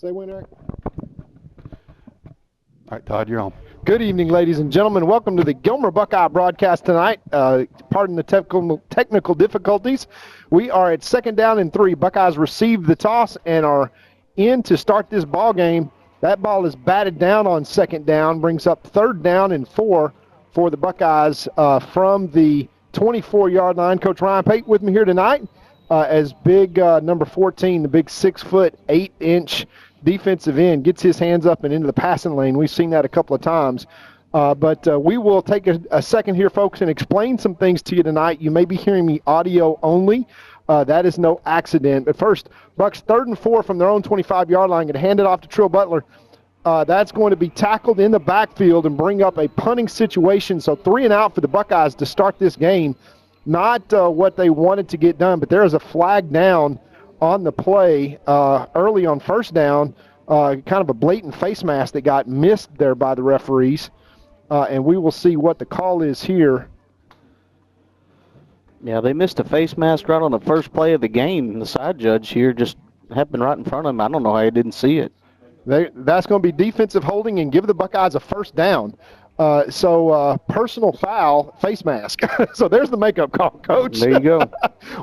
Say when, Eric. All right, Todd, you're on. Good evening, ladies and gentlemen. Welcome to the Gilmer Buckeye broadcast tonight. Pardon the technical difficulties. We are at second down and 3. Buckeyes received the toss and are in to start this ball game. That ball is batted down on second down, brings up third down and 4 for the Buckeyes from the 24-yard line. Coach Ryan Pate with me here tonight as big number 14, the big 6', 8" defensive end, gets his hands up and into the passing lane. We've seen that a couple of times. But we will take a second here, folks, and explain some things to you tonight. You may be hearing me audio only. That is no accident. But first, Bucks 3rd and 4 from their own 25-yard line. Going to hand it off to Trill Butler. That's going to be tackled in the backfield and bring up a punting situation. So 3 and out for the Buckeyes to start this game. Not what they wanted to get done, but there is a flag down on the play early on first down, kind of a blatant face mask that got missed there by the referees. And we will see what the call is here. Yeah, they missed a face mask right on the first play of the game. The side judge here just happened right in front of him. I don't know how he didn't see it. That's going to be defensive holding and give the Buckeyes a first down. So personal foul, face mask. So there's the makeup call, Coach. There you go.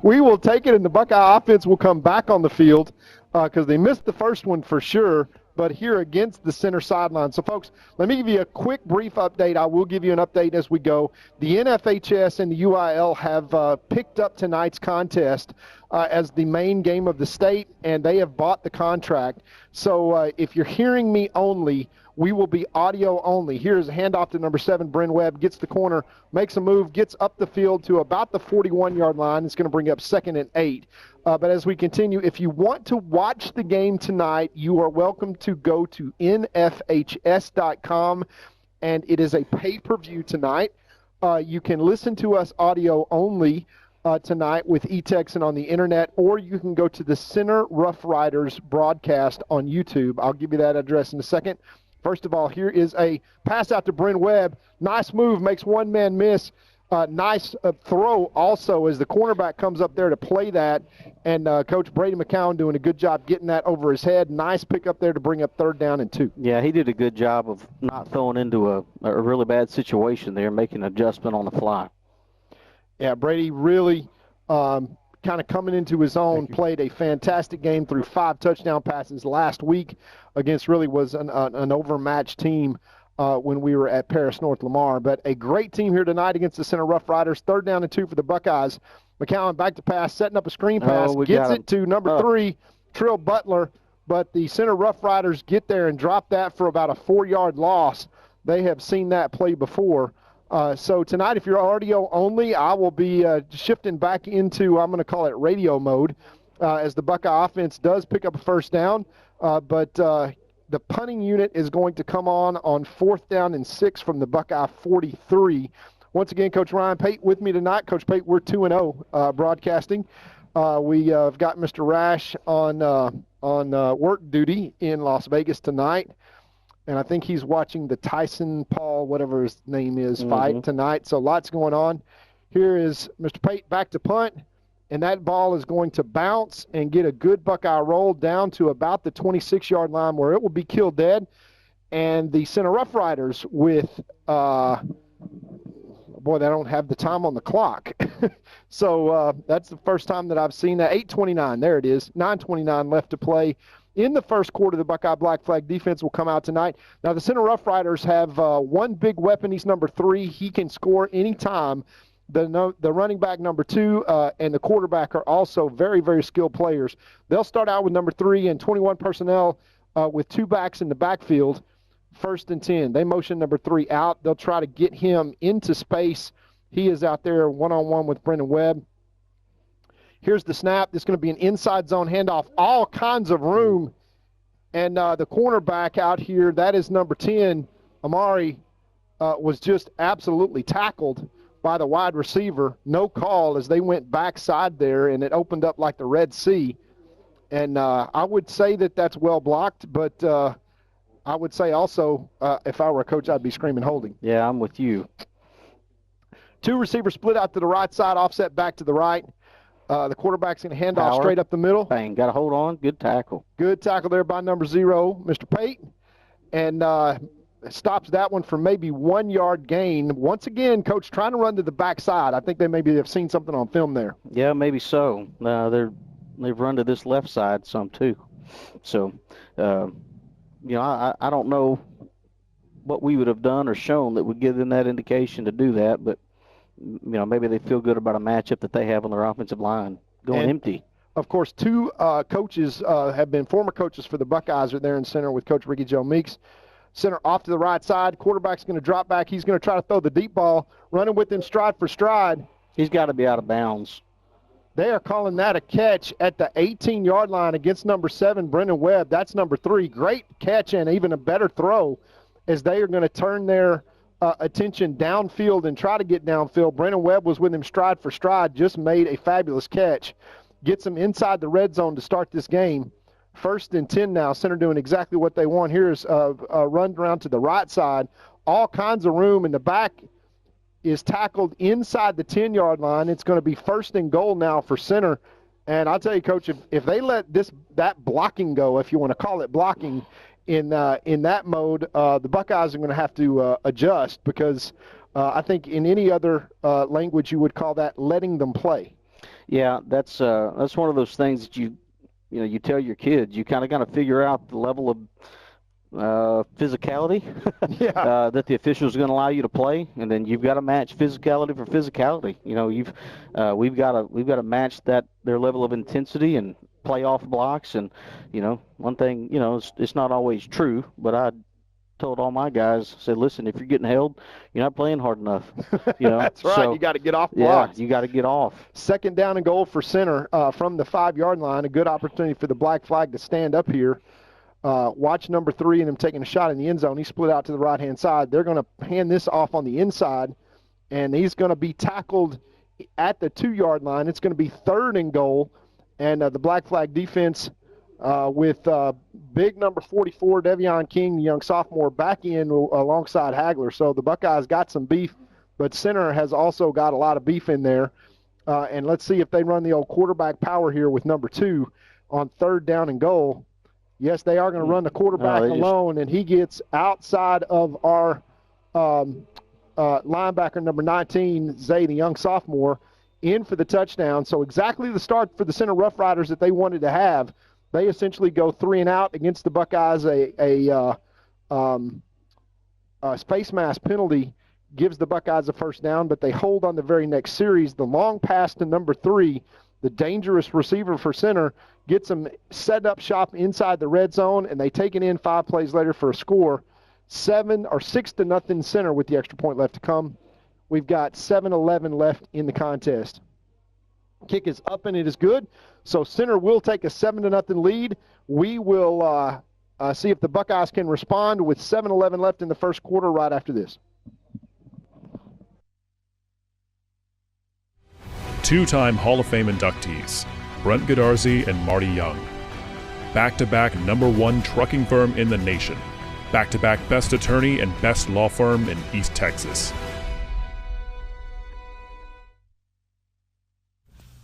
We will take it, and the Buckeye offense will come back on the field because they missed the first one for sure, but here against the center sideline. So, folks, let me give you a quick, brief update. I will give you an update as we go. The NFHS and the UIL have picked up tonight's contest as the main game of the state, and they have bought the contract. So if you're hearing me only, we will be audio only. Here's a handoff to number 7, Bryn Webb, gets the corner, makes a move, gets up the field to about the 41-yard line. It's going to bring up 2nd and 8. But as we continue, if you want to watch the game tonight, you are welcome to go to nfhs.com, and it is a pay-per-view tonight. You can listen to us audio only tonight with eTexan on the internet, or you can go to the Center Rough Riders broadcast on YouTube. I'll give you that address in a second. First of all, here is a pass out to Bryn Webb. Nice move, makes one man miss. Nice throw also as the cornerback comes up there to play that. And Coach Brady McCown doing a good job getting that over his head. Nice pick up there to bring up 3rd down and 2. Yeah, he did a good job of not throwing into a really bad situation there, making an adjustment on the fly. Yeah, Brady really kind of coming into his own, played a fantastic game through 5 touchdown passes last week against really was an overmatched team when we were at Paris North Lamar. But a great team here tonight against the Center Rough Riders. 3rd down and 2 for the Buckeyes. McCowan back to pass, setting up a screen pass, gets it to number 3, Trill Butler. But the Center Rough Riders get there and drop that for about a 4-yard loss. They have seen that play before. So tonight, if you're audio only, I will be shifting back into, I'm going to call it radio mode, as the Buckeye offense does pick up a first down. But the punting unit is going to come on 4th down and 6 from the Buckeye 43. Once again, Coach Ryan Pate with me tonight. Coach Pate, we're 2-0 broadcasting. We have got Mr. Rash on work duty in Las Vegas tonight. And I think he's watching the Tyson Paul, whatever his name is, fight tonight. So lots going on. Here is Mr. Pate back to punt. And that ball is going to bounce and get a good Buckeye roll down to about the 26-yard line where it will be killed dead. And the Center Rough Riders with, boy, they don't have the time on the clock. So that's the first time that I've seen that. 8:29, there it is, 9:29 left to play. In the first quarter, the Buckeye Black Flag defense will come out tonight. Now, the Center Rough Riders have one big weapon. He's number 3. He can score anytime. The running back, number 2, and the quarterback are also very, very skilled players. They'll start out with number 3 and 21 personnel with 2 backs in the backfield, 1st and 10. They motion number 3 out. They'll try to get him into space. He is out there one-on-one with Brendan Webb. Here's the snap. This is going to be an inside zone handoff, all kinds of room. And the cornerback out here, that is number 10, Amari, was just absolutely tackled by the wide receiver. No call as they went backside there, and it opened up like the Red Sea. And I would say that that's well blocked, but I would say also if I were a coach, I'd be screaming holding. Yeah, I'm with you. 2 receivers split out to the right side, offset back to the right. The quarterback's going to hand off Power. straight up the middle. Bang, got a hold on. Good tackle. Good tackle there by number 0, Mr. Pate. And stops that one for maybe 1 yard gain. Once again, Coach trying to run to the backside. I think they maybe have seen something on film there. Yeah, maybe so. They've run to this left side some too. So, I don't know what we would have done or shown that would give them that indication to do that, but maybe they feel good about a matchup that they have on their offensive line going empty. Of course, 2 coaches have been former coaches for the Buckeyes are there in center with Coach Ricky Joe Meeks. Center off to the right side. Quarterback's going to drop back. He's going to try to throw the deep ball, running with him stride for stride. He's got to be out of bounds. They are calling that a catch at the 18-yard line against number 7, Brendan Webb. That's number 3. Great catch and even a better throw as they are going to turn their attention downfield and try to get downfield. Brendan Webb was with him stride for stride, just made a fabulous catch. Gets them inside the red zone to start this game. 1st and 10 now. Center doing exactly what they want. Here's a run around to the right side. All kinds of room in the back is tackled inside the 10-yard line. It's going to be 1st and goal now for center. And I'll tell you, Coach, if they let that blocking go, if you want to call it blocking, in that mode, the Buckeyes are going to have to adjust because I think in any other language you would call that letting them play. Yeah, that's one of those things that you tell your kids. You kind of got to figure out the level of physicality that the officials are going to allow you to play, and then you've got to match physicality for physicality. We've got to match their level of intensity and play off blocks. And one thing, it's not always true, but I told all my guys, said, listen, if you're getting held, you're not playing hard enough. That's right. So, you got to get off blocks. Yeah, you got to get off. 2nd down and goal for center from the 5-yard line. A good opportunity for the black flag to stand up here. Watch number 3 and him taking a shot in the end zone. He split out to the right-hand side. They're going to hand this off on the inside, and he's going to be tackled at the 2-yard line. It's going to be 3rd and goal, and the black flag defense with big number 44, Devion King, the young sophomore, back in alongside Hagler. So the Buckeyes got some beef, but center has also got a lot of beef in there. And let's see if they run the old quarterback power here with number 2 on 3rd down and goal. Yes, they are going to run the quarterback alone, and he gets outside of our linebacker, number 19, Zay, the young sophomore, in for the touchdown. So exactly the start for the center Rough Riders that they wanted to have. They essentially go 3 and out against the Buckeyes. A space mass penalty gives the Buckeyes a 1st down, but they hold on the very next series. The long pass to number 3, the dangerous receiver for center, gets them set up shop inside the red zone, and they take it in 5 plays later for a score. 6-0 center with the extra point left to come. We've got 7:11 left in the contest. Kick is up and it is good. So center will take a 7-0 lead. We will see if the Buckeyes can respond with 7:11 left in the first quarter right after this. Two-time Hall of Fame inductees, Brent Godarzi and Marty Young. Back-to-back #1 trucking firm in the nation. Back-to-back best attorney and best law firm in East Texas.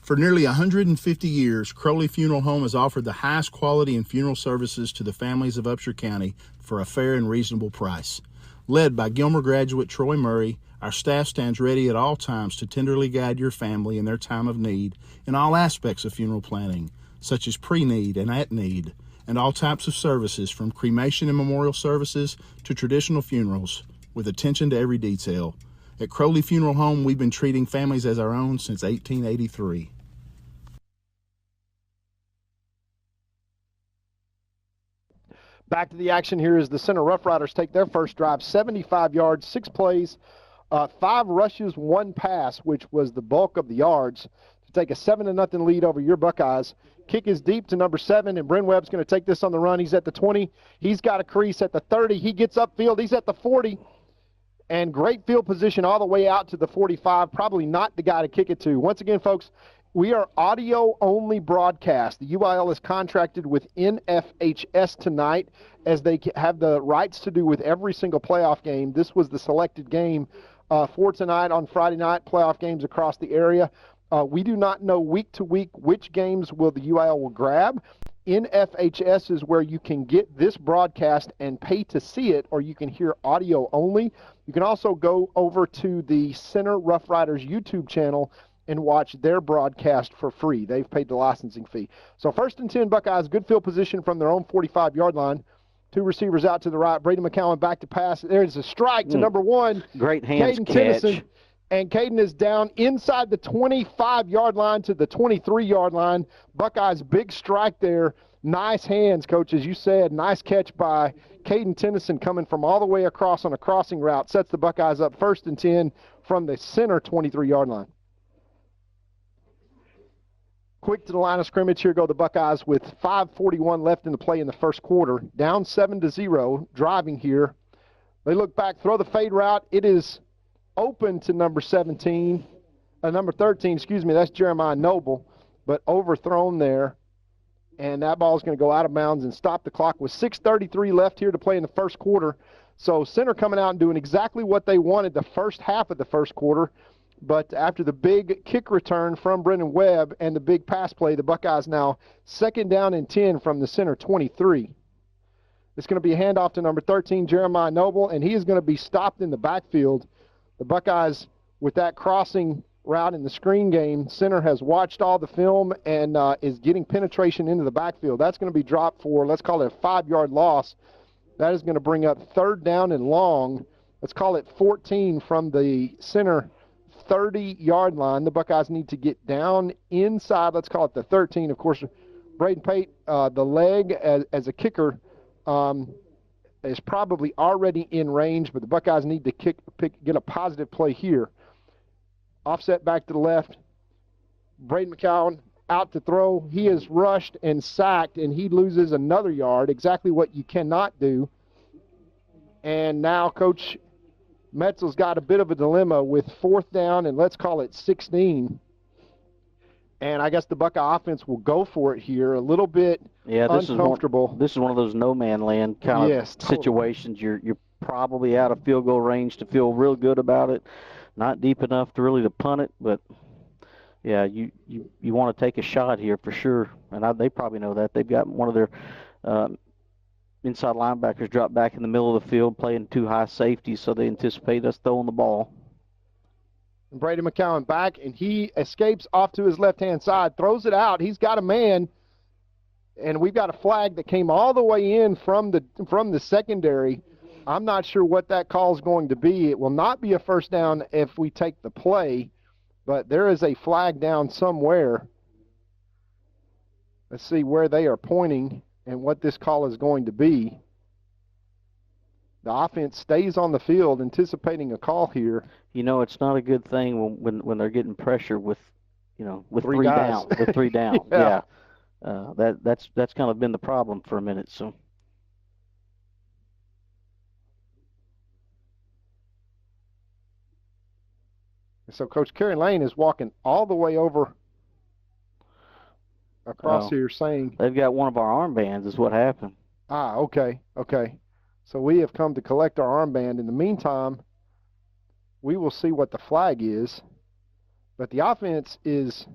For nearly 150 years, Crowley Funeral Home has offered the highest quality in funeral services to the families of Upshur County for a fair and reasonable price. Led by Gilmer graduate Troy Murray, our staff stands ready at all times to tenderly guide your family in their time of need in all aspects of funeral planning, such as pre-need and at-need, and all types of services from cremation and memorial services to traditional funerals, with attention to every detail. At Crowley Funeral Home, we've been treating families as our own since 1883. Back to the action here as the center Rough Riders take their first drive, 75 yards, 6 plays, 5 rushes, 1 pass, which was the bulk of the yards, to take a 7-0 lead over your Buckeyes. Kick is deep to number 7, and Bryn Webb's going to take this on the run. He's at the 20. He's got a crease at the 30. He gets upfield. He's at the 40. And great field position all the way out to the 45. Probably not the guy to kick it to. Once again, folks, we are audio-only broadcast. The UIL is contracted with NFHS tonight, as they have the rights to do with every single playoff game. This was the selected game for tonight on Friday night, playoff games across the area. We do not know week to week which games the UIL will grab. NFHS is where you can get this broadcast and pay to see it, or you can hear audio only. You can also go over to the Center Rough Riders YouTube channel and watch their broadcast for free. They've paid the licensing fee. So 1st and 10, Buckeyes, good field position from their own 45-yard line. 2 receivers out to the right. Brady McCowan back to pass. There's a strike to number 1. Great hands Caden catch. Tennyson. And Caden is down inside the 25-yard line to the 23-yard line. Buckeyes, big strike there. Nice hands, Coach, as you said. Nice catch by Caden Tennyson coming from all the way across on a crossing route. Sets the Buckeyes up 1st and 10 from the center 23-yard line. Quick to the line of scrimmage. Here go the Buckeyes with 5:41 left in the play in the first quarter. Down 7-0, driving here. They look back, throw the fade route. It is open to number 13, excuse me, that's Jeremiah Noble, but overthrown there. And that ball is going to go out of bounds and stop the clock with 6:33 left here to play in the first quarter. So center coming out and doing exactly what they wanted the first half of the first quarter. But after the big kick return from Brendan Webb and the big pass play, the Buckeyes now 2nd down and 10 from the center 23. It's going to be a handoff to number 13, Jeremiah Noble, and he is going to be stopped in the backfield. The Buckeyes, with that crossing route in the screen game, center has watched all the film and is getting penetration into the backfield. That's going to be dropped for, let's call it a 5-yard loss. That is going to bring up 3rd down and long. Let's call it 14 from the center 30-yard line. The Buckeyes need to get down inside, let's call it the 13. Of course, Braden Pate, the leg as a kicker, is probably already in range, but the Buckeyes need to get a positive play here. Offset back to the left. Braden McCowan out to throw. He is rushed and sacked, and he loses another yard, exactly what you cannot do. And now Coach Metzel's got a bit of a dilemma with 4th down and let's call it 16. And I guess the Buckeye offense will go for it here a little bit uncomfortable. This is one of those no-man land kind of situations. You're probably out of field goal range to feel real good about it. Not deep enough to really to punt it, but yeah, you want to take a shot here for sure. And they probably know that. They've got one of their inside linebackers drop back in the middle of the field playing 2 high safeties, so they anticipate us throwing the ball. Brady McCowan back, and he escapes off to his left-hand side, throws it out. He's got a man, and we've got a flag that came all the way in from the secondary. I'm not sure what that call is going to be. It will not be a 1st down if we take the play, but there is a flag down somewhere. Let's see where they are pointing and what this call is going to be. The offense stays on the field anticipating a call here. You know, it's not a good thing when they're getting pressure with 3 down. With 3 down. Yeah. That's kind of been the problem for a minute. So Coach Kerry Lane is walking all the way over across here saying... They've got one of our armbands is what happened. Ah, okay. So we have come to collect our armband. In the meantime, we will see what the flag is. But the offense is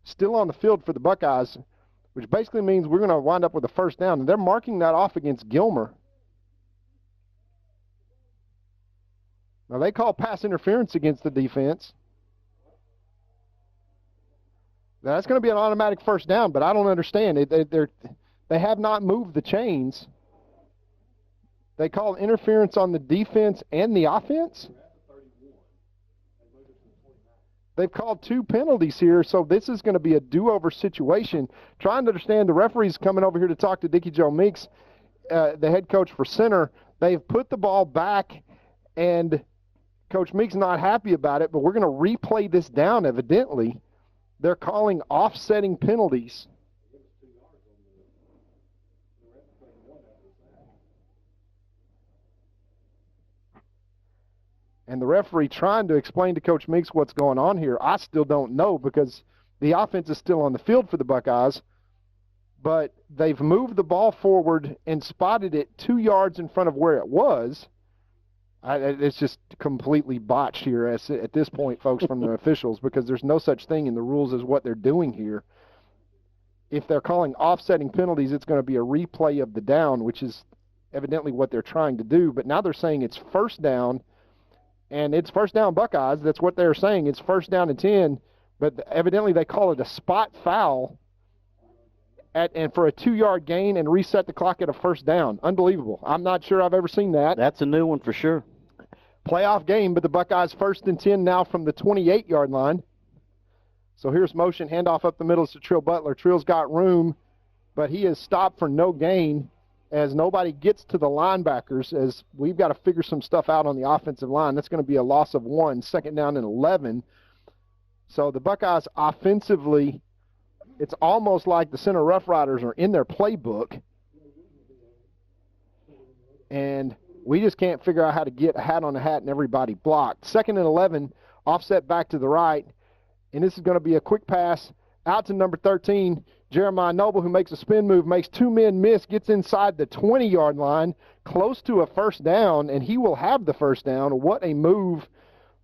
still on the field for the Buckeyes, which basically means we're going to wind up with a 1st down. And they're marking that off against Gilmer. Now, they call pass interference against the defense. Now, that's going to be an automatic 1st down, but I don't understand. They have not moved the chains. They call interference on the defense and the offense? They've called 2 penalties here, so this is going to be a do-over situation. Trying to understand, the referee's coming over here to talk to Dickie Joe Meeks, the head coach for center. They've put the ball back, and Coach Meeks not happy about it, but we're going to replay this down, evidently. They're calling offsetting penalties. And the referee trying to explain to Coach Meeks what's going on here. I still don't know because the offense is still on the field for the Buckeyes. But they've moved the ball forward and spotted it 2 yards in front of where it was. It's just completely botched here at this point, folks, from the officials, because there's no such thing in the rules as what they're doing here. If they're calling offsetting penalties, it's going to be a replay of the down, which is evidently what they're trying to do. But now they're saying it's first down, and it's first down Buckeyes. That's what they're saying. It's first down and 10, but evidently they call it a spot foul and for a 2-yard gain and reset the clock at a first down. Unbelievable. I'm not sure I've ever seen that. That's a new one for sure. Playoff game, but the Buckeyes first and 10 now from the 28-yard line. So here's motion, handoff up the middle to Trill Butler. Trill's got room, but he is stopped for no gain as nobody gets to the linebackers, as we've got to figure some stuff out on the offensive line. That's going to be a loss of 1, second down and 11. So the Buckeyes offensively, it's almost like the center Rough Riders are in their playbook, and we just can't figure out how to get a hat on a hat and everybody blocked. Second and 11, offset back to the right. And this is going to be a quick pass out to number 13, Jeremiah Noble, who makes a spin move, makes 2 men miss, gets inside the 20-yard line, close to a first down, and he will have the first down. What a move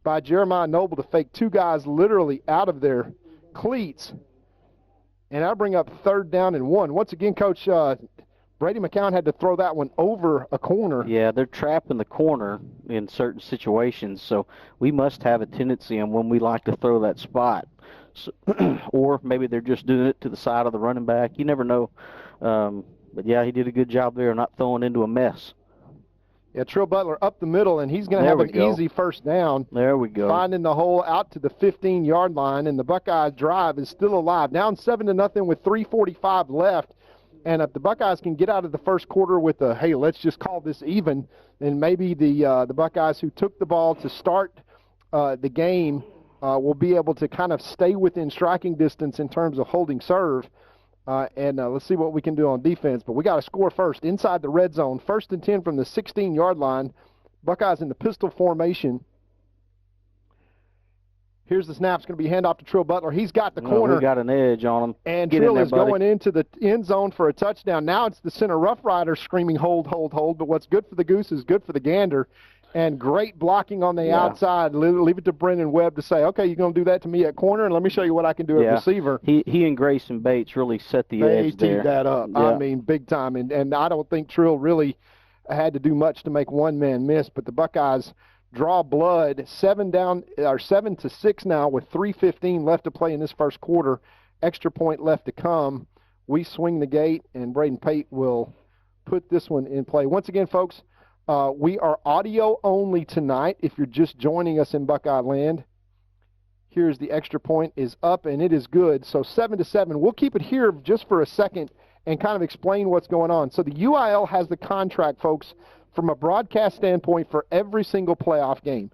by Jeremiah Noble to fake 2 guys literally out of their cleats. And I'll bring up third down and 1. Once again, Coach, Brady McCown had to throw that one over a corner. Yeah, they're trapping the corner in certain situations, so we must have a tendency on when we like to throw that spot. So, or maybe they're just doing it to the side of the running back. You never know. But, yeah, he did a good job there not throwing into a mess. Yeah, Trill Butler up the middle, and he's going to have an easy first down. There we go. Finding the hole out to the 15-yard line, and the Buckeyes drive is still alive. Down 7-0 with 3:45 left. And if the Buckeyes can get out of the first quarter with a, hey, let's just call this even, then maybe the Buckeyes who took the ball to start the game will be able to kind of stay within striking distance in terms of holding serve. And let's see what we can do on defense. But we got to score first inside the red zone. First and 10 from the 16-yard line. Buckeyes in the pistol formation. Here's the snap. It's going to be handoff to Trill Butler. He's got the corner. We got an edge on him. And Trill is going into the end zone for a touchdown. Now it's the center Rough Rider screaming, hold, hold, hold. But what's good for the Goose is good for the Gander. And great blocking on the outside. Leave it to Brendan Webb to say, okay, you're going to do that to me at corner, and let me show you what I can do at receiver. He and Grayson Bates really set the edge there. They teed that up. I mean, big time. And I don't think Trill really had to do much to make one man miss, but the Buckeyes draw blood. 7-6 now with 3:15 left to play in this first quarter. Extra point left to come. We swing the gate, and Braden Pate will put this one in play. Once again, folks, we are audio only tonight. If you're just joining us in Buckeye Land, here's the extra point is up, and it is good. So 7-7. We'll keep it here just for a second and kind of explain what's going on. So the UIL has the contract, folks, from a broadcast standpoint for every single playoff game.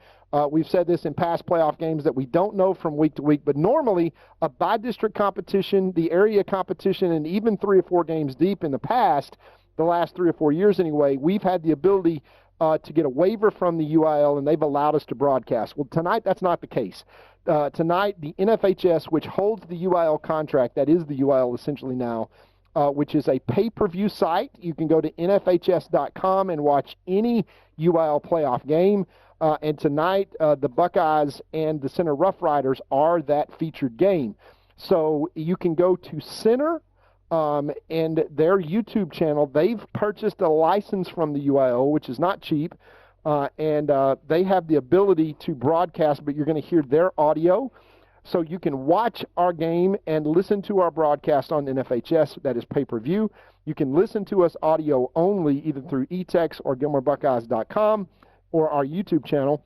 We've said this in past playoff games that we don't know from week to week, but normally a by-district competition, the area competition, and even 3 or 4 games deep in the past, the last 3 or 4 years anyway, we've had the ability to get a waiver from the UIL, and they've allowed us to broadcast. Well, tonight that's not the case. Tonight, the NFHS, which holds the UIL contract, that is the UIL essentially now, which is a pay-per-view site. You can go to NFHS.com and watch any UIL playoff game. And tonight, the Buckeyes and the Center Rough Riders are that featured game. So you can go to Center and their YouTube channel. They've purchased a license from the UIL, which is not cheap. And they have the ability to broadcast, but you're going to hear their audio. So you can watch our game and listen to our broadcast on NFHS, that is pay-per-view. You can listen to us audio only, either through eText or GilmerBuckeyes.com or our YouTube channel.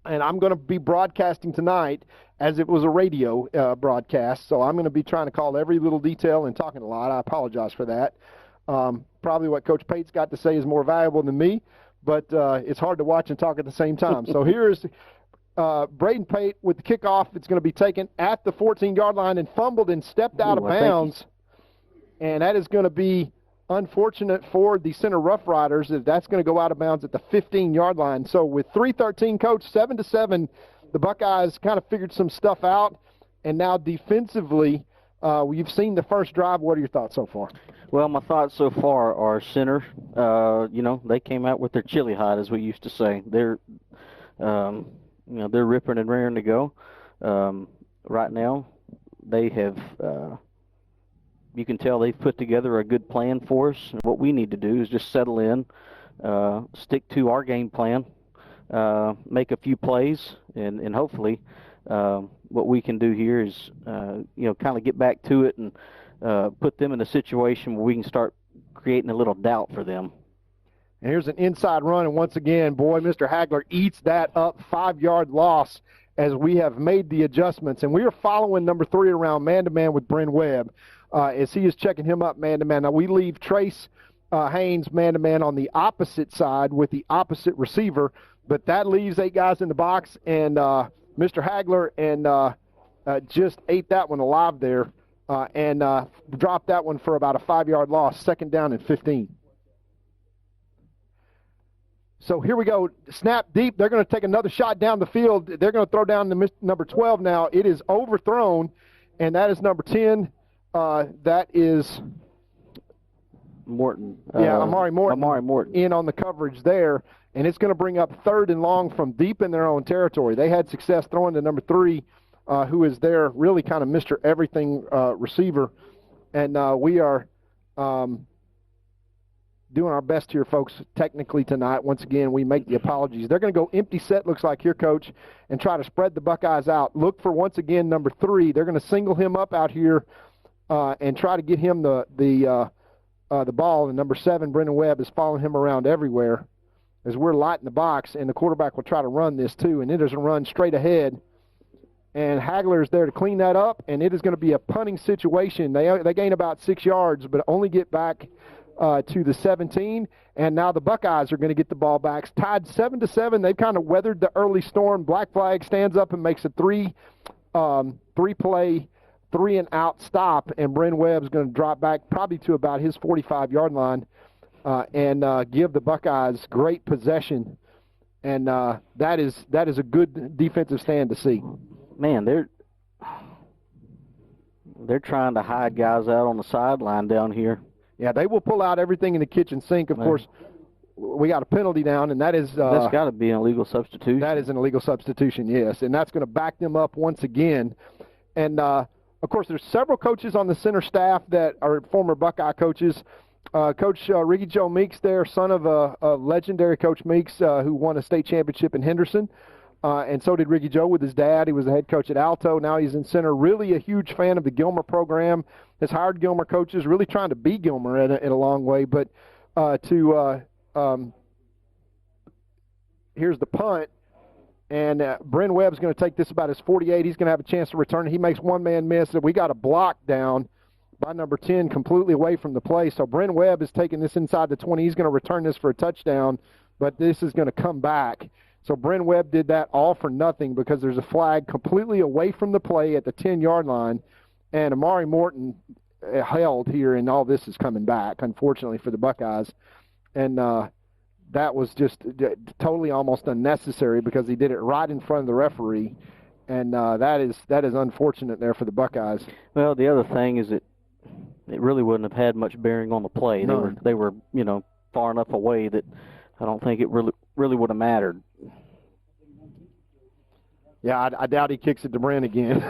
And I'm going to be broadcasting tonight as it was a radio broadcast, so I'm going to be trying to call every little detail and talking a lot. I apologize for that. Probably what Coach Pate's got to say is more valuable than me, but it's hard to watch and talk at the same time. So here's Braden Pate with the kickoff. It's going to be taken at the 14-yard line and fumbled and stepped out of bounds. And that is going to be unfortunate for the Center Rough Riders if that's going to go out of bounds at the 15-yard line. So with 3:13, Coach, 7-7, the Buckeyes kind of figured some stuff out. And now defensively, You've seen the first drive. What are your thoughts so far? Well, my thoughts so far are center. They came out with their chili hot, as we used to say. They're ripping and raring to go. Right now, they have. You can tell they've put together a good plan for us. And what we need to do is just settle in, stick to our game plan, make a few plays, and hopefully what we can do here is, kind of get back to it and put them in a situation where we can start creating a little doubt for them. And here's an inside run, and once again, boy, Mr. Hagler eats that up, 5-yard loss as we have made the adjustments. And we are following number 3 around man-to-man with Bryn Webb as he is checking him up man-to-man. Now, we leave Trace Haynes man-to-man on the opposite side with the opposite receiver, but that leaves 8 guys in the box, and Mr. Hagler just ate that one alive there and dropped that one for about a 5-yard loss, 2nd down and 15. So here we go. Snap deep. They're going to take another shot down the field. They're going to throw down the number 12 now. It is overthrown, and that is number 10. That is Morton. Amari Morton. Amari Morton. In on the coverage there, and it's going to bring up 3rd and long from deep in their own territory. They had success throwing to number 3, who is their really kind of Mr. Everything receiver, and we are doing our best here, folks, technically tonight. Once again, we make the apologies. They're going to go empty set, looks like here, Coach, and try to spread the Buckeyes out. Look for, once again, number 3. They're going to single him up out here and try to get him the ball. And number 7, Brendan Webb, is following him around everywhere as we're lighting the box, and the quarterback will try to run this too, and it is a run straight ahead. And Hagler is there to clean that up, and it is going to be a punting situation. They gain about 6 yards, but only get back to the 17, and now the Buckeyes are going to get the ball back. Tied 7-7. They've kind of weathered the early storm. Black flag stands up and makes a three-play, 3-and-out stop, and Bryn Webb's going to drop back probably to about his 45-yard line and give the Buckeyes great possession. And that is a good defensive stand to see. Man, they're trying to hide guys out on the sideline down here. Yeah, they will pull out everything in the kitchen sink. Of course, we got a penalty down, and that is that's got to be an illegal substitution. That is an illegal substitution, yes, and that's going to back them up once again. And of course, there's several coaches on the center staff that are former Buckeye coaches. Coach Ricky Joe Meeks, there, son of a legendary Coach Meeks, who won a state championship in Henderson. And so did Ricky Joe with his dad. He was the head coach at Alto. Now he's in center. Really a huge fan of the Gilmer program. Has hired Gilmer coaches, really trying to be Gilmer in a long way. But here's the punt. And Bryn Webb's going to take this about his 48. He's going to have a chance to return it. He makes one-man miss. We got a block down by number 10 completely away from the play. So Bryn Webb is taking this inside the 20. He's going to return this for a touchdown, but this is going to come back. So Bryn Webb did that all for nothing because there's a flag completely away from the play at the 10-yard line, and Amari Morton held here, and all this is coming back, unfortunately, for the Buckeyes. And that was just totally almost unnecessary because he did it right in front of the referee, and that is unfortunate there for the Buckeyes. Well, the other thing is it really wouldn't have had much bearing on the play. None. They were far enough away that I don't think it really would have mattered. Yeah, I doubt he kicks it to Brent again.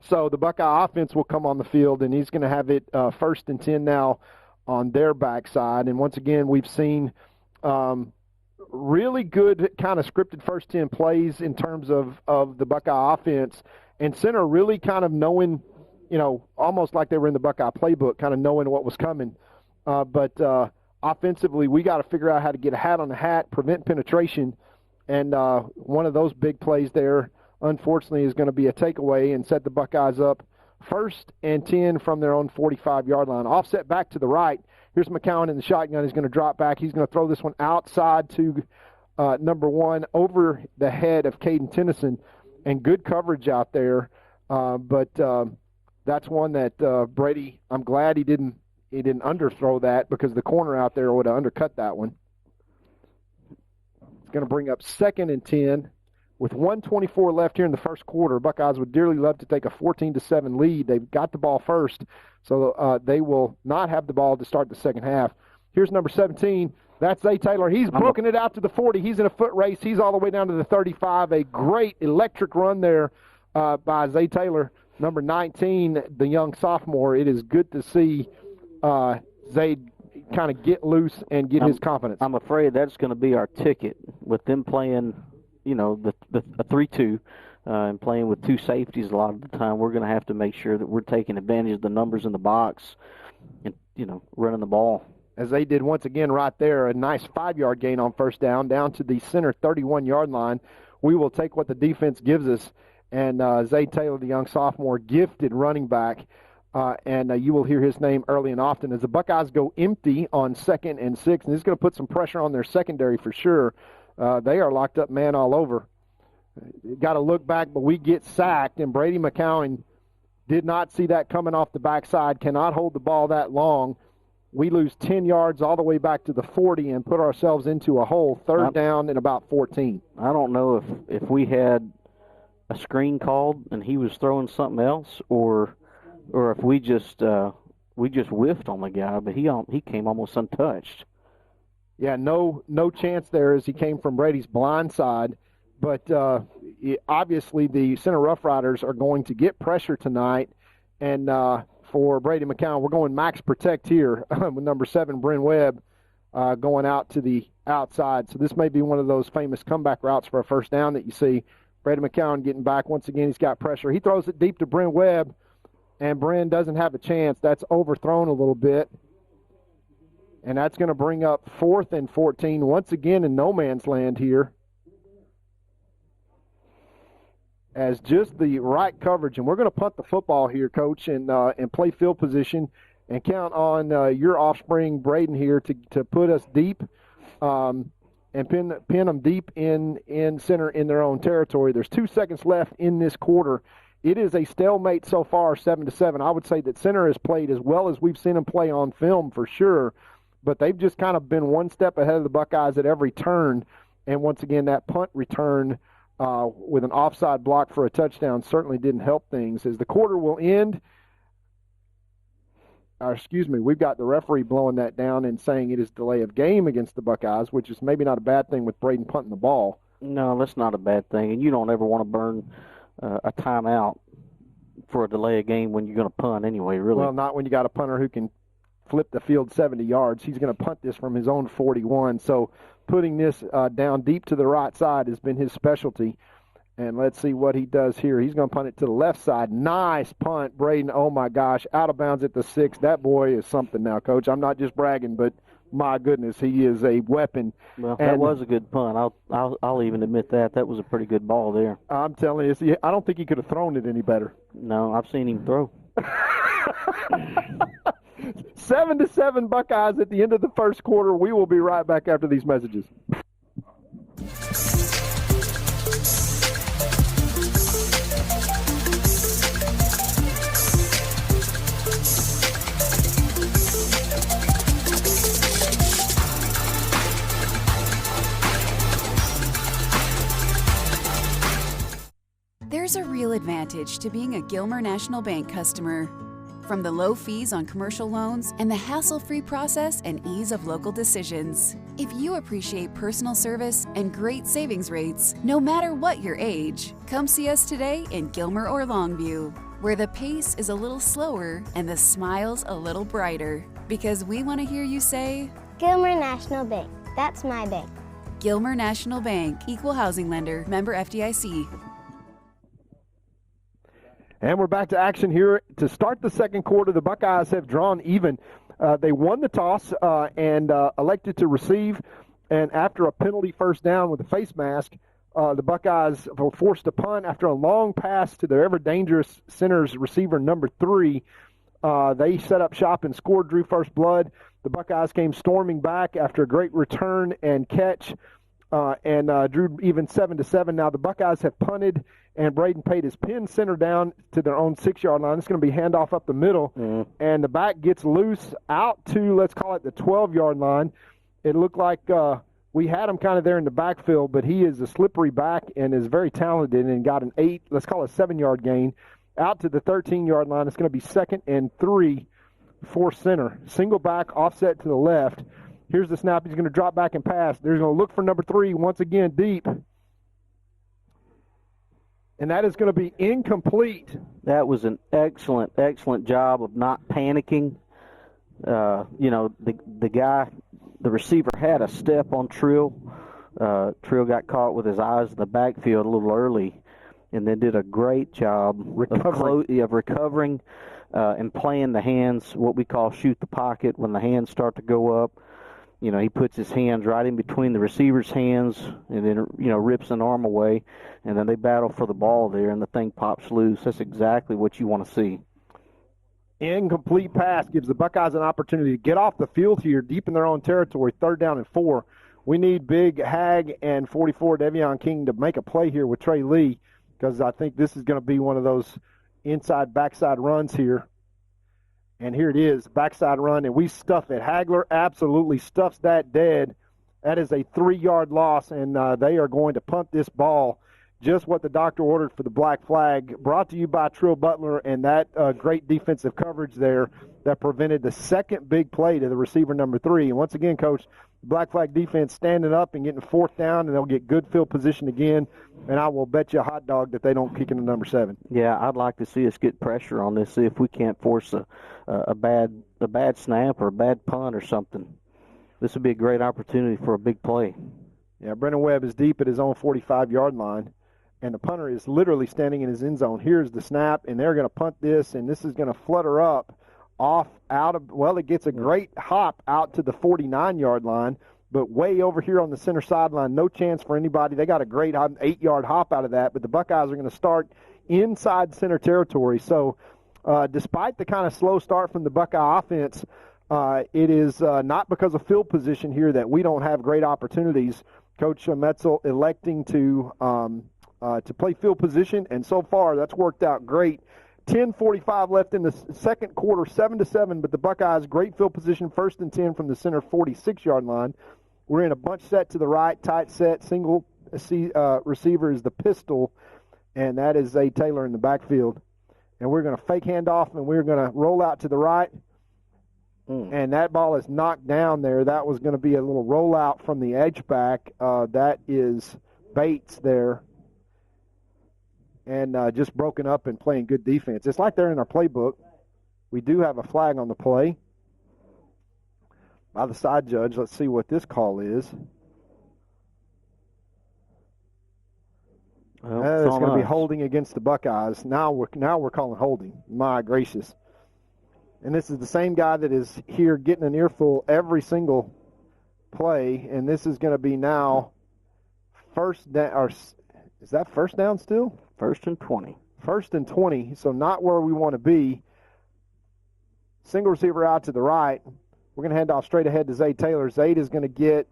So the Buckeye offense will come on the field, and he's going to have it 1st and 10 now on their backside. And once again, we've seen really good kind of scripted 1st 10 plays in terms of the Buckeye offense, and center really kind of knowing, almost like they were in the Buckeye playbook, kind of knowing what was coming. But offensively, we got to figure out how to get a hat on the hat, prevent penetration, and one of those big plays there, unfortunately, is going to be a takeaway and set the Buckeyes up 1st and 10 from their own 45-yard line. Offset back to the right. Here's McCowan in the shotgun. He's going to drop back. He's going to throw this one outside to number 1 over the head of Caden Tennyson, and good coverage out there. But that's one that Brady, I'm glad he didn't underthrow that because the corner out there would have undercut that one. It's going to bring up 2nd and 10 With 1:24 left here in the first quarter, Buckeyes would dearly love to take a 14-7 lead. They've got the ball first, so they will not have the ball to start the second half. Here's number 17. That's Zay Taylor. He's broken it out to the 40. He's in a foot race. He's all the way down to the 35. A great electric run there by Zay Taylor. Number 19, the young sophomore. It is good to see Zay kind of get loose and get his confidence. I'm afraid that's going to be our ticket with them playing, you know, the 3-2 and playing with two safeties a lot of the time. We're going to have to make sure that we're taking advantage of the numbers in the box and, you know, running the ball. As they did once again right there, a nice 5-yard gain on first down to the center 31-yard line. We will take what the defense gives us. And Zay Taylor, the young sophomore, gifted running back, and you will hear his name early and often as the Buckeyes go empty on 2nd and 6. And this is going to put some pressure on their secondary for sure. They are locked up man all over. Got to look back, but we get sacked, and Brady McCowan did not see that coming off the backside, cannot hold the ball that long. We lose 10 yards all the way back to the 40 and put ourselves into a hole, third down and about 14. I don't know if we had a screen called and he was throwing something else, or if we just whiffed on the guy, but he came almost untouched. Yeah, no chance there as he came from Brady's blind side. But obviously the center Rough Riders are going to get pressure tonight, and for Brady McCown, we're going max protect here with number 7, Bryn Webb, going out to the outside. So this may be one of those famous comeback routes for a first down that you see. Brady McCown getting back once again. He's got pressure. He throws it deep to Bryn Webb, and Bryn doesn't have a chance. That's overthrown a little bit. And that's going to bring up 4th and 14 once again in no man's land here. As just the right coverage, and we're going to punt the football here, Coach, and play field position, and count on your offspring, Braden, here to put us deep and pin them deep in center in their own territory. There's 2 seconds left in this quarter. It is a stalemate so far, 7-7. I would say that center has played as well as we've seen him play on film for sure, but they've just kind of been one step ahead of the Buckeyes at every turn. And once again, that punt return with an offside block for a touchdown certainly didn't help things. As the quarter will end, we've got the referee blowing that down and saying it is delay of game against the Buckeyes, which is maybe not a bad thing with Braden punting the ball. No, that's not a bad thing, and you don't ever want to burn a timeout for a delay of game when you're going to punt anyway, really. Well, not when you got a punter who can flip the field 70 yards. He's going to punt this from his own 41, so putting this down deep to the right side has been his specialty. And let's see what he does here. He's going to punt it to the left side. Nice punt, Braden. Oh, my gosh, out of bounds at the 6. That boy is something now, Coach. I'm not just bragging, but my goodness, he is a weapon. Well, that was a good punt. I'll even admit that. That was a pretty good ball there. I'm telling you, I don't think he could have thrown it any better. No, I've seen him throw. 7-7 Buckeyes at the end of the first quarter. We will be right back after these messages. There's a real advantage to being a Gilmer National Bank customer. From the low fees on commercial loans and the hassle-free process and ease of local decisions. If you appreciate personal service and great savings rates, no matter what your age, come see us today in Gilmer or Longview, where the pace is a little slower and the smiles a little brighter. Because we want to hear you say, Gilmer National Bank. That's my bank. Gilmer National Bank, Equal Housing Lender, member FDIC. And we're back to action here. To start the second quarter, the Buckeyes have drawn even. They won the toss and elected to receive. And after a penalty first down with a face mask, the Buckeyes were forced to punt after a long pass to their ever-dangerous center's receiver, number 3. They set up shop and scored, drew first blood. The Buckeyes came storming back after a great return and catch and drew even 7-7. Now the Buckeyes have punted, and Braden paid his pin center down to their own 6-yard line. It's going to be handoff up the middle, and the back gets loose out to, let's call it, the 12-yard line. It looked like we had him kind of there in the backfield, but he is a slippery back and is very talented and got an 7-yard gain out to the 13-yard line. It's going to be 2nd and 3 for center. Single back, offset to the left. Here's the snap. He's going to drop back and pass. They're going to look for number 3 once again deep. And that is going to be incomplete. That was an excellent, excellent job of not panicking. The guy, the receiver had a step on Trill. Trill got caught with his eyes in the backfield a little early and then did a great job of recovering and playing the hands, what we call shoot the pocket, when the hands start to go up. He puts his hands right in between the receiver's hands and then, rips an arm away, and then they battle for the ball there, and the thing pops loose. That's exactly what you want to see. Incomplete pass gives the Buckeyes an opportunity to get off the field here deep in their own territory, 3rd down and 4. We need Big Hag and 44 Devion King to make a play here with Trey Lee, because I think this is going to be one of those inside-backside runs here. And here it is, backside run, and we stuff it. Hagler absolutely stuffs that dead. That is a 3-yard loss, and they are going to punt this ball. Just what the doctor ordered for the black flag. Brought to you by Trill Butler and that great defensive coverage there that prevented the second big play to the receiver number 3. And once again, Coach, the black flag defense standing up and getting 4th down, and they'll get good field position again. And I will bet you a hot dog that they don't kick into number 7. Yeah, I'd like to see us get pressure on this, see if we can't force a bad snap or a bad punt or something. This would be a great opportunity for a big play. Yeah, Brennan Webb is deep at his own 45-yard line, and the punter is literally standing in his end zone. Here's the snap, and they're going to punt this, and this is going to flutter up it gets a great hop out to the 49-yard line, but way over here on the center sideline, no chance for anybody. They got a great 8-yard hop out of that, but the Buckeyes are going to start inside center territory. So despite the kind of slow start from the Buckeye offense, it is not because of field position here that we don't have great opportunities. Coach Metzel electing to play field position, and so far that's worked out great. 10:45 left in the second quarter, 7-7, but the Buckeyes, great field position, 1st and 10 from the center 46-yard line. We're in a bunch set to the right, tight set, single receiver is the pistol, and that is Zay Taylor in the backfield. And we're going to fake handoff, and we're going to roll out to the right. And that ball is knocked down there. That was going to be a little rollout from the edge back. That is Bates there. And just broken up and playing good defense. It's like they're in our playbook. We do have a flag on the play by the side judge. Let's see what this call is. Well, it's going to be holding against the Buckeyes. Now we're calling holding. My gracious. And this is the same guy that is here getting an earful every single play. And this is going to be now first down. Or is that first down still? 1st and 20. 1st and 20, so not where we want to be. Single receiver out to the right. We're going to hand off straight ahead to Zay Taylor. Zayd is going to get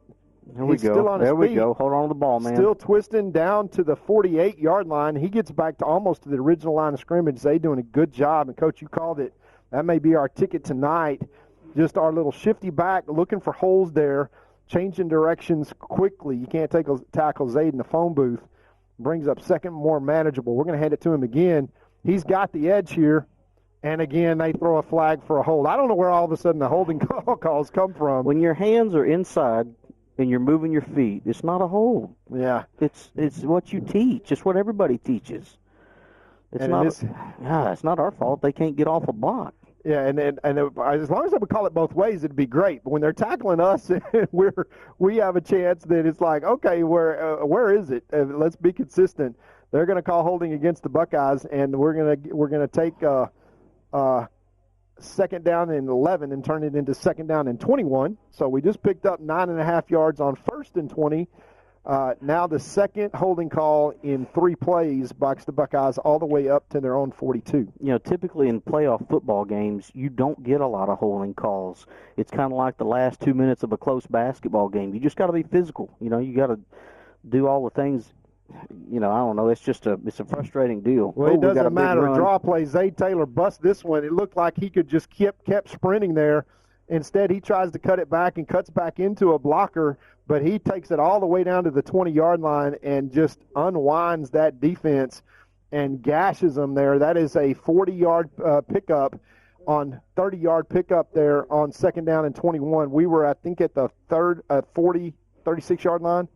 There we go. Still on his there we feet. go. Hold on to the ball, man. Still twisting down to the 48-yard line. He gets back to almost to the original line of scrimmage. Zay doing a good job. And, Coach, you called it. That may be our ticket tonight. Just our little shifty back, looking for holes there, changing directions quickly. You can't tackle Zayd in the phone booth. Brings up second, more manageable. We're going to hand it to him again. He's got the edge here. And, again, they throw a flag for a hold. I don't know where all of a sudden the holding calls come from. When your hands are inside and you're moving your feet, it's not a hold. Yeah. It's what you teach. It's what everybody teaches. It's not our fault. They can't get off a block. Yeah, and as long as they would call it both ways, it'd be great. But when they're tackling us, we have a chance that it's like, okay, where is it? Let's be consistent. They're going to call holding against the Buckeyes, and we're gonna take second down and 11 and turn it into second down and 21. So we just picked up 9.5 yards on 1st and 20. Now the second holding call in 3 plays backs the Buckeyes all the way up to their own 42. You know, typically in playoff football games, you don't get a lot of holding calls. It's kind of like the last 2 minutes of a close basketball game. You just got to be physical. You know, you got to do all the things. You know, I don't know. It's a frustrating deal. Well, it doesn't matter. Draw play. Zay Taylor bust this one. It looked like he could just kept sprinting there Instead, he tries to cut it back and cuts back into a blocker, but he takes it all the way down to the 20-yard line and just unwinds that defense and gashes them there. That is a 40-yard pickup on 30-yard pickup there on 2nd down and 21. We were, I think, at the 36-yard line.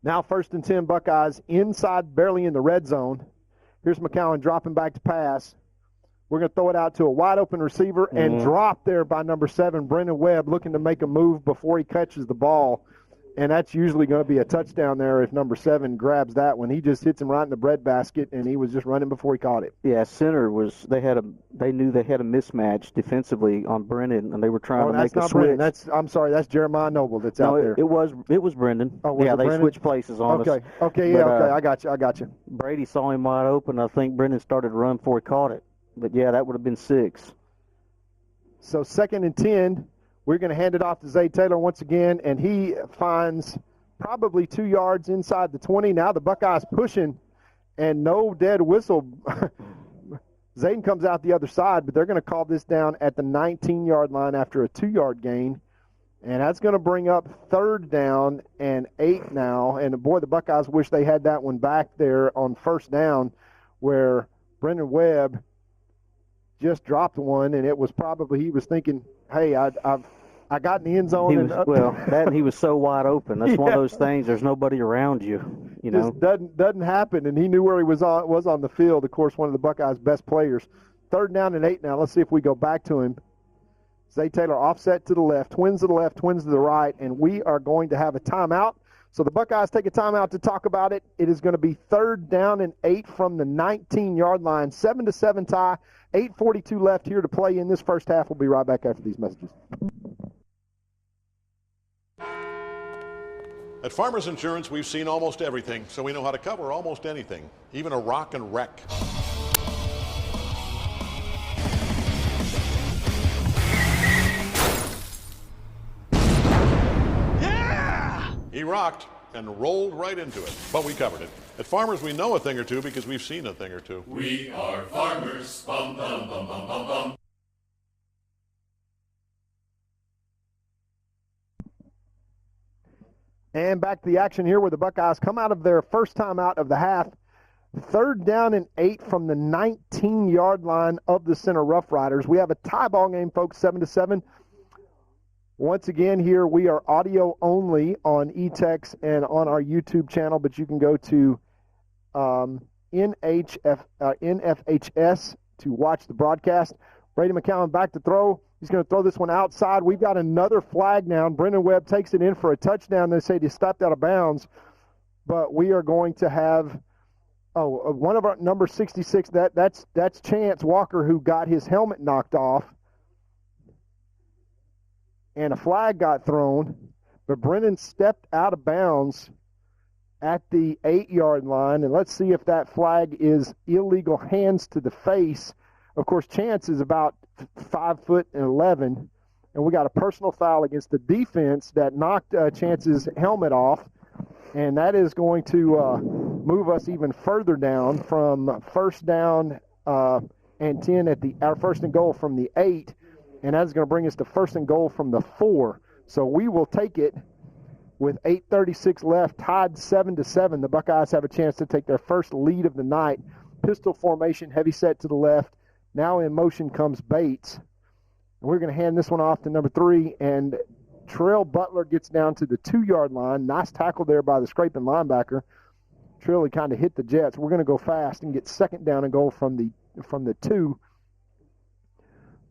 Now 1st and 10 Buckeyes inside, barely in the red zone. Here's McCowan dropping back to pass. We're going to throw it out to a wide-open receiver and drop there by number 7, Brendan Webb, looking to make a move before he catches the ball. And that's usually going to be a touchdown there if number 7 grabs that one. He just hits him right in the breadbasket, and he was just running before he caught it. Yeah, center was they knew they had a mismatch defensively on Brendan, and they were trying to make a switch. Brendan. I'm sorry, that's Jeremiah Noble that's out there. It was Brendan. Oh, was yeah, it they Brendan? switched places on us. Okay, I got you. Brady saw him wide open. I think Brendan started to run before he caught it. But yeah, that would have been 6. So 2nd and 10. We're going to hand it off to Zay Taylor once again, and he finds probably 2 yards inside the 20. Now the Buckeyes pushing, and no dead whistle. Zayden comes out the other side, but they're going to call this down at the 19-yard line after a 2-yard gain. And that's going to bring up 3rd down and 8 now. And, boy, the Buckeyes wish they had that one back there on 1st down where Brendan Webb just dropped one, and it was probably he was thinking, hey, I got in the end zone. And he was so wide open. That's one of those things. There's nobody around you. You know, just doesn't happen. And he knew where he was on the field. Of course, one of the Buckeyes' best players. 3rd down and 8 now. Let's see if we go back to him. Zay Taylor offset to the left, twins to the left, twins to the right, and we are going to have a timeout. So the Buckeyes take a timeout to talk about it. It is going to be 3rd down and 8 from the 19-yard line. 7-7 tie. 8:42 left here to play in this first half. We'll be right back after these messages. At Farmers Insurance, we've seen almost everything, so we know how to cover almost anything, even a rock and wreck. Yeah! He rocked and rolled right into it, but we covered it. At Farmers, we know a thing or two because we've seen a thing or two. We are farmers. Bum, bum, bum, bum, bum, bum. And back to the action here where the Buckeyes come out of their first time out of the half. 3rd down and 8 from the 19-yard line of the Center Rough Riders. We have a tie ball game, folks, 7-7. Once again, here we are audio only on eText and on our YouTube channel, but you can go to NFHS to watch the broadcast. Brady McCowan back to throw. He's going to throw this one outside. We've got another flag now. Brendan Webb takes it in for a touchdown. They say he stepped out of bounds, but we are going to have one of our number 66. That's Chance Walker, who got his helmet knocked off. And a flag got thrown, but Brennan stepped out of bounds at the 8-yard line. And let's see if that flag is illegal hands to the face. Of course, Chance is about 5'11", and we got a personal foul against the defense that knocked Chance's helmet off. And that is going to move us even further down from 1st down and 10 at our 1st and goal from the 8. And that's going to bring us to 1st and goal from the 4. So we will take it with 8:36 left, tied 7-7. The Buckeyes have a chance to take their first lead of the night. Pistol formation, heavy set to the left. Now in motion comes Bates. And we're going to hand this one off to number 3. And Trill Butler gets down to the 2-yard line. Nice tackle there by the scraping linebacker. Trill kind of hit the Jets. We're going to go fast and get 2nd down and goal from the 2.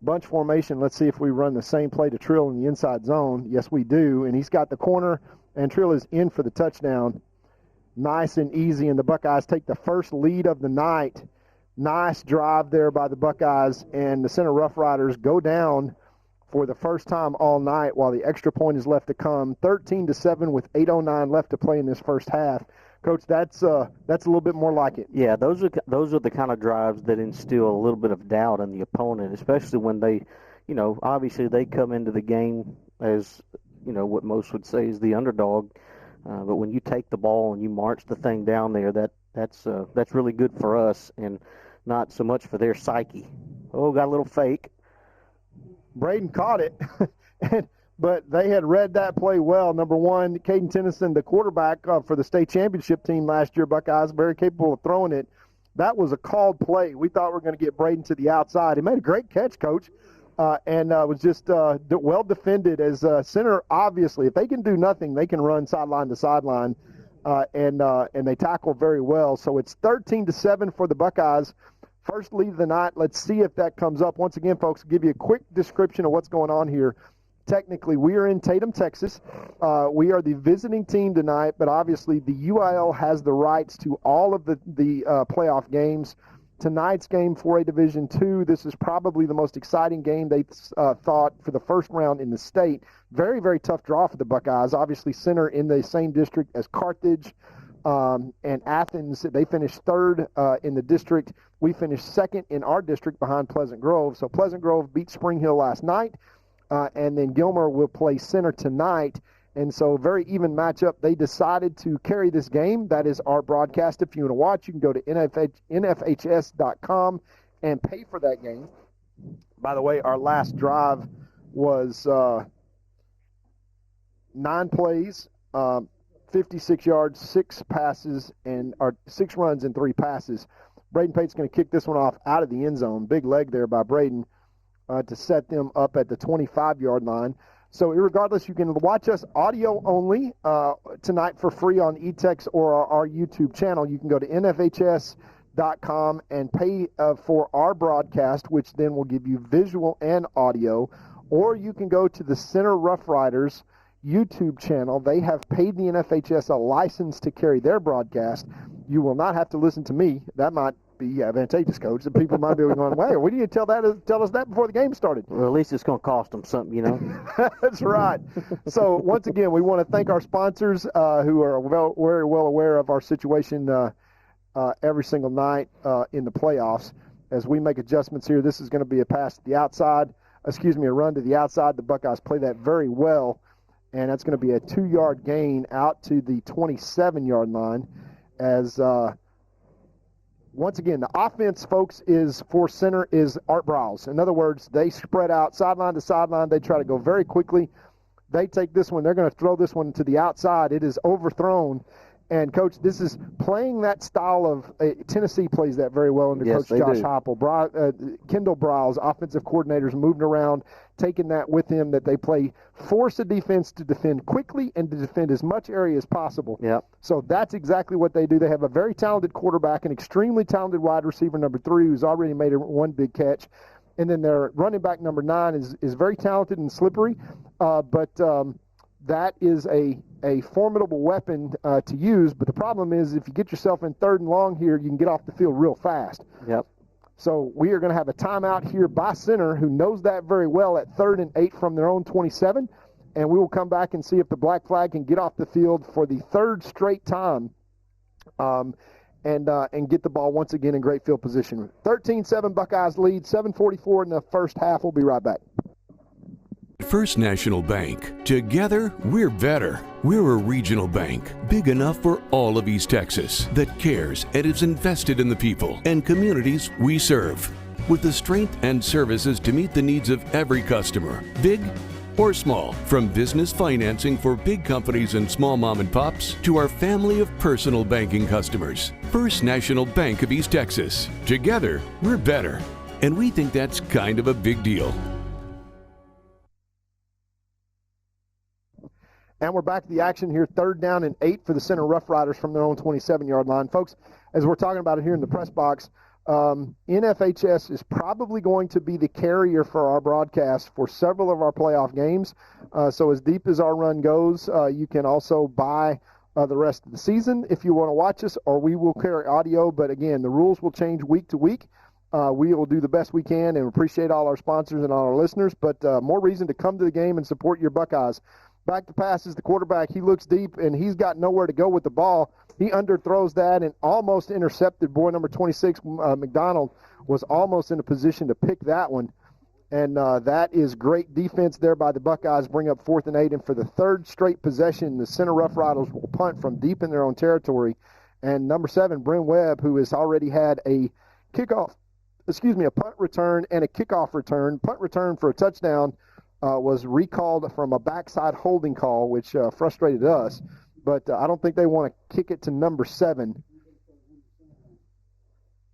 Bunch formation. Let's see if we run the same play to Trill in the inside zone. Yes, we do. And he's got the corner, and Trill is in for the touchdown. Nice and easy, and the Buckeyes take the first lead of the night. Nice drive there by the Buckeyes, and the Center Rough Riders go down for the first time all night while the extra point is left to come. 13-7 with 8:09 left to play in this first half. Coach, that's a little bit more like it. Yeah, those are the kind of drives that instill a little bit of doubt in the opponent, especially when they, obviously they come into the game as, what most would say is the underdog. But when you take the ball and you march the thing down there, that's really good for us and not so much for their psyche. Oh, got a little fake. Braden caught it, but they had read that play well. Number one, Caden Tennyson, the quarterback for the state championship team last year, Buckeyes, very capable of throwing it. That was a called play. We thought we were going to get Braden to the outside. He made a great catch, Coach, and was just well defended as center. Obviously, if they can do nothing, they can run sideline to sideline, and they tackle very well. So it's 13-7 for the Buckeyes. First lead of the night. Let's see if that comes up. Once again, folks, give you a quick description of what's going on here. Technically, we are in Tatum, Texas. We are the visiting team tonight, but obviously the UIL has the rights to all of the playoff games. Tonight's game for a Division II, this is probably the most exciting game they thought for the first round in the state. Very, very tough draw for the Buckeyes. Obviously, center in the same district as Carthage and Athens. They finished third in the district. We finished second in our district behind Pleasant Grove. So Pleasant Grove beat Spring Hill last night, and then Gilmer will play center tonight. And so very even matchup. They decided to carry this game. That is our broadcast. If you want to watch, you can go to nfhs.com and pay for that game. By the way, our last drive was 9 plays, 56 yards, 6 passes, or 6 runs and 3 passes. Braden Pate's going to kick this one off out of the end zone. Big leg there by Braden to set them up at the 25-yard line. So regardless, you can watch us audio only tonight for free on eText or our YouTube channel. You can go to nfhs.com and pay for our broadcast, which then will give you visual and audio. Or you can go to the Center Rough Riders YouTube channel. They have paid the NFHS a license to carry their broadcast. You will not have to listen to me. That might be advantageous, Coach. The people might be going, "Wait, why didn't you tell us that before the game started?" Well, at least it's going to cost them something, you know. That's right. So once again, we want to thank our sponsors who are very well aware of our situation every single night in the playoffs. As we make adjustments here, this is going to be a pass to the outside. A run to the outside. The Buckeyes play that very well, and that's going to be a 2-yard gain out to the 27-yard line. As once again, the offense, folks, is for center is Art Browse. In other words, they spread out sideline to sideline. They try to go very quickly. They take this one. They're going to throw this one to the outside. It is overthrown. And, Coach, this is playing that style of Tennessee plays that very well under Coach Josh Heupel. Kendall Browse, offensive coordinators, moving around, taking that with him, that they play force a defense to defend quickly and to defend as much area as possible. Yep. So that's exactly what they do. They have a very talented quarterback, an extremely talented wide receiver, number 3, who's already made one big catch. And then their running back, number 9, is very talented and slippery, but that is a formidable weapon to use. But the problem is if you get yourself in 3rd and long here, you can get off the field real fast. Yep. So we are going to have a timeout here by center, who knows that very well, at 3rd and 8 from their own 27. And we will come back and see if the black flag can get off the field for the 3rd straight time and get the ball once again in great field position. 13-7 Buckeyes lead, 7:44 in the first half. We'll be right back. First National Bank. Together, we're better. We're a regional bank, big enough for all of East Texas, that cares and is invested in the people and communities we serve. With the strength and services to meet the needs of every customer, big or small. From business financing for big companies and small mom and pops to our family of personal banking customers. First National Bank of East Texas. Together, we're better. And we think that's kind of a big deal. And we're back to the action here. 3rd down and 8 for the Center Rough Riders from their own 27-yard line. Folks, as we're talking about it here in the press box, NFHS is probably going to be the carrier for our broadcast for several of our playoff games. So as deep as our run goes, you can also buy the rest of the season if you want to watch us, or we will carry audio. But again, the rules will change week to week. We will do the best we can and appreciate all our sponsors and all our listeners. But more reason to come to the game and support your Buckeyes. Back to pass is the quarterback. He looks deep, and he's got nowhere to go with the ball. He underthrows that and almost intercepted. Boy, number 26, McDonald, was almost in a position to pick that one. And that is great defense there by the Buckeyes. Bring up 4th and 8. And for the 3rd straight possession, the Center Rough Riders will punt from deep in their own territory. And number 7, Bryn Webb, who has already had a kickoff a punt return and a kickoff return. Punt return for a touchdown was recalled from a backside holding call, which frustrated us. But I don't think they want to kick it to number 7.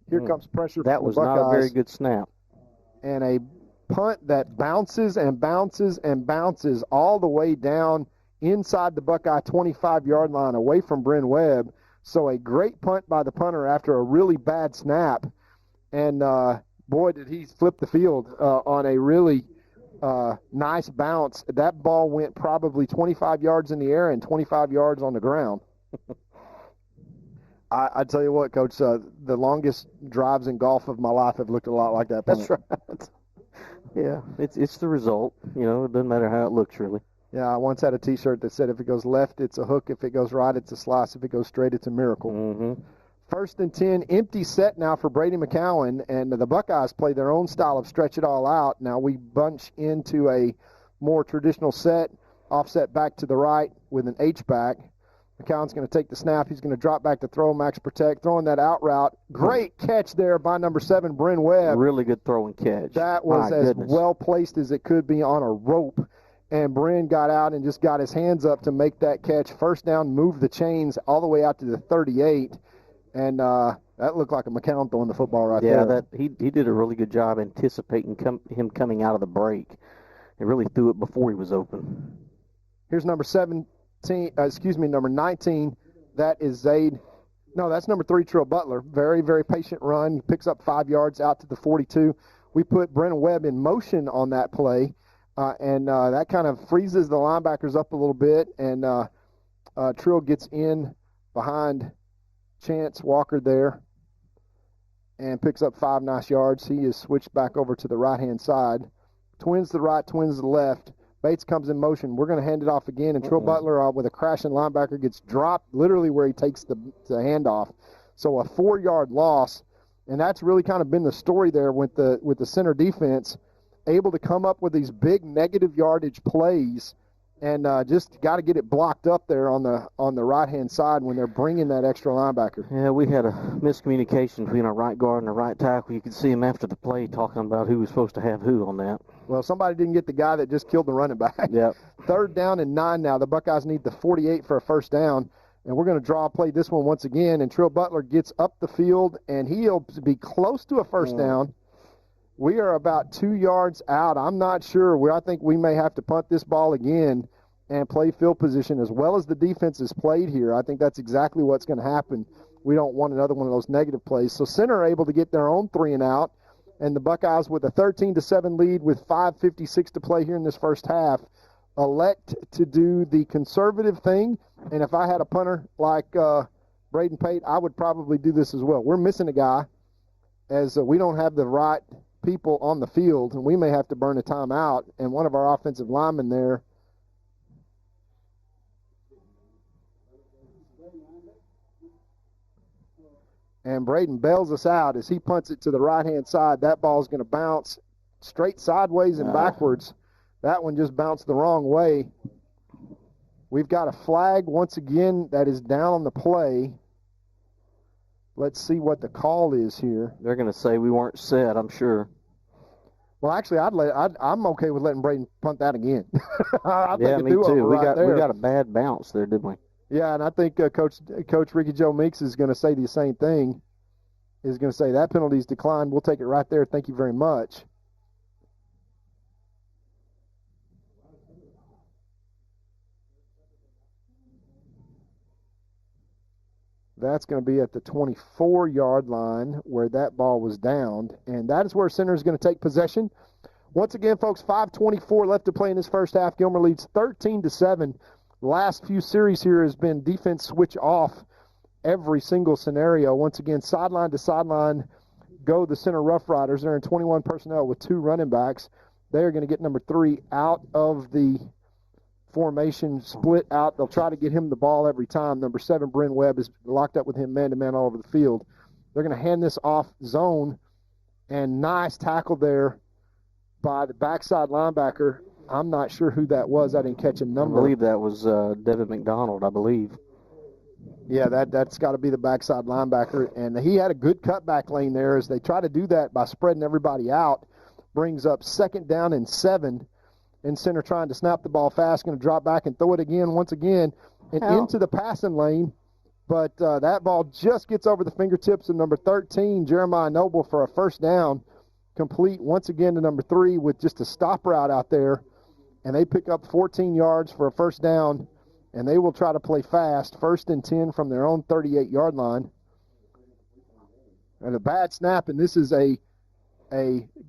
Here comes pressure that from was the Buckeyes. not a very good snap. And a punt that bounces and bounces and bounces all the way down inside the Buckeye 25-yard line away from Bryn Webb. So a great punt by the punter after a really bad snap. And, boy, did he flip the field on a really nice bounce. That ball went probably 25 yards in the air and 25 yards on the ground. I tell you what, Coach, the longest drives in golf of my life have looked a lot like that. That's right. Yeah, it's the result. You know, it doesn't matter how it looks, really. Yeah, I once had a T-shirt that said, if it goes left, it's a hook. If it goes right, it's a slice. If it goes straight, it's a miracle. Mm-hmm. 1st and 10, empty set now for Brady McCowan, and the Buckeyes play their own style of stretch it all out. Now we bunch into a more traditional set, offset back to the right with an H-back. McCowan's going to take the snap. He's going to drop back to throw, max protect, throwing that out route. Great catch there by number 7, Bryn Webb. Really good throw and catch. That was as well placed as it could be on a rope. And Bryn got out and just got his hands up to make that catch. First down, moved the chains all the way out to the 38. And that looked like a McCown throwing the football right there. Yeah, he did a really good job anticipating him coming out of the break. He really threw it before he was open. Here's number 19. That is Zaid. No, that's number 3, Trill Butler. Very, very patient run. He picks up 5 yards out to the 42. We put Brent Webb in motion on that play, and that kind of freezes the linebackers up a little bit, and Trill gets in behind Chance Walker there and picks up 5 nice yards. He is switched back over to the right-hand side. Twins to the right, twins to the left. Bates comes in motion. We're going to hand it off again, and Trill Butler with a crashing linebacker gets dropped literally where he takes the handoff. So a 4-yard loss, and that's really kind of been the story there with the center defense, able to come up with these big negative yardage plays, and just got to get it blocked up there on the right-hand side when they're bringing that extra linebacker. Yeah, we had a miscommunication between our right guard and our right tackle. You could see him after the play talking about who was supposed to have who on that. Well, somebody didn't get the guy that just killed the running back. Yep. 3rd down and 9 now. The Buckeyes need the 48 for a first down, and we're going to draw a play this one once again, and Trill Butler gets up the field, and he'll be close to a first down. We are about 2 yards out. I'm not sure. I think we may have to punt this ball again and play field position as well as the defense has played here. I think that's exactly what's going to happen. We don't want another one of those negative plays. So center are able to get their own 3 and out, and the Buckeyes with a 13-7 lead with 5:56 to play here in this first half elect to do the conservative thing. And if I had a punter like Braden Pate, I would probably do this as well. We're missing a guy as we don't have the right people on the field, and we may have to burn a timeout, and one of our offensive linemen there and Braden bails us out as he punts it to the right-hand side. That ball's going to bounce straight sideways and backwards. That one just bounced the wrong way. We've got a flag once again that is down on the play. Let's see what the call is here. They're going to say we weren't set, I'm sure. Well, actually, I'm okay with letting Braden punt that again. I yeah, think me too. We right got a bad bounce there, didn't we? Yeah, and I think Coach Ricky Joe Meeks is going to say the same thing. Is going to say that penalty's declined. We'll take it right there. Thank you very much. That's going to be at the 24-yard line where that ball was downed, and that is where center is going to take possession. Once again, folks, 5:24 left to play in this first half. Gilmer leads 13-7. The last few series here has been defense switch off every single scenario. Once again, sideline to sideline go the center Rough Riders. They're in 21 personnel with 2 running backs. They are going to get number 3 out of the formation, split out. They'll try to get him the ball every time. Number 7, Bryn Webb, is locked up with him man-to-man all over the field. They're going to hand this off zone, and nice tackle there by the backside linebacker. I'm not sure who that was. I didn't catch a number. I believe that was Devin McDonald, I believe. Yeah, that's got to be the backside linebacker. And he had a good cutback lane there as they try to do that by spreading everybody out. Brings up 2nd down and 7. And center trying to snap the ball fast, going to drop back and throw it again, once again, and into the passing lane. But that ball just gets over the fingertips of number 13, Jeremiah Noble, for a 1st down. Complete once again to number 3 with just a stop route out there. And they pick up 14 yards for a 1st down. And they will try to play fast, 1st and 10 from their own 38-yard line. And a bad snap, and this is a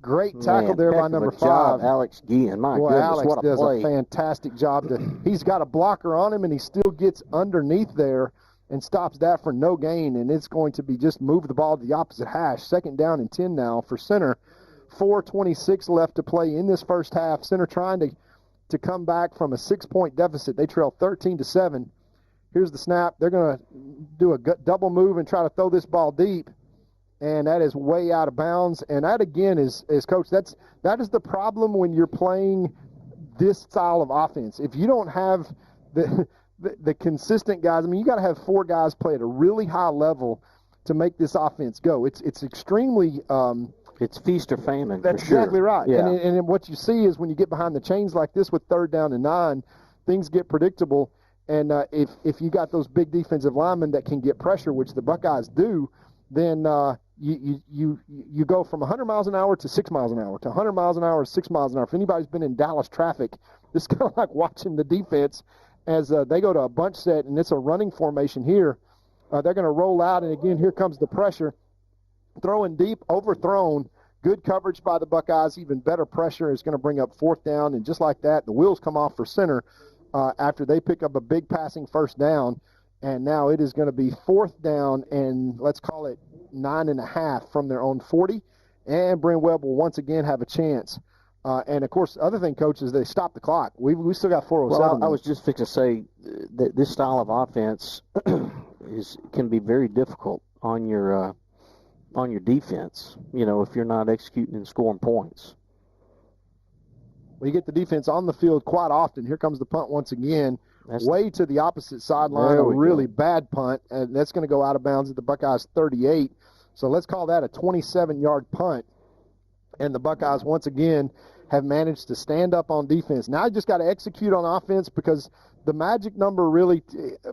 great tackle there by number 5. Job, Alex Guillen. My goodness, Alex what a does play. a fantastic job. He's got a blocker on him, and he still gets underneath there and stops that for no gain, and it's going to be just move the ball to the opposite hash. 2nd down and 10 now for center. 4:26 left to play in this first half. Center trying to come back from a 6-point deficit. They trail 13-7. Here's the snap. They're going to do a double move and try to throw this ball deep, and that is way out of bounds. And that, again, is Coach, that is the problem when you're playing this style of offense. If you don't have the consistent guys, I mean, you got to have 4 guys play at a really high level to make this offense go. It's extremely it's feast or famine. That's for sure. exactly right. Yeah. And what you see is when you get behind the chains like this with 3rd down and 9, things get predictable. And if you got those big defensive linemen that can get pressure, which the Buckeyes do, then you go from 100 miles an hour to 6 miles an hour to 100 miles an hour to 6 miles an hour. If anybody's been in Dallas traffic, it's kind of like watching the defense as they go to a bunch set, and it's a running formation here. They're going to roll out, and again, here comes the pressure. Throwing deep, overthrown. Good coverage by the Buckeyes. Even better pressure is going to bring up 4th down, and just like that, the wheels come off for center after they pick up a big passing 1st down. And now it is going to be 4th down, and let's call it 9.5 from their own 40. And Bryn Webb will once again have a chance. And, of course, the other thing, Coach, is they stop the clock. We still got 4:07. Well, I was just fixing to say that this style of offense can be very difficult on your defense, if you're not executing and scoring points. We get the defense on the field quite often. Here comes the punt once again. Way to the opposite sideline, a really bad punt, and that's going to go out of bounds at the Buckeyes 38. So let's call that a 27-yard punt. And the Buckeyes, once again, have managed to stand up on defense. Now you just got to execute on offense, because the magic number really,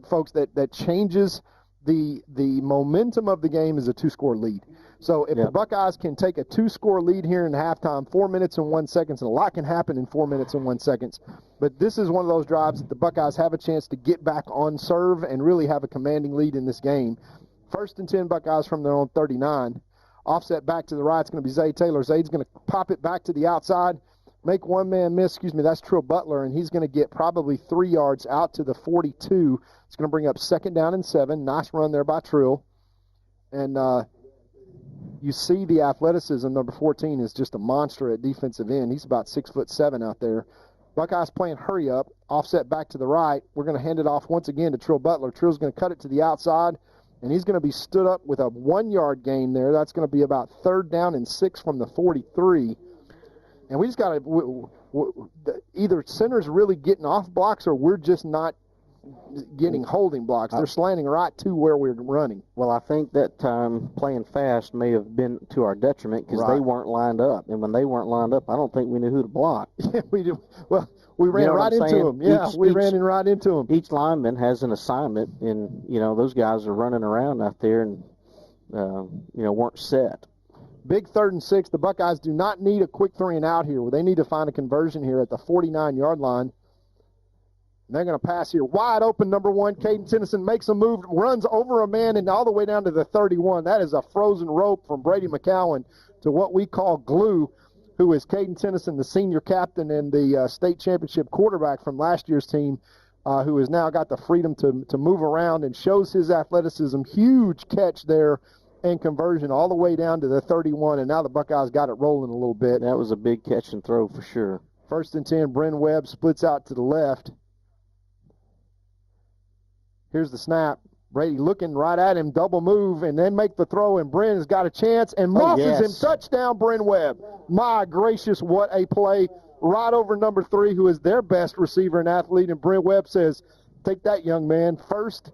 folks, that changes the momentum of the game is a 2-score lead. So if the Buckeyes can take a 2-score lead here in halftime, 4 minutes and 1 second, and a lot can happen in 4 minutes and 1 second. But this is one of those drives that the Buckeyes have a chance to get back on serve and really have a commanding lead in this game. 1st and 10 Buckeyes from their own 39. Offset back to the right. It's going to be Zay Taylor. Zay's going to pop it back to the outside, make one man miss. That's Trill Butler, and he's going to get probably 3 yards out to the 42. It's going to bring up 2nd down and 7. Nice run there by Trill. And you see the athleticism. Number 14 is just a monster at defensive end. He's about 6'7" out there. Buckeyes playing hurry up. Offset back to the right. We're going to hand it off once again to Trill Butler. Trill's going to cut it to the outside, and he's going to be stood up with a 1-yard gain there. That's going to be about 3rd down and 6 from the 43. And we just got to either center's really getting off blocks, or we're just not getting holding blocks. They're slanting right to where we're running. Well, I think that time playing fast may have been to our detriment, because they weren't lined up. And when they weren't lined up, I don't think we knew who to block. Yeah, we do. Well, we ran right into them. Yeah, we ran right into them. Each lineman has an assignment, and, those guys are running around out there and, weren't set. Big 3rd and 6. The Buckeyes do not need a quick 3 and out here. They need to find a conversion here at the 49-yard line. And they're going to pass here. Wide open, number 1. Caden Tennyson makes a move, runs over a man, and all the way down to the 31. That is a frozen rope from Brady McCowan to what we call glue, who is Caden Tennyson, the senior captain and the state championship quarterback from last year's team, who has now got the freedom to move around and shows his athleticism. Huge catch there and conversion all the way down to the 31, and now the Buckeyes got it rolling a little bit. That was a big catch and throw for sure. 1st and 10, Bryn Webb splits out to the left. Here's the snap. Brady looking right at him, double move, and then make the throw, and Bryn has got a chance, and mosses him. Touchdown, Bryn Webb. My gracious, what a play. Right over number 3, who is their best receiver and athlete, and Bryn Webb says, take that, young man. First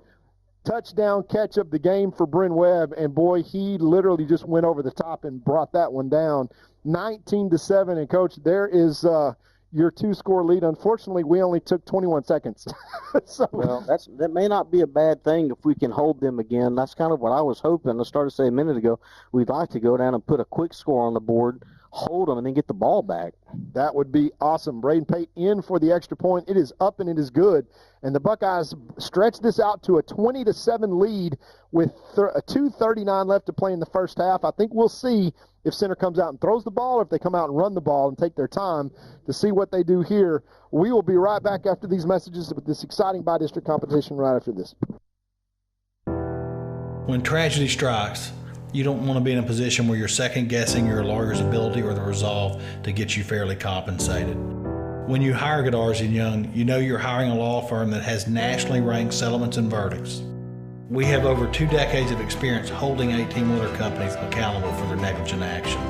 touchdown catch of the game for Bryn Webb, and boy, he literally just went over the top and brought that one down. 19-7, and Coach, there is your 2-score lead. Unfortunately, we only took 21 seconds. Well, that may not be a bad thing if we can hold them again. That's kind of what I was hoping. I started to say a minute ago, we'd like to go down and put a quick score on the board, hold them, and then get the ball back. That would be awesome. Braden Pate in for the extra point. It is up and it is good. And the Buckeyes stretch this out to a 20-7 lead with 2:39 left to play in the first half. I think we'll see if center comes out and throws the ball, or if they come out and run the ball and take their time to see what they do here. We will be right back after these messages with this exciting by-district competition right after this. When tragedy strikes, you don't want to be in a position where you're second-guessing your lawyer's ability or the resolve to get you fairly compensated. When you hire Godarzi & Young, you know you're hiring a law firm that has nationally ranked settlements and verdicts. We have over 2 decades of experience holding 18-wheeler companies accountable for their negligent action.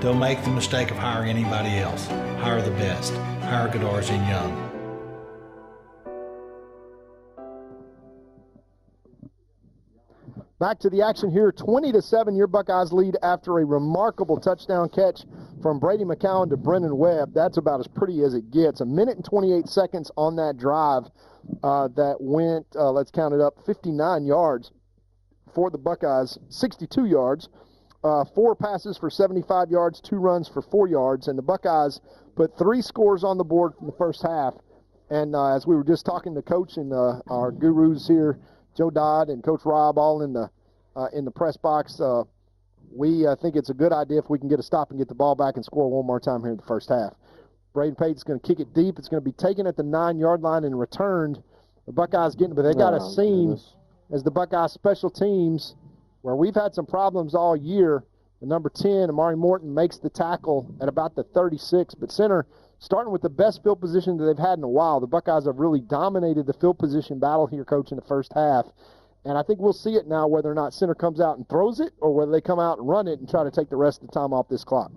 Don't make the mistake of hiring anybody else. Hire the best. Hire Godarzi & Young. Back to the action here, 20-7, your Buckeyes lead after a remarkable touchdown catch from Brady McCowan to Brendan Webb. That's about as pretty as it gets. 1 minute and 28 seconds on that drive that went, let's count it up, 59 yards for the Buckeyes, 62 yards, 4 passes for 75 yards, 2 runs for 4 yards, and the Buckeyes put 3 scores on the board from the first half. And as we were just talking to Coach and our gurus here, Joe Dodd and Coach Rob, all in the press box. We think it's a good idea if we can get a stop and get the ball back and score one more time here in the first half. Braden Pate's going to kick it deep. It's going to be taken at the 9-yard line and returned. The Buckeyes getting, but they got a seam as the Buckeyes special teams, where we've had some problems all year. The number 10, Amari Morton, makes the tackle at about the 36, but center starting with the best field position that they've had in a while. The Buckeyes have really dominated the field position battle here, Coach, in the first half. And I think we'll see it now whether or not center comes out and throws it or whether they come out and run it and try to take the rest of the time off this clock.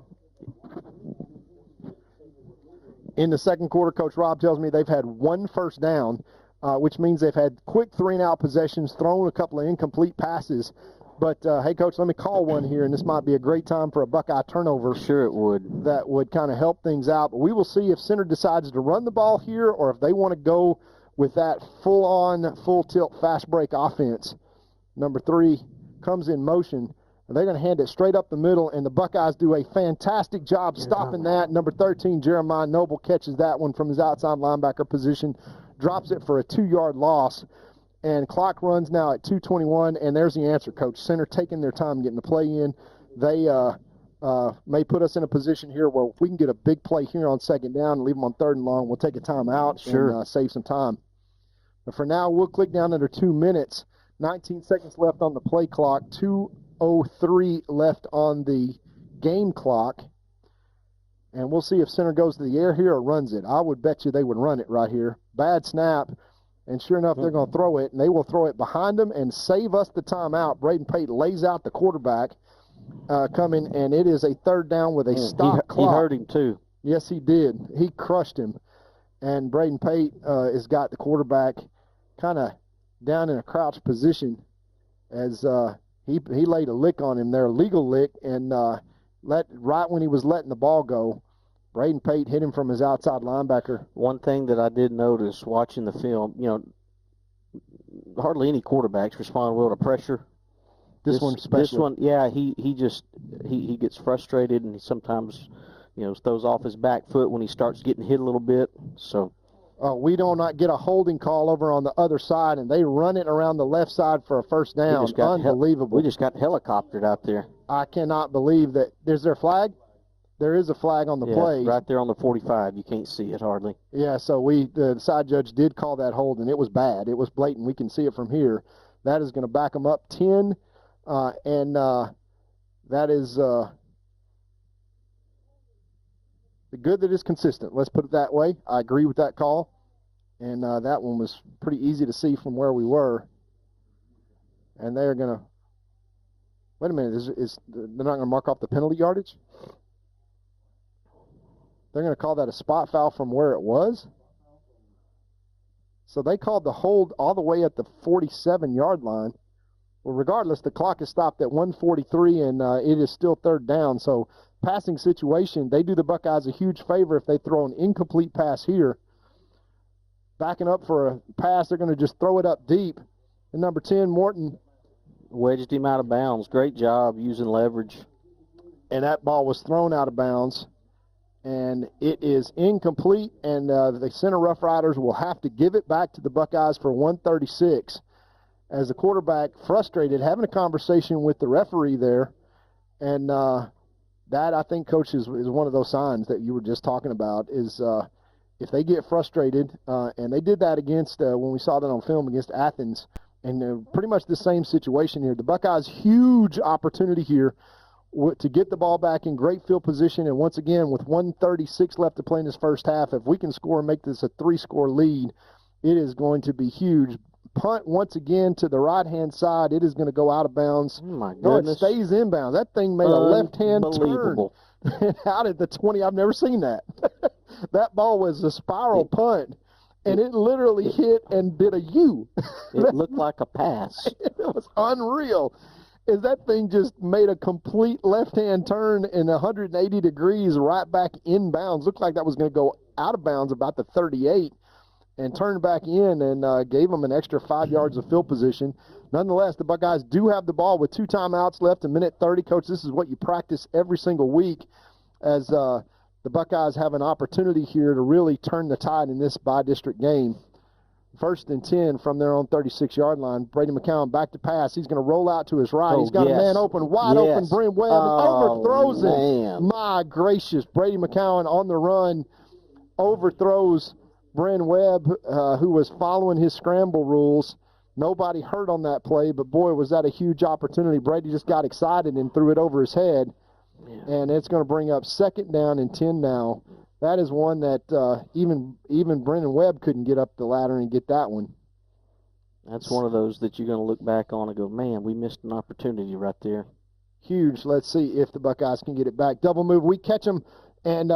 In the second quarter, Coach Rob tells me they've had 1 first down, which means they've had quick 3-and-out possessions, thrown a couple of incomplete passes. But, hey, Coach, let me call one here, and this might be a great time for a Buckeye turnover. Sure it would. That would kind of help things out. But we will see if center decides to run the ball here or if they want to go with that full-on, full-tilt, fast-break offense. Number 3 comes in motion. And they're going to hand it straight up the middle, and the Buckeyes do a fantastic job stopping that. Number 13, Jeremiah Noble, catches that one from his outside linebacker position, drops it for a 2-yard loss. And clock runs now at 2:21, and there's the answer, Coach. Center taking their time getting the play in. They may put us in a position here where if we can get a big play here on second down and leave them on 3rd and long, we'll take a timeout and save some time. But for now, we'll click down under 2 minutes. 19 seconds left on the play clock. 2:03 left on the game clock. And we'll see if center goes to the air here or runs it. I would bet you they would run it right here. Bad snap. And sure enough, they're going to throw it, and they will throw it behind them and save us the timeout. Braden Pate lays out the quarterback coming, and it is a 3rd down with a stop clock. He hurt him, too. Yes, he did. He crushed him. And Braden Pate has got the quarterback kind of down in a crouched position as he laid a lick on him there, a legal lick, and right when he was letting the ball go, Braden Pate hit him from his outside linebacker. One thing that I did notice watching the film, hardly any quarterbacks respond well to pressure. This one especially. This one, yeah, he gets frustrated and he sometimes, throws off his back foot when he starts getting hit a little bit. So we do not get a holding call over on the other side, and they run it around the left side for a first down. Unbelievable. We just got helicoptered out there. I cannot believe that. Is there a flag? There is a flag on the play. Right there on the 45. You can't see it hardly. Yeah, so the side judge did call that hold, and it was bad. It was blatant. We can see it from here. That is going to back them up 10, and that is good that it's consistent. Let's put it that way. I agree with that call, and that one was pretty easy to see from where we were. And they're going to – wait a minute. They're not going to mark off the penalty yardage? They're going to call that a spot foul from where it was? So they called the hold all the way at the 47-yard line. Well, regardless, the clock is stopped at 1:43, and it is still third down. So passing situation, they do the Buckeyes a huge favor if they throw an incomplete pass here. Backing up for a pass, they're going to just throw it up deep. And number 10, Morton. Wedged him out of bounds. Great job using leverage. And that ball was thrown out of bounds. And it is incomplete, and the center Rough Riders will have to give it back to the Buckeyes for 136. As the quarterback, frustrated, having a conversation with the referee there. And that, I think, Coach, is one of those signs that you were just talking about, is if they get frustrated, and they did that against, when we saw that on film, against Athens, and pretty much the same situation here. The Buckeyes, huge opportunity here to get the ball back in great field position, and once again, with 1:36 left to play in this first half, if we can score and make this a 3-score lead, it is going to be huge. Punt once again to the right-hand side. It is going to go out of bounds. Oh, my No, it goodness. stays inbounds. That thing made a left-hand turn out at the 20. I've never seen that. That ball was a spiral punt, and it literally hit and did a U. It looked like a pass. It was unreal. Is that thing just made a complete left-hand turn in 180 degrees right back inbounds. Looked like that was going to go out of bounds about the 38 and turned back in and gave them an extra 5 yards of field position. Nonetheless, the Buckeyes do have the ball with 2 timeouts left, a minute 30. Coach, this is what you practice every single week as the Buckeyes have an opportunity here to really turn the tide in this by-district game. 1st and 10 from their own 36-yard line. Brady McCown back to pass. He's going to roll out to his right. He's got a man open, wide open. Bryn Webb overthrows him. My gracious. Brady McCown on the run overthrows Bryn Webb, who was following his scramble rules. Nobody hurt on that play, but boy, was that a huge opportunity. Brady just got excited and threw it over his head. And it's going to bring up 2nd down and 10 now. That is one that even Brennan Webb couldn't get up the ladder and get that one. That's one of those that you're going to look back on and go, man, we missed an opportunity right there. Huge. Let's see if the Buckeyes can get it back. Double move. We catch them, and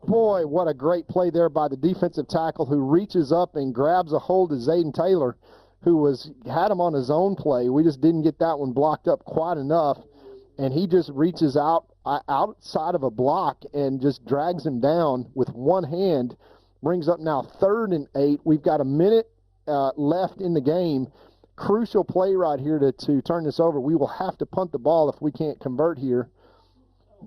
boy, what a great play there by the defensive tackle who reaches up and grabs a hold of Zayden Taylor, who had him on his own play. We just didn't get that one blocked up quite enough, and he just reaches outside of a block and just drags him down with one hand. Brings up now 3rd and 8. We've got a minute left in the game. Crucial play right here to turn this over. We will have to punt the ball if we can't convert here.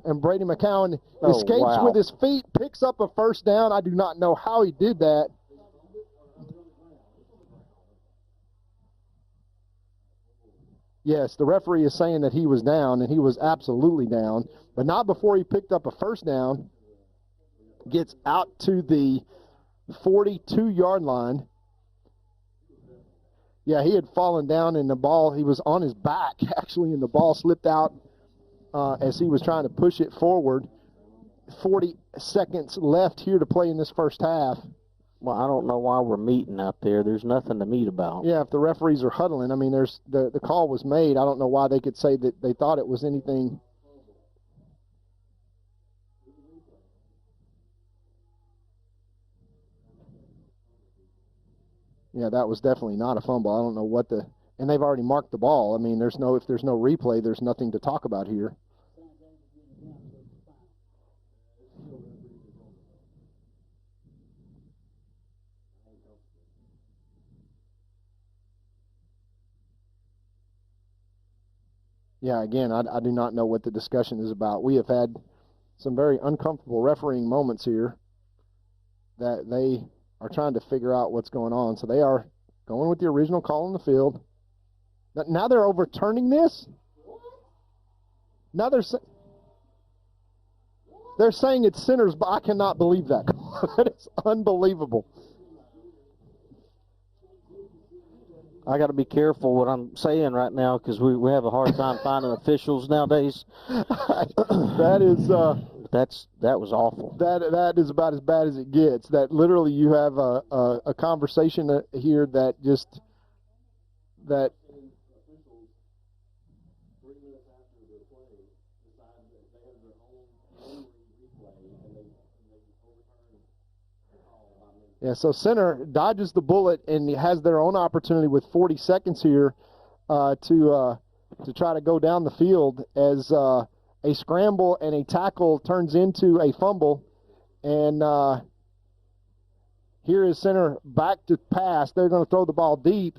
And Brady McCown escapes with his feet, picks up a 1st down. I do not know how he did that. Yes, the referee is saying that he was down, and he was absolutely down, but not before he picked up a 1st down. Gets out to the 42-yard line. Yeah, he had fallen down in the ball. He was on his back, actually, and the ball slipped out as he was trying to push it forward. 40 seconds left here to play in this first half. Well, I don't know why we're meeting out there. There's nothing to meet about. Yeah, if the referees are huddling, I mean, the call was made. I don't know why they could say that they thought it was anything. Yeah, that was definitely not a fumble. I don't know what and they've already marked the ball. I mean, if there's no replay, there's nothing to talk about here. Yeah, again, I do not know what the discussion is about. We have had some very uncomfortable refereeing moments here that they are trying to figure out what's going on. So they are going with the original call on the field. Now they're overturning this? Now they're saying it's sinners, but I cannot believe that. That is unbelievable. I got to be careful what I'm saying right now because we have a hard time finding officials nowadays. That was awful. That is about as bad as it gets. That literally you have a conversation here that just that. Yeah, so center dodges the bullet and has their own opportunity with 40 seconds here to try to go down the field as a scramble and a tackle turns into a fumble. And here is center back to pass. They're going to throw the ball deep,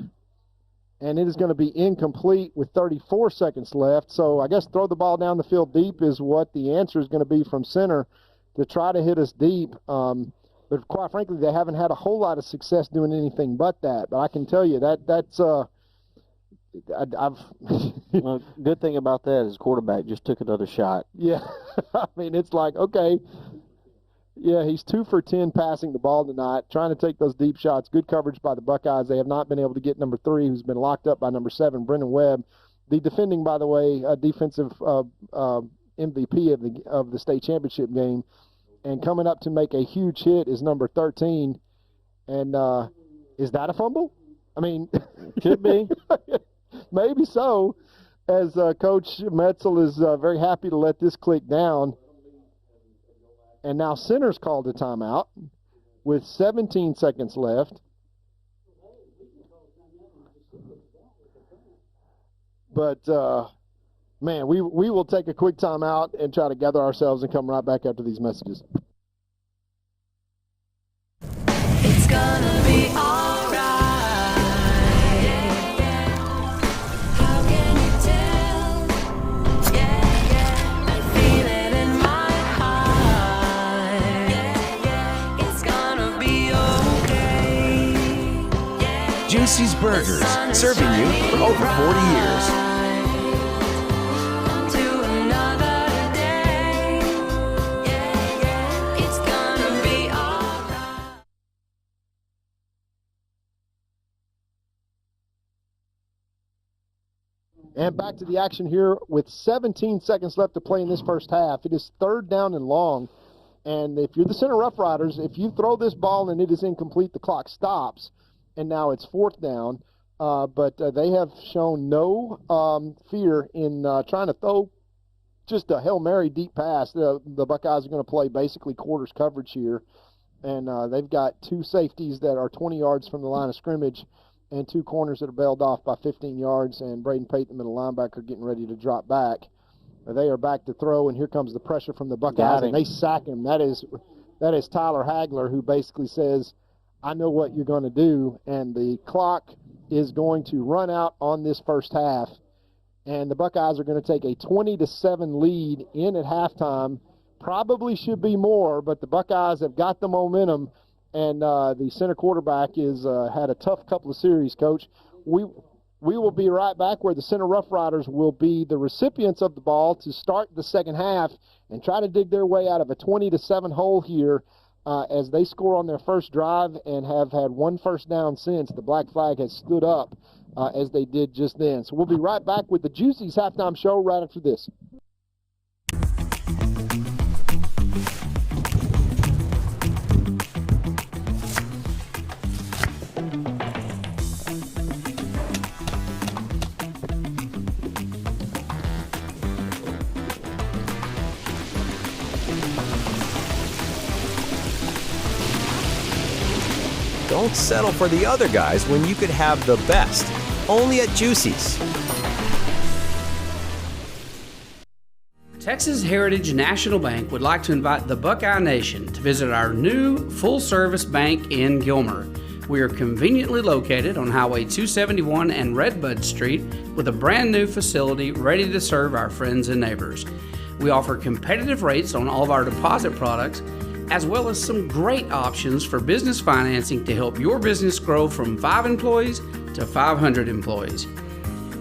and it is going to be incomplete with 34 seconds left. So I guess throw the ball down the field deep is what the answer is going to be from center to try to hit us deep. But quite frankly, they haven't had a whole lot of success doing anything but that. But I can tell you that's Well, good thing about that is quarterback just took another shot. Yeah, I mean, it's like, okay, yeah, he's 2 for 10 passing the ball tonight, trying to take those deep shots. Good coverage by the Buckeyes. They have not been able to get number 3, who's been locked up by number 7, Brendan Webb. The defending, by the way, defensive MVP of the state championship game. And coming up to make a huge hit is number 13. And is that a fumble? I mean, could be. Maybe so, as Coach Metzel is very happy to let this click down. And now center's called a timeout with 17 seconds left. But, man, we will take a quick timeout and try to gather ourselves and come right back after these messages. It's gonna be all right. How can you tell? I feel it in my heart. It's gonna be okay. Juicy's Burgers, serving you for over 40 years. And back to the action here with 17 seconds left to play in this first half. It is 3rd down and long. And if you're the Center Rough Riders, if you throw this ball and it is incomplete, the clock stops. And now it's 4th down. But they have shown no fear in trying to throw just a Hail Mary deep pass. The Buckeyes are going to play basically quarters coverage here. And they've got 2 safeties that are 20 yards from the line of scrimmage, and 2 corners that are bailed off by 15 yards, and Braden Pate, the middle linebacker, getting ready to drop back. They are back to throw, and here comes the pressure from the Buckeyes, and they sack him. That is Tyler Hagler, who basically says, I know what you're going to do, and the clock is going to run out on this first half, and the Buckeyes are going to take a 20-7 lead in at halftime. Probably should be more, but the Buckeyes have got the momentum. And the center quarterback is had a tough couple of series, Coach. We will be right back where the Center Rough Riders will be the recipients of the ball to start the second half and try to dig their way out of a 20-7 hole here as they score on their first drive and have had 1 first down since. The black flag has stood up as they did just then. So we'll be right back with the Juicy's halftime show right after this. Don't settle for the other guys when you could have the best. Only at Juicy's. Texas Heritage National Bank would like to invite the Buckeye Nation to visit our new full-service bank in Gilmer. We are conveniently located on Highway 271 and Redbud Street with a brand new facility ready to serve our friends and neighbors. We offer competitive rates on all of our deposit products, as well as some great options for business financing to help your business grow from 5 employees to 500 employees.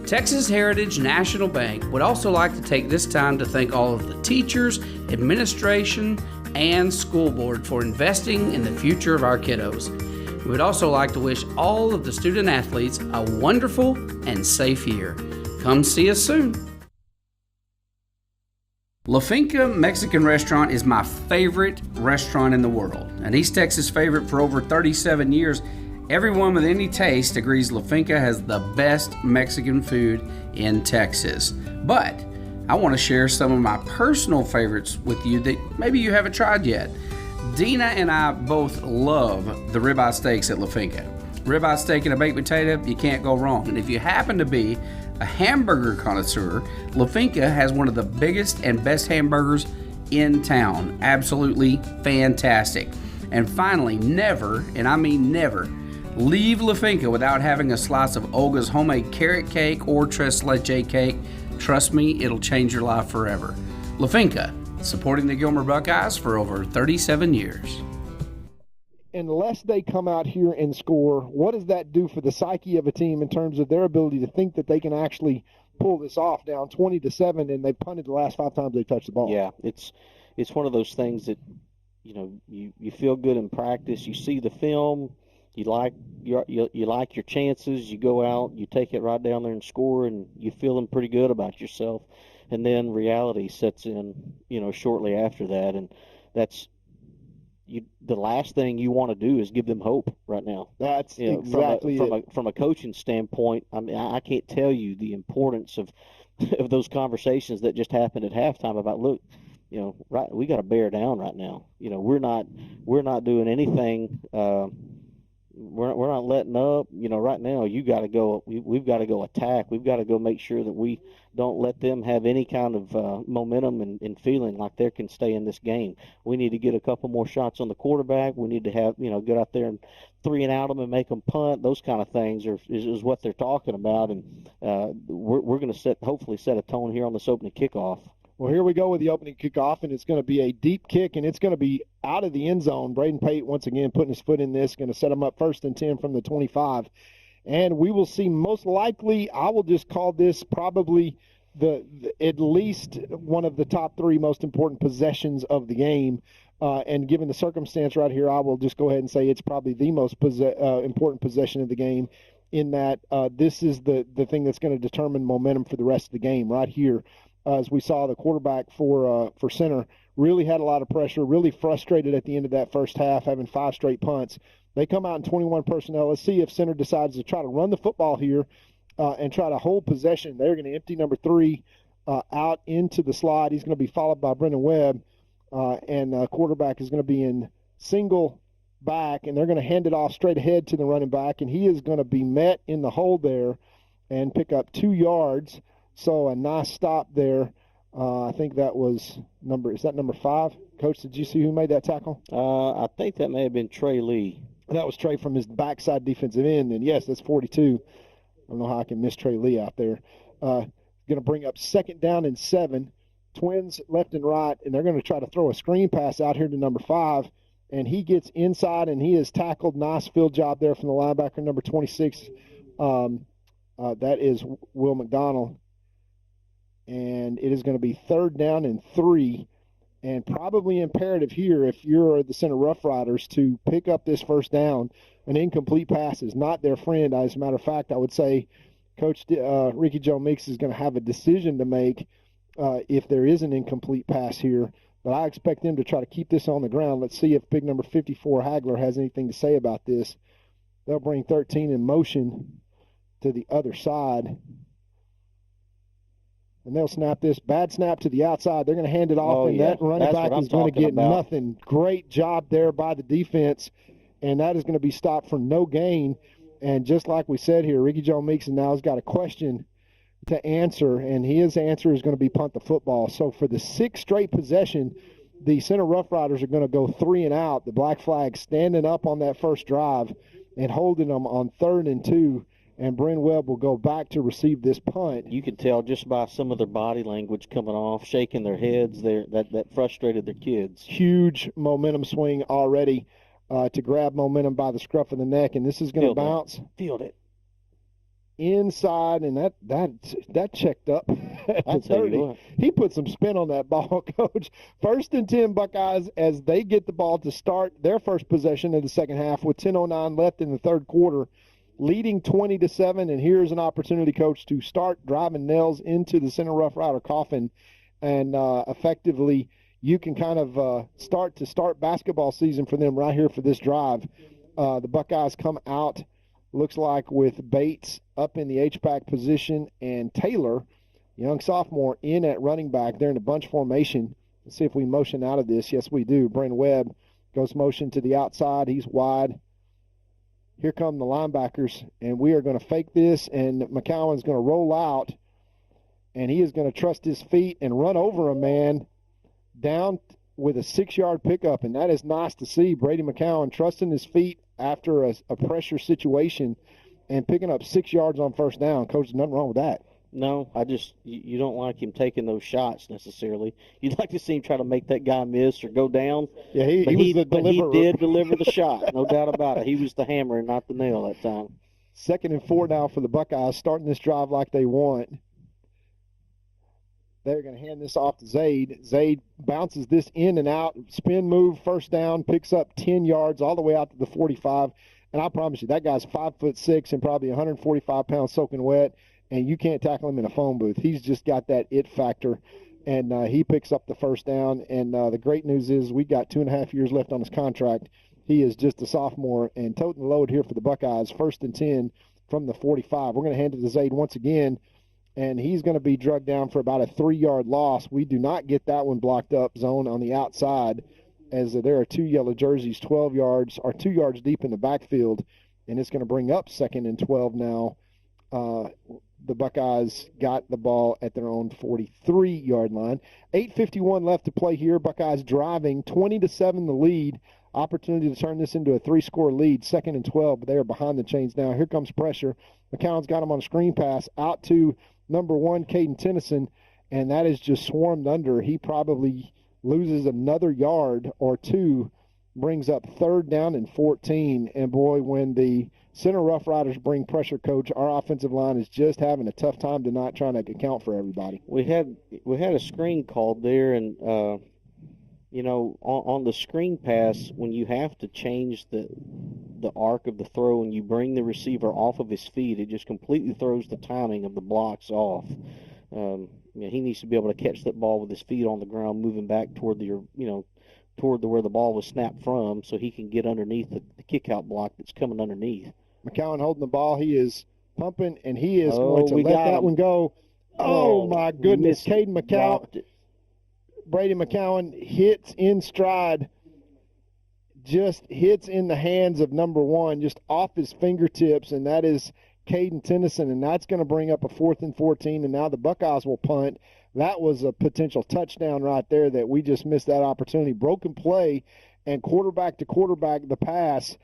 Texas Heritage National Bank would also like to take this time to thank all of the teachers, administration, and school board for investing in the future of our kiddos. We would also like to wish all of the student athletes a wonderful and safe year. Come see us soon. La Finca Mexican Restaurant is my favorite restaurant in the world. An East Texas favorite for over 37 years, everyone with any taste agrees La Finca has the best Mexican food in Texas. But I want to share some of my personal favorites with you that maybe you haven't tried yet. Dina and I both love the ribeye steaks at LaFinca. Ribeye steak and a baked potato, you can't go wrong. And if you happen to be a hamburger connoisseur, LaFinca has one of the biggest and best hamburgers in town. Absolutely fantastic. And finally, never, and I mean never, leave LaFinca without having a slice of Olga's homemade carrot cake or tres leche cake. Trust me, it'll change your life forever. LaFinca, supporting the Gilmer Buckeyes for over 37 years. Unless they come out here and score, what does that do for the psyche of a team in terms of their ability to think that they can actually pull this off down 20-7, and they punted the last 5 times they touched the ball? Yeah, it's one of those things that, you feel good in practice. You see the film, you like your chances. You go out, you take it right down there and score, and you're feeling pretty good about yourself. And then reality sets in, shortly after that, and that's the last thing you want to do is give them hope right now. That's exactly from a coaching standpoint. I mean, I can't tell you the importance of those conversations that just happened at halftime about, look, right, we got to bear down right now. We're not doing anything. We're not letting up. Right now you got to go. We've got to go attack. We've got to go make sure that we don't let them have any kind of momentum and feeling like they can stay in this game. We need to get a couple more shots on the quarterback. We need to have get out there and 3-and-out them and make them punt. Those kind of things is what they're talking about, and we're going to hopefully set a tone here on this opening kickoff. Well, here we go with the opening kickoff, and it's going to be a deep kick, and it's going to be out of the end zone. Braden Pate, once again, putting his foot in this, going to set him up 1st and 10 from the 25. And we will see most likely, I will just call this probably the at least one of the top 3 most important possessions of the game. And given the circumstance right here, I will just go ahead and say it's probably the most important possession of the game, in that this is the thing that's going to determine momentum for the rest of the game right here. As we saw, the quarterback for center really had a lot of pressure, really frustrated at the end of that first half, having 5 straight punts. They come out in 21 personnel. Let's see if center decides to try to run the football here and try to hold possession. They're going to empty number 3 out into the slot. He's going to be followed by Brendan Webb, and quarterback is going to be in single back, and they're going to hand it off straight ahead to the running back, and he is going to be met in the hole there and pick up 2 yards. So a nice stop there. I think that was number 5? Coach, did you see who made that tackle? I think that may have been Trey Lee. That was Trey from his backside defensive end. And, yes, that's 42. I don't know how I can miss Trey Lee out there. Going to bring up 2nd down and 7. Twins left and right, and they're going to try to throw a screen pass out here to number 5. And he gets inside, and he is tackled. Nice field job there from the linebacker, number 26. That is Will McDonald. And it is going to be 3rd down and 3, and probably imperative here, if you're the center Rough Riders, to pick up this 1st down. An incomplete pass is not their friend. As a matter of fact, I would say Coach Ricky Joe Meeks is going to have a decision to make if there is an incomplete pass here. But I expect them to try to keep this on the ground. Let's see if big number 54 Hagler has anything to say about this. They'll bring 13 in motion to the other side. And they'll snap this. Bad snap to the outside. They're going to hand it off, and that running back is going to get nothing. Great job there by the defense, and that is going to be stopped for no gain. And just like we said here, Ricky Joe Meeks now has got a question to answer, and his answer is going to be punt the football. So for the 6th straight possession, the center Rough Riders are going to go 3-and-out. The Black Flag standing up on that first drive and holding them on 3rd and 2. And Bryn Webb will go back to receive this punt. You can tell just by some of their body language coming off, shaking their heads, that frustrated their kids. Huge momentum swing already to grab momentum by the scruff of the neck, and this is going to bounce. Field it. Inside, and that checked up at 30. He put some spin on that ball, Coach. 1st and 10 Buckeyes as they get the ball to start their first possession of the second half with 10:09 left in the 3rd quarter. Leading 20-7, and here's an opportunity, Coach, to start driving nails into the center Rough Rider coffin, and effectively you can kind of start basketball season for them right here for this drive. The Buckeyes come out, looks like, with Bates up in the H-back position and Taylor, young sophomore, in at running back. They're in a bunch formation. Let's see if we motion out of this. Yes, we do. Bryn Webb Ghost motion to the outside. He's wide. Here come the linebackers, and we are going to fake this, and McCowan's going to roll out, and he is going to trust his feet and run over a man down with a 6-yard pickup, and that is nice to see. Brady McCowan trusting his feet after a pressure situation and picking up 6 yards on first down. Coach, there's nothing wrong with that. No, you don't like him taking those shots necessarily. You'd like to see him try to make that guy miss or go down. Yeah, he was the deliverer. He did deliver the shot, no doubt about it. He was the hammer and not the nail that time. 2nd and 4 now for the Buckeyes, starting this drive like they want. They're going to hand this off to Zaid. Zaid bounces this in and out, spin move, first down, picks up 10 yards all the way out to the 45. And I promise you, that guy's 5'6" and probably 145 pounds soaking wet, and you can't tackle him in a phone booth. He's just got that it factor, and he picks up the first down. And the great news is we got 2.5 years left on his contract. He is just a sophomore and toting the load here for the Buckeyes. 1st and 10 from the 45. We're going to hand it to Zaid once again, and he's going to be drugged down for about a 3-yard loss. We do not get that one blocked up zone on the outside, as there are 2 yellow jerseys, 12 yards or 2 yards deep in the backfield, and it's going to bring up 2nd and 12 now. The Buckeyes got the ball at their own 43-yard line. 8:51 left to play here. Buckeyes driving 20-7 the lead. Opportunity to turn this into a 3-score lead. 2nd and 12, but they are behind the chains now. Here comes pressure. McCown's got him on a screen pass out to number 1, Caden Tennyson, and that is just swarmed under. He probably loses another yard or 2, brings up 3rd down and 14. And, boy, when the center Rough Riders bring pressure, Coach, our offensive line is just having a tough time tonight trying to account for everybody. We had a screen called there, and, on the screen pass, when you have to change the arc of the throw and you bring the receiver off of his feet, it just completely throws the timing of the blocks off. He needs to be able to catch that ball with his feet on the ground, moving back toward where the ball was snapped from, so he can get underneath the kick-out block that's coming underneath. McCowan holding the ball. He is pumping, and he is going to let that one go. Oh, my goodness. Caden McCowan. Brady McCowan hits in stride, just hits in the hands of number 1, just off his fingertips, and that is Caden Tennyson, and that's going to bring up a 4th and 14, and now the Buckeyes will punt. That was a potential touchdown right there that we just missed that opportunity. Broken play, and quarterback to quarterback, the pass.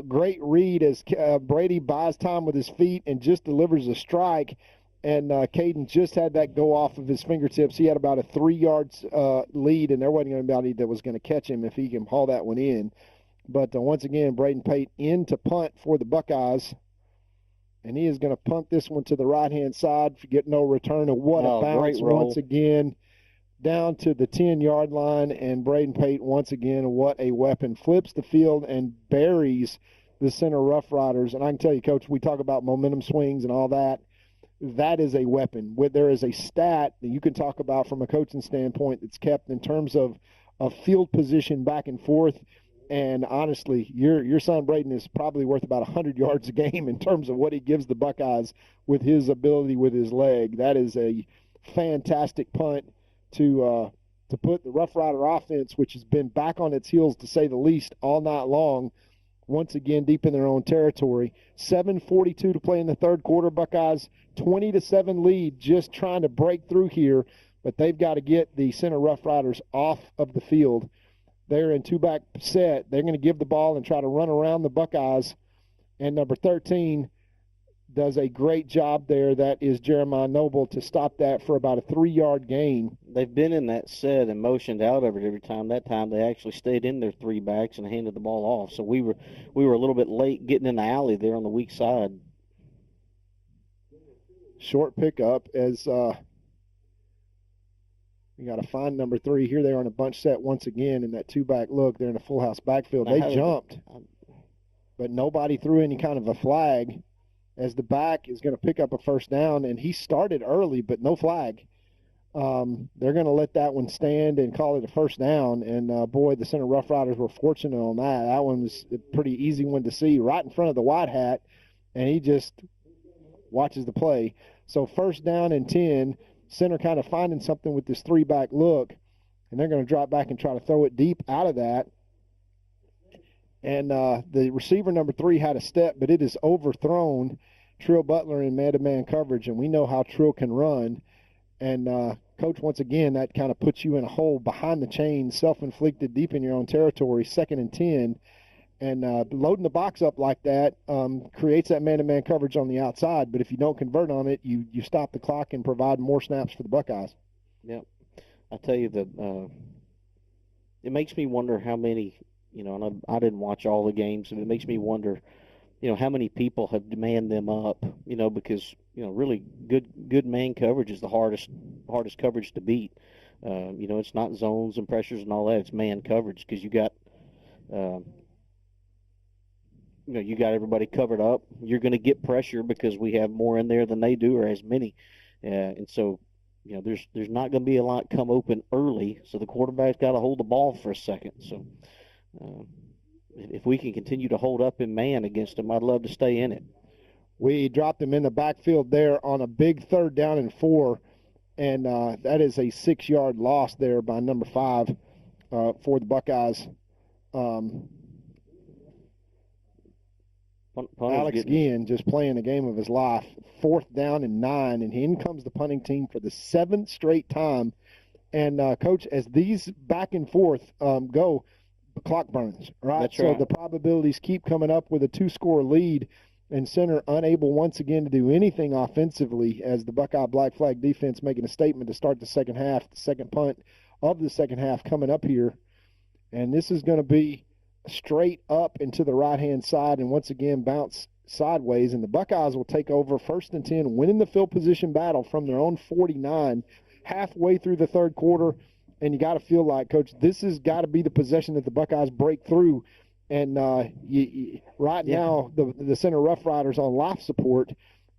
Great read as Brady buys time with his feet and just delivers a strike. And Caden just had that go off of his fingertips. He had about a 3-yard lead, and there wasn't anybody that was going to catch him if he can haul that one in. But once again, Braden Pate in to punt for the Buckeyes. And he is going to punt this one to the right-hand side for get no return. And what a bounce once again down to the 10-yard line. And Braden Pate, once again, what a weapon. Flips the field and buries the center Rough Riders. And I can tell you, Coach, we talk about momentum swings and all that. That is a weapon. There is a stat that you can talk about from a coaching standpoint that's kept in terms of field position back and forth. And honestly, your son Braden is probably worth about 100 yards a game in terms of what he gives the Buckeyes with his ability with his leg. That is a fantastic punt to put the Rough Rider offense, which has been back on its heels to say the least all night long, once again deep in their own territory. 7:42 to play in the third quarter. Buckeyes 20-7 lead, just trying to break through here, but they've got to get the center Rough Riders off of the field. They're in two-back set. They're going to give the ball and try to run around the Buckeyes. And number 13 does a great job there. That is Jeremiah Noble to stop that for about a 3-yard gain. They've been in that set and motioned out of it every time. That time they actually stayed in their 3 backs and handed the ball off. So we were a little bit late getting in the alley there on the weak side. Short pickup as you got to find number 3. Here they are in a bunch set once again in that 2-back look. They're in a full house backfield. They jumped, but nobody threw any kind of a flag as the back is going to pick up a first down, and he started early, but no flag. They're going to let that one stand and call it a first down, and boy, the center Rough Riders were fortunate on that. That one was a pretty easy one to see right in front of the wide hat, and he just watches the play. So first down and 10, center kind of finding something with this 3-back look, and they're going to drop back and try to throw it deep out of that. And the receiver number 3 had a step, but it is overthrown Trill Butler in man-to-man coverage, and we know how Trill can run. And, Coach, once again, that kind of puts you in a hole behind the chains, self-inflicted, deep in your own territory, 2nd and 10. And loading the box up like that creates that man-to-man coverage on the outside. But if you don't convert on it, you stop the clock and provide more snaps for the Buckeyes. Yep. I tell you, it makes me wonder how many, and I didn't watch all the games, and it makes me wonder, how many people have manned them up, because, really good man coverage is the hardest coverage to beat. It's not zones and pressures and all that. It's man coverage because you got everybody covered up. You're going to get pressure because we have more in there than they do or as many. And so, there's not going to be a lot come open early, so the quarterback's got to hold the ball for a second. So if we can continue to hold up in man against them, I'd love to stay in it. We dropped them in the backfield there on a big 3rd down and 4, and that is a 6-yard loss there by number 5 for the Buckeyes. Alex Guillen just playing the game of his life. 4th down and 9, and in comes the punting team for the 7th straight time. And, Coach, as these back and forth go, the clock burns, right? That's so right. The probabilities keep coming up with a 2-score lead, and center unable once again to do anything offensively as the Buckeye Black Flag defense making a statement to start the second half, the second punt of the second half coming up here. And this is going to be straight up into the right-hand side and once again bounce sideways, and the Buckeyes will take over 1st and 10, winning the field position battle from their own 49 halfway through the 3rd quarter. And you got to feel like, Coach, this has got to be the possession that the Buckeyes break through. And now the center Rough Riders on life support,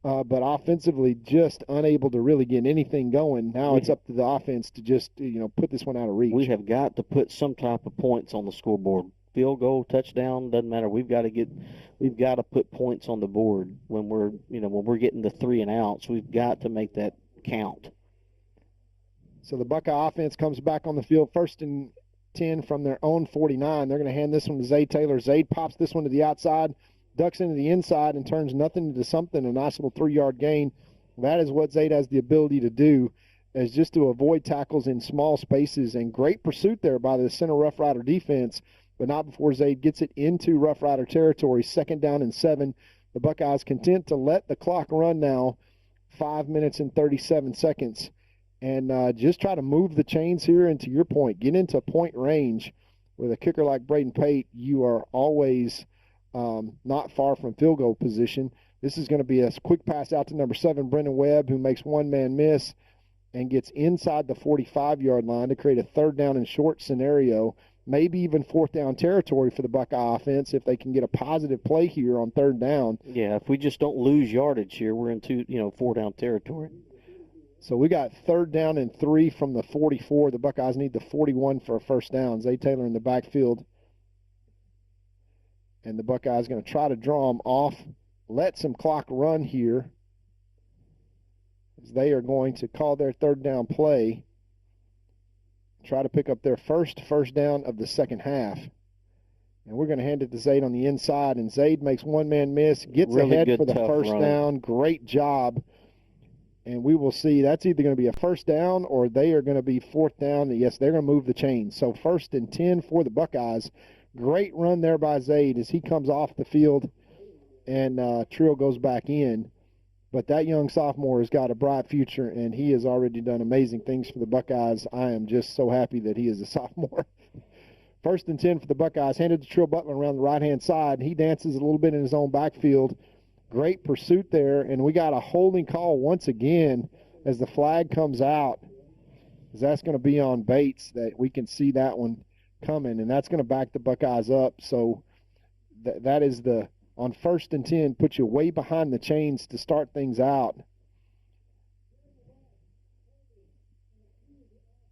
but offensively just unable to really get anything going. Now it's up to the offense to just put this one out of reach. We have got to put some type of points on the scoreboard. Field goal, touchdown, doesn't matter. We've got to put points on the board when we're getting the 3 and outs. We've got to make that count. So the Buckeye offense comes back on the field, 1st and 10 from their own 49. They're going to hand this one to Zade Taylor. Zade pops this one to the outside, ducks into the inside, and turns nothing into something, a nice little 3-yard gain. That is what Zade has the ability to do, is just to avoid tackles in small spaces. And great pursuit there by the center Rough Rider defense, but not before Zade gets it into Rough Rider territory. 2nd down and 7. The Buckeyes content to let the clock run now, 5 minutes and 37 seconds. And just try to move the chains here, and to your point, get into point range. With a kicker like Braden Pate, you are always not far from field goal position. This is going to be a quick pass out to number 7, Brendan Webb, who makes one-man miss and gets inside the 45-yard line to create a 3rd down and short scenario, maybe even 4th down territory for the Buckeye offense if they can get a positive play here on 3rd down. Yeah, if we just don't lose yardage here, we're into 4 down territory. So we got 3rd down and 3 from the 44. The Buckeyes need the 41 for a 1st down. Zay Taylor in the backfield. And the Buckeyes going to try to draw them off, let some clock run here, as they are going to call their 3rd down play, try to pick up their first down of the second half. And we're going to hand it to Zade on the inside, and Zade makes one-man miss, gets really ahead good, for the 1st down. Great job. And we will see that's either going to be a 1st down or they are going to be 4th down. Yes, they're going to move the chains. So 1st and 10 for the Buckeyes. Great run there by Zade as he comes off the field and Trill goes back in. But that young sophomore has got a bright future, and he has already done amazing things for the Buckeyes. I am just so happy that he is a sophomore. 1st and 10 for the Buckeyes. Handed to Trill Butler around the right-hand side. He dances a little bit in his own backfield. Great pursuit there, and we got a holding call once again as the flag comes out. That's going to be on Bates. That we can see that one coming, and that's going to back the Buckeyes up. So that is on 1st and 10, put you way behind the chains to start things out.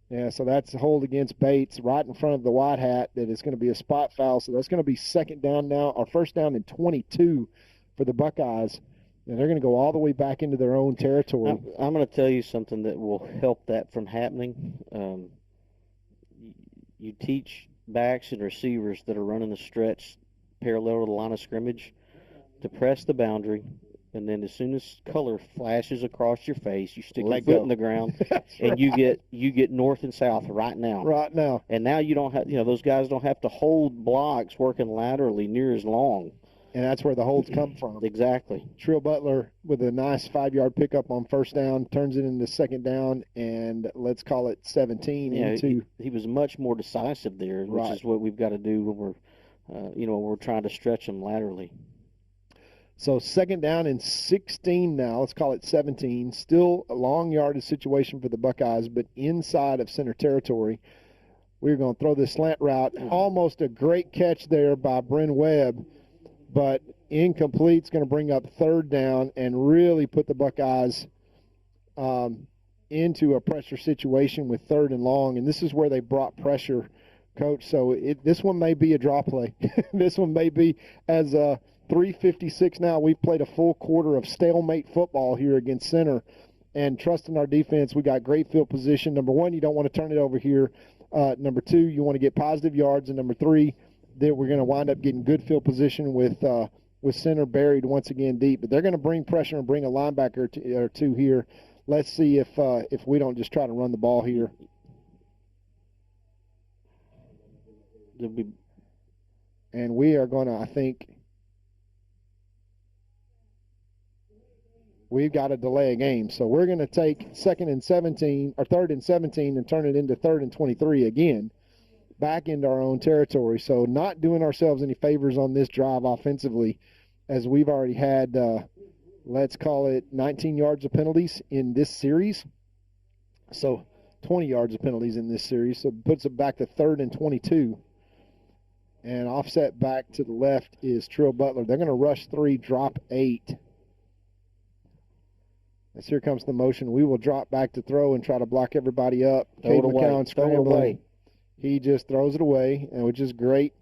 Yeah, so that's a hold against Bates right in front of the white hat. That is going to be a spot foul. So that's going to be 2nd down now, or 1st down and 22 for the Buckeyes. And they're going to go all the way back into their own territory. I'm going to tell you something that will help that from happening. You teach backs and receivers that are running the stretch parallel to the line of scrimmage, to press the boundary, and then as soon as color flashes across your face, you stick your foot in the ground, and you get north and south right now. Right now. And now you don't have, those guys don't have to hold blocks working laterally near as long. And that's where the holds come from. Exactly. Trill Butler with a nice 5-yard pickup on first down, turns it into second down, and let's call it 17. Yeah, he was much more decisive there, which is what we've got to do when we're trying to stretch them laterally. So second down and 16 now. Let's call it 17. Still a long yardage situation for the Buckeyes, but inside of center territory. We're going to throw this slant route. Almost a great catch there by Bryn Webb, but incomplete. It's going to bring up third down and really put the Buckeyes into a pressure situation with third and long. And this is where they brought pressure, Coach. So this one may be a draw play. This one may be as 3:56 now. We've played a full quarter of stalemate football here against center, and trusting our defense. We got great field position. Number one, you don't want to turn it over here. Number two, you want to get positive yards, and number three, that we're going to wind up getting good field position with center buried once again deep. But they're going to bring pressure and bring a linebacker or two here. Let's see if we don't just try to run the ball here. And we are going to, I think, we've got to delay a game. So we're going to take third and 17 and turn it into 3rd and 23 again, back into our own territory. So not doing ourselves any favors on this drive offensively, as we've already had, let's call it 19 yards of penalties in this series. So 20 yards of penalties in this series. So it puts it back to 3rd and 22. And offset back to the left is Trill Butler. They're going to rush 3, drop 8. As here comes the motion. We will drop back to throw and try to block everybody up. Cade McCown scrambling. He just throws it away, which is great.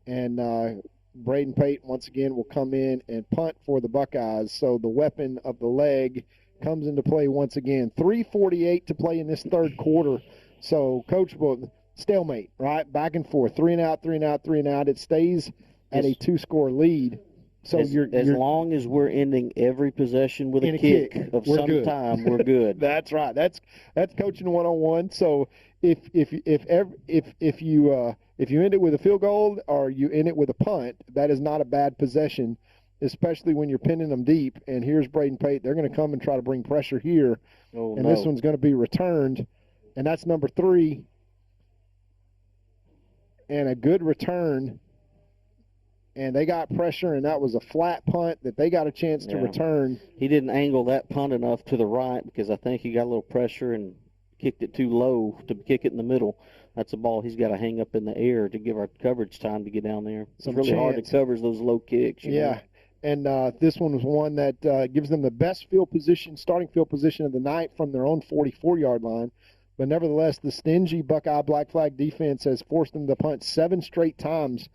And Braden Payton, once again, will come in and punt for the Buckeyes. So the weapon of the leg comes into play once again. 3:48 to play in this third quarter. So, Coach, stalemate, right? Back and forth. 3 and out, 3 and out, 3 and out. It stays at a 2-score lead. So as long as we're ending every possession with a kick of some time, we're good. That's right. That's coaching 101. So if you end it with a field goal or you end it with a punt, that is not a bad possession, especially when you're pinning them deep. And here's Braden Pate. They're going to come and try to bring pressure here, this one's going to be returned, and that's number 3. And a good return. And they got pressure, and that was a flat punt that they got a chance to return. He didn't angle that punt enough to the right because I think he got a little pressure and kicked it too low to kick it in the middle. That's a ball he's got to hang up in the air to give our coverage time to get down there. It's really hard to cover those low kicks. You know? And this one was one that gives them the best starting field position of the night from their own 44-yard line. But nevertheless, the stingy Buckeye Black Flag defense has forced them to punt 7 straight times.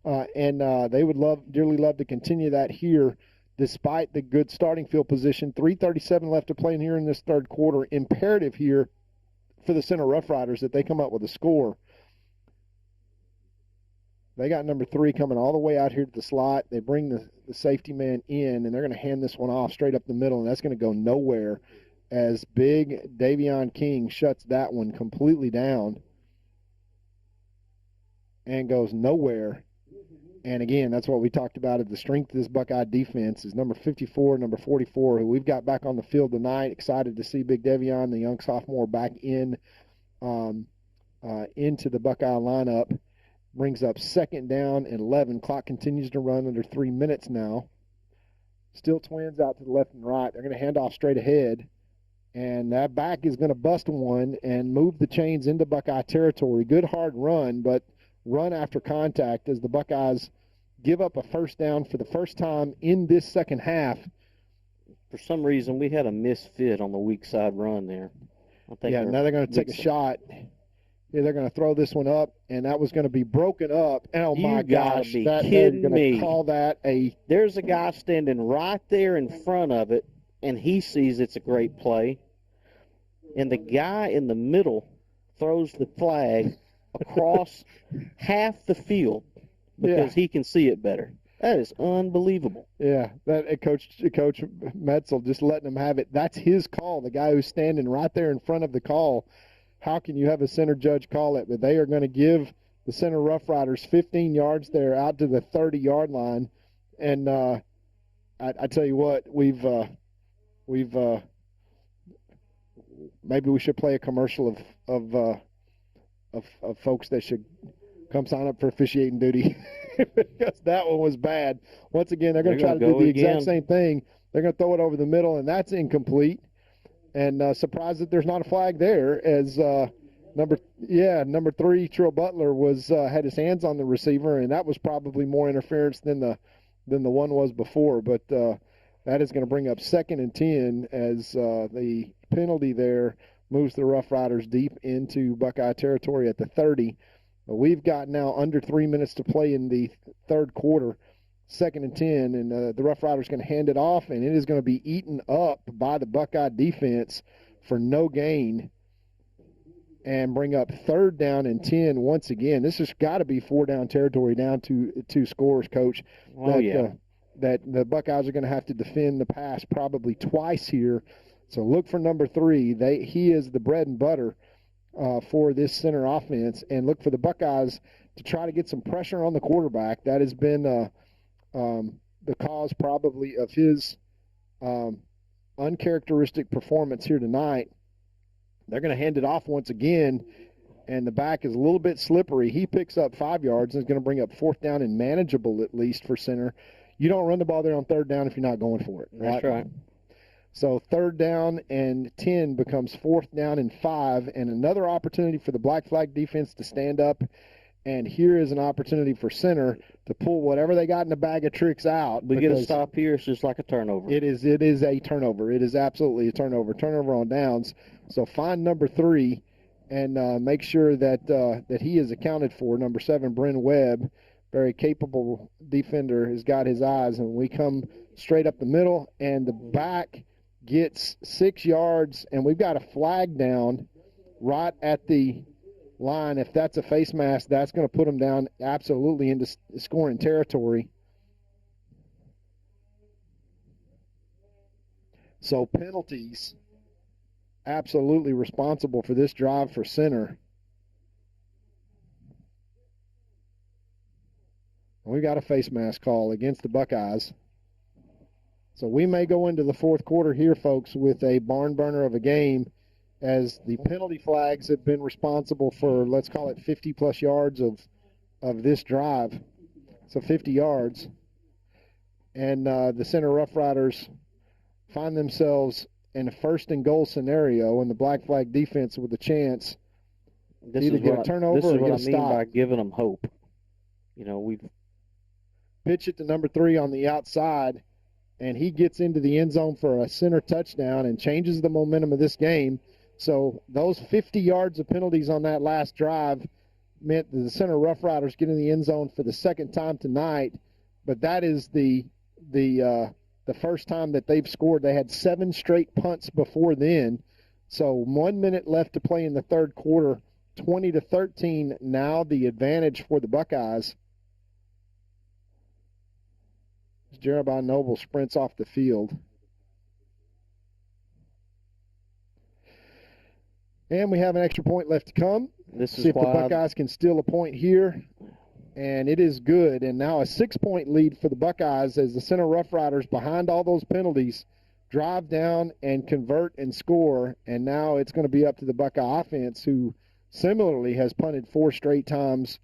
And they would dearly love to continue that here despite the good starting field position. 3:37 left to play in here in this third quarter. Imperative here for the Center Rough Riders that they come up with a score. They got number 3 coming all the way out here to the slot. They bring the safety man in, and they're going to hand this one off straight up the middle, and that's going to go nowhere as big Davion King shuts that one completely down and goes nowhere. And, again, that's what we talked about, the strength of this Buckeye defense is number 54, number 44, who we've got back on the field tonight. Excited to see Big Davion, the young sophomore, back in into the Buckeye lineup. Brings up 2nd down and 11. Clock continues to run under 3 minutes now. Still twins out to the left and right. They're going to hand off straight ahead. And that back is going to bust one and move the chains into Buckeye territory. Good hard run, but run after contact as the Buckeyes give up a first down for the first time in this second half. For some reason, we had a misfit on the weak side run there. Now they're going to take a shot. Yeah, they're going to throw this one up, and that was going to be broken up. Oh, my gosh. They're going to call that a – There's a guy standing right there in front of it, and he sees it's a great play. And the guy in the middle throws the flag across half the field. because he can see it better. That is unbelievable. Yeah, that Coach Metzel just letting him have it. That's his call, the guy who's standing right there in front of the call. How can you have a center judge call it? But they are going to give the center Rough Riders 15 yards there out to the 30-yard line. And I tell you what, we've maybe we should play a commercial of folks that should come sign up for officiating duty because that one was bad. Once again, they're going to try to do the exact same thing. They're going to throw it over the middle, and that's incomplete. And surprised that there's not a flag there, as number 3 Trill Butler had his hands on the receiver, and that was probably more interference than the one was before. But that is going to bring up 2nd and 10 as the penalty there moves the Rough Riders deep into Buckeye territory at the 30. We've got now under 3 minutes to play in the third quarter, 2nd and 10, and the Rough Riders going to hand it off, and it is going to be eaten up by the Buckeye defense for no gain and bring up 3rd down and 10 once again. This has got to be 4-down territory, down to 2 scores, Coach. That the Buckeyes are going to have to defend the pass probably twice here. So look for number 3. He is the bread and butter for this center offense, and look for the Buckeyes to try to get some pressure on the quarterback. That has been the cause probably of his uncharacteristic performance here tonight. They're going to hand it off once again, and the back is a little bit slippery. He picks up 5 yards and is going to bring up 4th down and manageable at least for center. You don't run the ball there on 3rd down if you're not going for it. Right? That's right. So 3rd down and 10 becomes 4th down and 5, and another opportunity for the Black Flag defense to stand up. And here is an opportunity for center to pull whatever they got in the bag of tricks out. We get a stop here, it's just like a turnover. It is a turnover. It is absolutely a turnover. Turnover on downs. So find number 3 and make sure that he is accounted for. Number 7, Bryn Webb, very capable defender, has got his eyes. And we come straight up the middle, and the back gets 6 yards, and we've got a flag down right at the line. If that's a face mask, that's going to put them down absolutely into scoring territory. So penalties absolutely responsible for this drive for center. We got a face mask call against the Buckeyes. So we may go into the fourth quarter here, folks, with a barn burner of a game, as the penalty flags have been responsible for, let's call it 50-plus yards of this drive. So 50 yards. And the center Rough Riders find themselves in a 1st and goal scenario, and the Black Flag defense with a chance to either get a turnover or get a stop. This is what I mean by giving them hope. You know, we've pitch it to number 3 on the outside, and he gets into the end zone for a center touchdown and changes the momentum of this game. So those 50 yards of penalties on that last drive meant that the center Rough Riders get in the end zone for the 2nd time tonight, but that is the first time that they've scored. They had 7 straight punts before then. So 1 minute left to play in the third quarter, 20-13 now the advantage for the Buckeyes. Jeremiah Noble sprints off the field. And we have an extra point left to come. See if the Buckeyes can steal a point here. And it is good. And now a 6-point lead for the Buckeyes as the center Rough Riders, behind all those penalties, drive down and convert and score. And now it's going to be up to the Buckeye offense, who similarly has punted 4 straight times,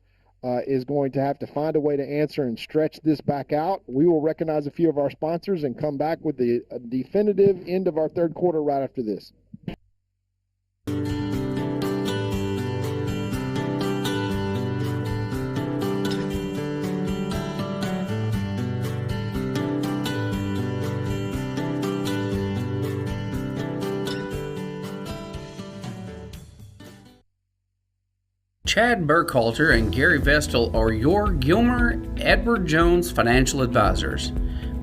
is going to have to find a way to answer and stretch this back out. We will recognize a few of our sponsors and come back with the definitive end of our third quarter right after this. Chad Burkhalter and Gary Vestal are your Gilmer Edward Jones financial advisors.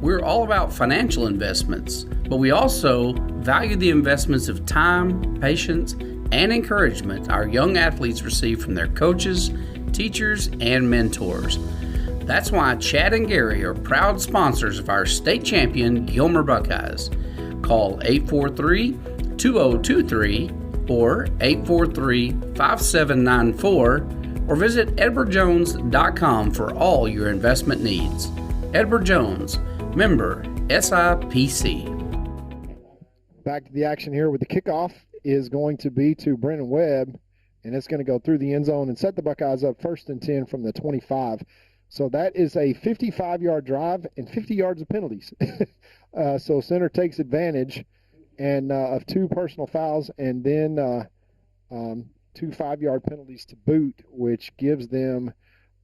We're all about financial investments, but we also value the investments of time, patience, and encouragement our young athletes receive from their coaches, teachers, and mentors. That's why Chad and Gary are proud sponsors of our state champion Gilmer Buckeyes. Call 843-2023 or 843-5794 or visit edwardjones.com for all your investment needs. Edward Jones, member SIPC. Back to the action here with the kickoff is going to be to Brennan Webb, and it's going to go through the end zone and set the Buckeyes up 1st and 10 from the 25. So that is a 55-yard drive and 50 yards of penalties. So center takes advantage and of 2 personal fouls and then 2 5-yard penalties to boot, which gives them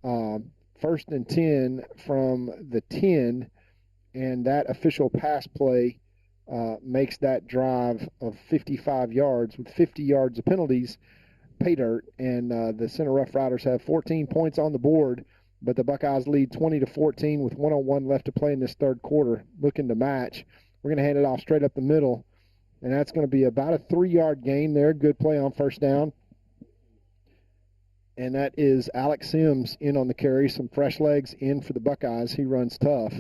1st and 10 from the 10, and that official pass play makes that drive of 55 yards with 50 yards of penalties pay dirt, and the Center Rough Riders have 14 points on the board, but the Buckeyes lead 20-14 with 1:01 left to play in this third quarter, looking to match. We're going to hand it off straight up the middle, and that's going to be about a 3-yard gain there. Good play on first down. And that is Alex Sims in on the carry. Some fresh legs in for the Buckeyes. He runs tough.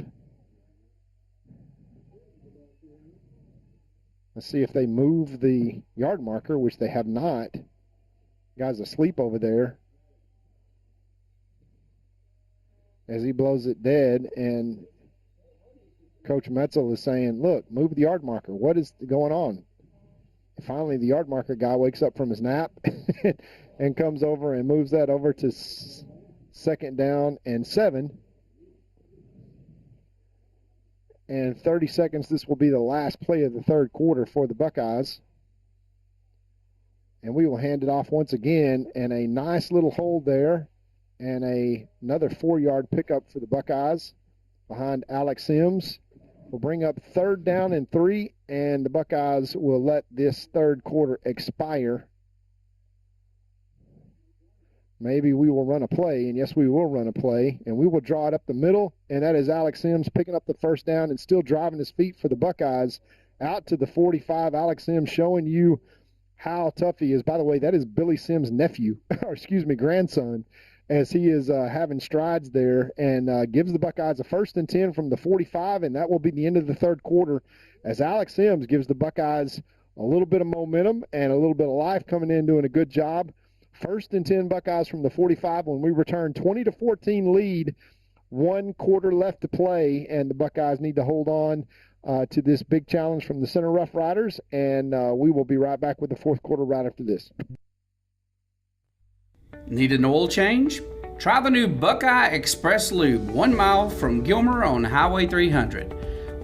Let's see if they move the yard marker, which they have not. Guy's asleep over there as he blows it dead, and Coach Metzel is saying, look, move the yard marker. What is going on? And finally, the yard marker guy wakes up from his nap and comes over and moves that over to 2nd down and 7. And 30 seconds, this will be the last play of the third quarter for the Buckeyes. And we will hand it off once again, and a nice little hold there, and another 4-yard pickup for the Buckeyes behind Alex Sims. We'll bring up 3rd down and 3, and the Buckeyes will let this third quarter expire. Maybe we will run a play, and yes, we will run a play, and we will draw it up the middle, and that is Alex Sims picking up the first down and still driving his feet for the Buckeyes out to the 45. Alex Sims showing you how tough he is. By the way, that is Billy Sims' nephew, or grandson, as he is having strides there, and gives the Buckeyes a 1st and 10 from the 45, and that will be the end of the third quarter as Alex Sims gives the Buckeyes a little bit of momentum and a little bit of life coming in, doing a good job. 1st and 10 Buckeyes from the 45 when we return. 20-14 lead, 1 quarter left to play, and the Buckeyes need to hold on to this big challenge from the Center Rough Riders, and we will be right back with the fourth quarter right after this. Need an oil change? Try the new Buckeye Express Lube, 1 mile from Gilmer on Highway 300.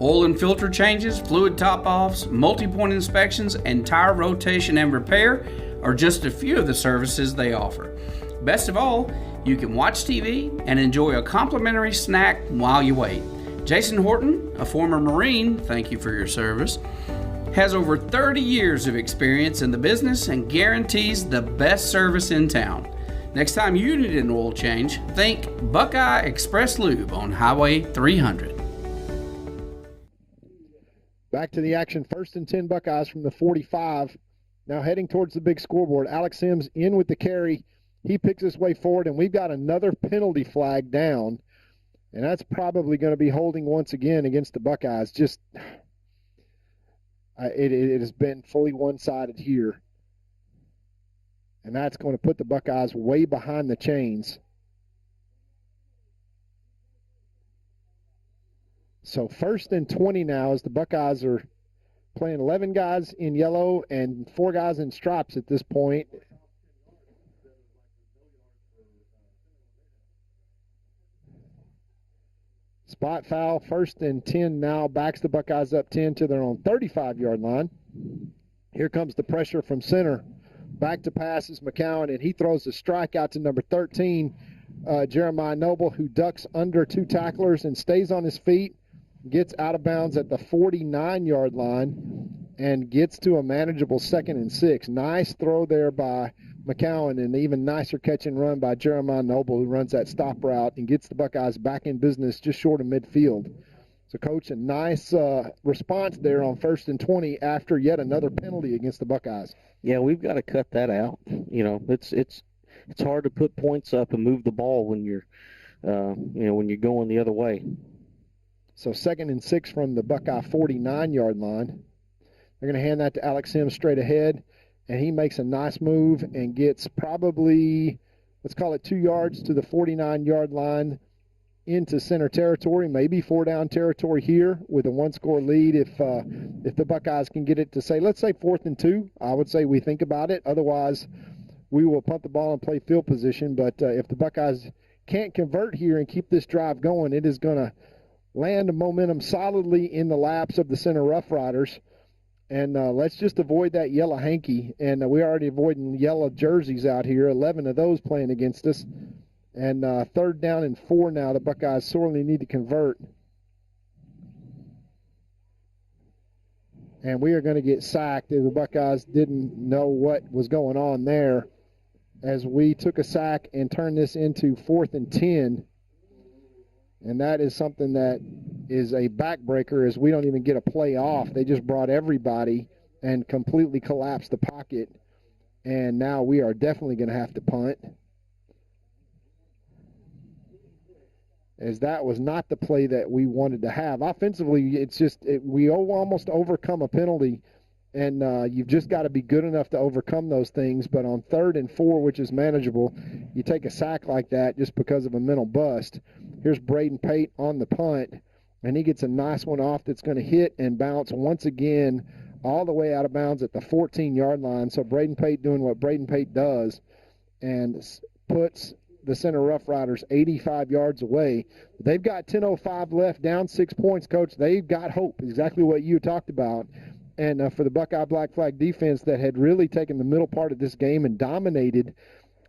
Oil and filter changes, fluid top-offs, multi-point inspections, and tire rotation and repair are just a few of the services they offer. Best of all, you can watch TV and enjoy a complimentary snack while you wait. Jason Horton, a former Marine, thank you for your service, has over 30 years of experience in the business and guarantees the best service in town. Next time you need an oil change, think Buckeye Express Lube on Highway 300. Back to the action. 1st and 10 Buckeyes from the 45. Now heading towards the big scoreboard. Alex Sims in with the carry. He picks his way forward, and we've got another penalty flag down. And that's probably going to be holding once again against the Buckeyes. Just it has been fully one-sided here. And that's going to put the Buckeyes way behind the chains. So 1st and 20 now as the Buckeyes are playing 11 guys in yellow and 4 guys in stripes at this point. Spot foul, 1st and 10 now, backs the Buckeyes up 10 to their own 35-yard line. Here comes the pressure from center. Back to pass is McCowan, and he throws a strike out to number 13, Jeremiah Noble, who ducks under 2 tacklers and stays on his feet, gets out of bounds at the 49-yard line, and gets to a manageable 2nd and 6. Nice throw there by McCowan, and even nicer catch and run by Jeremiah Noble, who runs that stop route and gets the Buckeyes back in business just short of midfield. So, Coach, a nice response there on 1st and 20 after yet another penalty against the Buckeyes. Yeah, we've got to cut that out. You know, it's hard to put points up and move the ball when you're when you're going the other way. So 2nd and 6 from the Buckeye 49-yard line. They're going to hand that to Alex Sims straight ahead, and he makes a nice move and gets probably, let's call it 2 yards to the 49-yard line into center territory, maybe 4-down territory here with a 1-score lead. If the Buckeyes can get it to say, let's say 4th and 2, I would say we think about it. Otherwise, we will punt the ball and play field position. But if the Buckeyes can't convert here and keep this drive going, it is going to land the momentum solidly in the laps of the center Rough Riders. And let's just avoid that yellow hanky. And we're already avoiding yellow jerseys out here, 11 of those playing against us. And 3rd down and 4 now. The Buckeyes sorely need to convert. And we are going to get sacked if the Buckeyes didn't know what was going on there, as we took a sack and turned this into 4th and 10. And that is something that is a backbreaker, as we don't even get a play off. They just brought everybody and completely collapsed the pocket. And now we are definitely going to have to punt, as that was not the play that we wanted to have. Offensively, it's just we almost overcome a penalty, and you've just got to be good enough to overcome those things. But on 3rd and 4, which is manageable, you take a sack like that just because of a mental bust. Here's Braden Pate on the punt, and he gets a nice one off that's going to hit and bounce once again all the way out of bounds at the 14-yard line. So Braden Pate doing what Braden Pate does and puts the center Rough Riders 85 yards away. They've got 10:05 left, down 6 points, Coach. They've got hope, exactly what you talked about. And for the Buckeye Black Flag defense that had really taken the middle part of this game and dominated,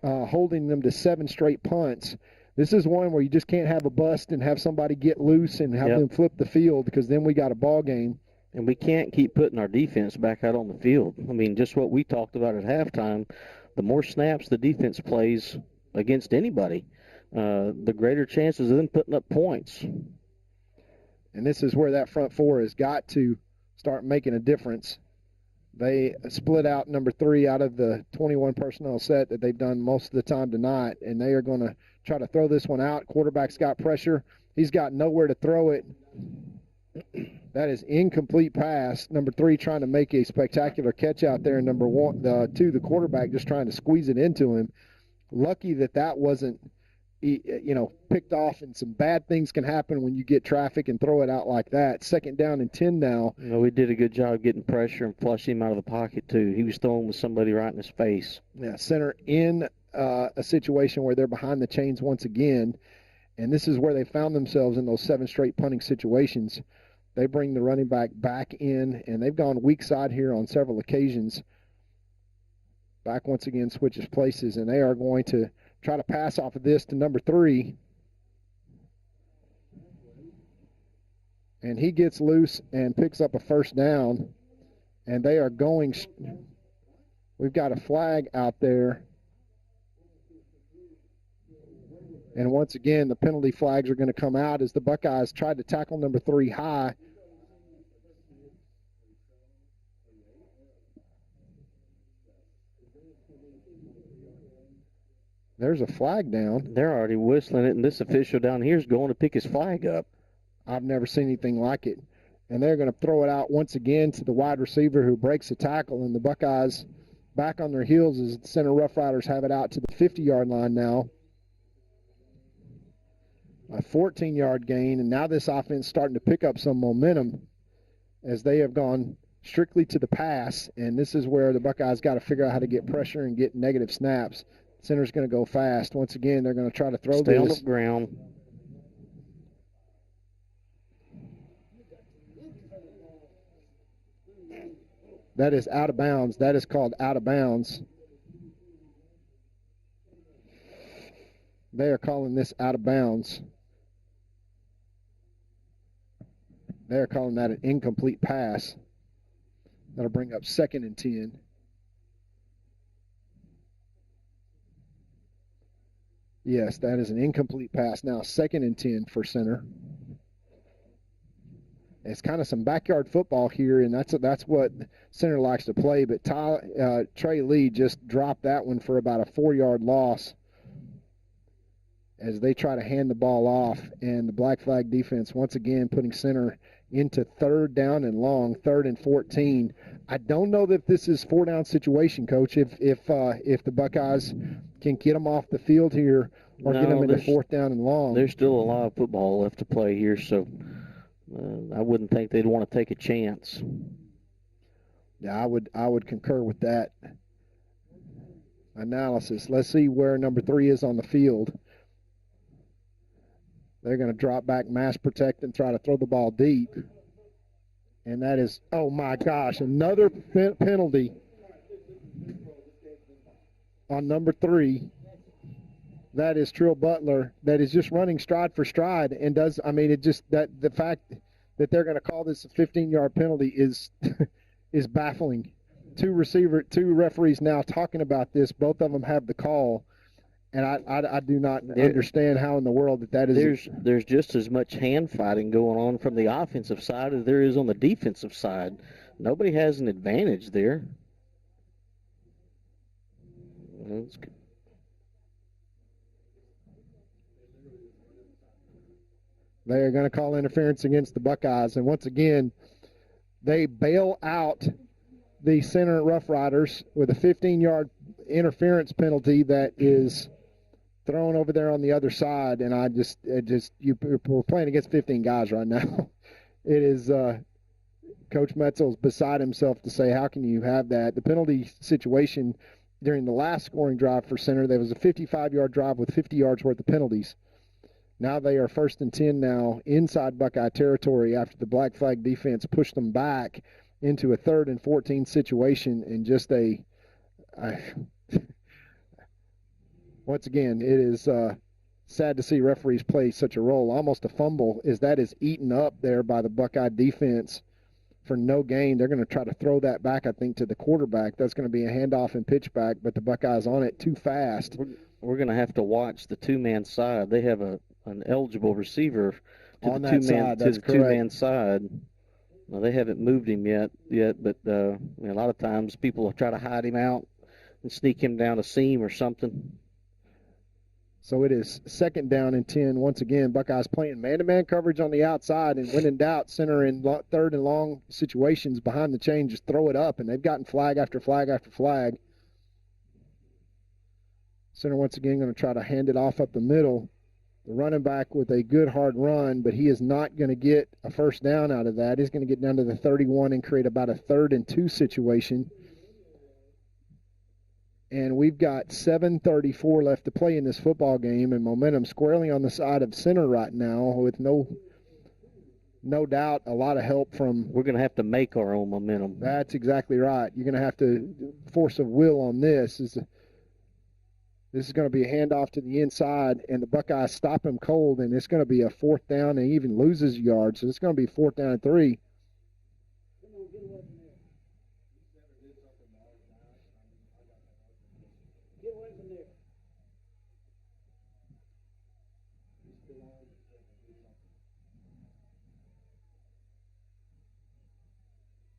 holding them to 7 straight punts, this is one where you just can't have a bust and have somebody get loose and have them flip the field, because then we got a ball game. And we can't keep putting our defense back out on the field. I mean, just what we talked about at halftime, the more snaps the defense plays against anybody, the greater chances of them putting up points. And this is where that front four has got to start making a difference. They split out number 3 out of the 21 personnel set that they've done most of the time tonight, and they are going to try to throw this one out. Quarterback's got pressure. He's got nowhere to throw it. That is incomplete pass. Number 3 trying to make a spectacular catch out there. Number 2, the quarterback, just trying to squeeze it into him. Lucky that wasn't, picked off, and some bad things can happen when you get traffic and throw it out like that. 2nd down and 10 now. We did a good job getting pressure and flushing him out of the pocket, too. He was throwing with somebody right in his face. Yeah, center in a situation where they're behind the chains once again, and this is where they found themselves in those 7 straight punting situations. They bring the running back in, and they've gone weak side here on several occasions. Back once again switches places, and they are going to try to pass off of this to number 3. And he gets loose and picks up a 1st down. And they are going – we've got a flag out there. And once again, the penalty flags are going to come out as the Buckeyes tried to tackle number 3 high. There's a flag down. They're already whistling it, and this official down here is going to pick his flag up. I've never seen anything like it. And they're going to throw it out once again to the wide receiver who breaks the tackle, and the Buckeyes back on their heels as the center Rough Riders have it out to the 50-yard line now. A 14-yard gain, and now this offense starting to pick up some momentum as they have gone strictly to the pass, and this is where the Buckeyes got to figure out how to get pressure and get negative snaps. Center's going to go fast. Once again, they're going to try to throw Stay this. on the ground. That is out of bounds. That is called out of bounds. They are calling this out of bounds. They are calling that an incomplete pass. That'll bring up 2nd and 10. Yes, that is an incomplete pass. Now 2nd and 10 for center. It's kind of some backyard football here, and that's what center likes to play. But Trey Lee just dropped that one for about a 4-yard loss. as they try to hand the ball off, and the Black Flag defense once again putting center into 3rd down and long, 3rd and 14. I don't know that this is 4-down situation, Coach. If the Buckeyes can get them off the field here or get them into 4th down and long. There's still a lot of football left to play here, so I wouldn't think they'd want to take a chance. Yeah, I would concur with that analysis. Let's see where number 3 is on the field. They're going to drop back, mass protect, and try to throw the ball deep. And that is, oh my gosh, another penalty on number 3. That is Trill Butler, that is just running stride for stride and does, I mean, it just, that the fact that they're going to call this a 15-yard penalty is is baffling. Two referees now talking about this. Both of them have the call. And I do not understand how in the world that is. There's just as much hand fighting going on from the offensive side as there is on the defensive side. Nobody has an advantage there. That's good. They are going to call interference against the Buckeyes. And once again, they bail out the center Rough Riders with a 15-yard interference penalty that is thrown over there on the other side. And we're playing against 15 guys right now. It is Coach Metzel's beside himself to say, how can you have that? The penalty situation during the last scoring drive for center, there was a 55-yard drive with 50 yards worth of penalties. Now they are 1st and 10 now inside Buckeye territory after the Black Flag defense pushed them back into a 3rd and 14 situation, and just once again, it is sad to see referees play such a role. Almost a fumble is eaten up there by the Buckeye defense for no gain. They're going to try to throw that back, I think, to the quarterback. That's going to be a handoff and pitch back, but the Buckeyes on it too fast. We're going to have to watch the two-man side. They have an eligible receiver to on the that two-man side. Well, they haven't moved him yet, but a lot of times people will try to hide him out and sneak him down a seam or something. So it is 2nd down and 10. Once again, Buckeyes playing man-to-man coverage on the outside, and when in doubt, center in 3rd and long situations behind the chain, just throw it up, and they've gotten flag after flag after flag. Center once again going to try to hand it off up the middle. The running back with a good hard run, but he is not going to get a 1st down out of that. He's going to get down to the 31 and create about a 3rd and 2 situation. And we've got 7:34 left to play in this football game, and momentum squarely on the side of center right now with no doubt a lot of help from... We're going to have to make our own momentum. That's exactly right. You're going to have to force of will on this. This is going to be a handoff to the inside, and the Buckeyes stop him cold, and it's going to be a 4th down, and he even loses yards. So it's going to be 4th down and 3.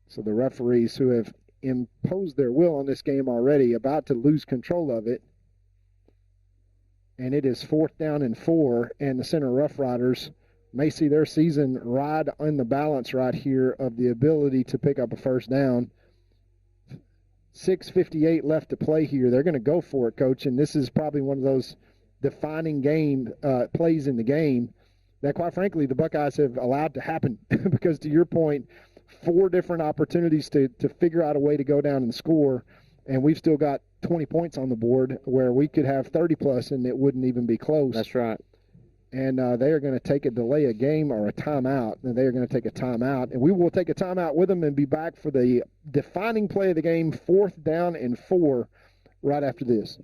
So the referees who have imposed their will on this game already, about to lose control of it. And it is 4th down and 4, and the center Rough Riders may see their season ride on the balance right here of the ability to pick up a 1st down. 6:58 left to play here. They're going to go for it, Coach, and this is probably one of those defining plays in the game that, quite frankly, the Buckeyes have allowed to happen because, to your point, 4 different opportunities to figure out a way to go down and score, and we've still got 20 points on the board where we could have 30-plus and it wouldn't even be close. That's right. And they are going to take a delay a game or a timeout, and they are going to take a timeout. And we will take a timeout with them and be back for the defining play of the game, 4th down and 4, right after this.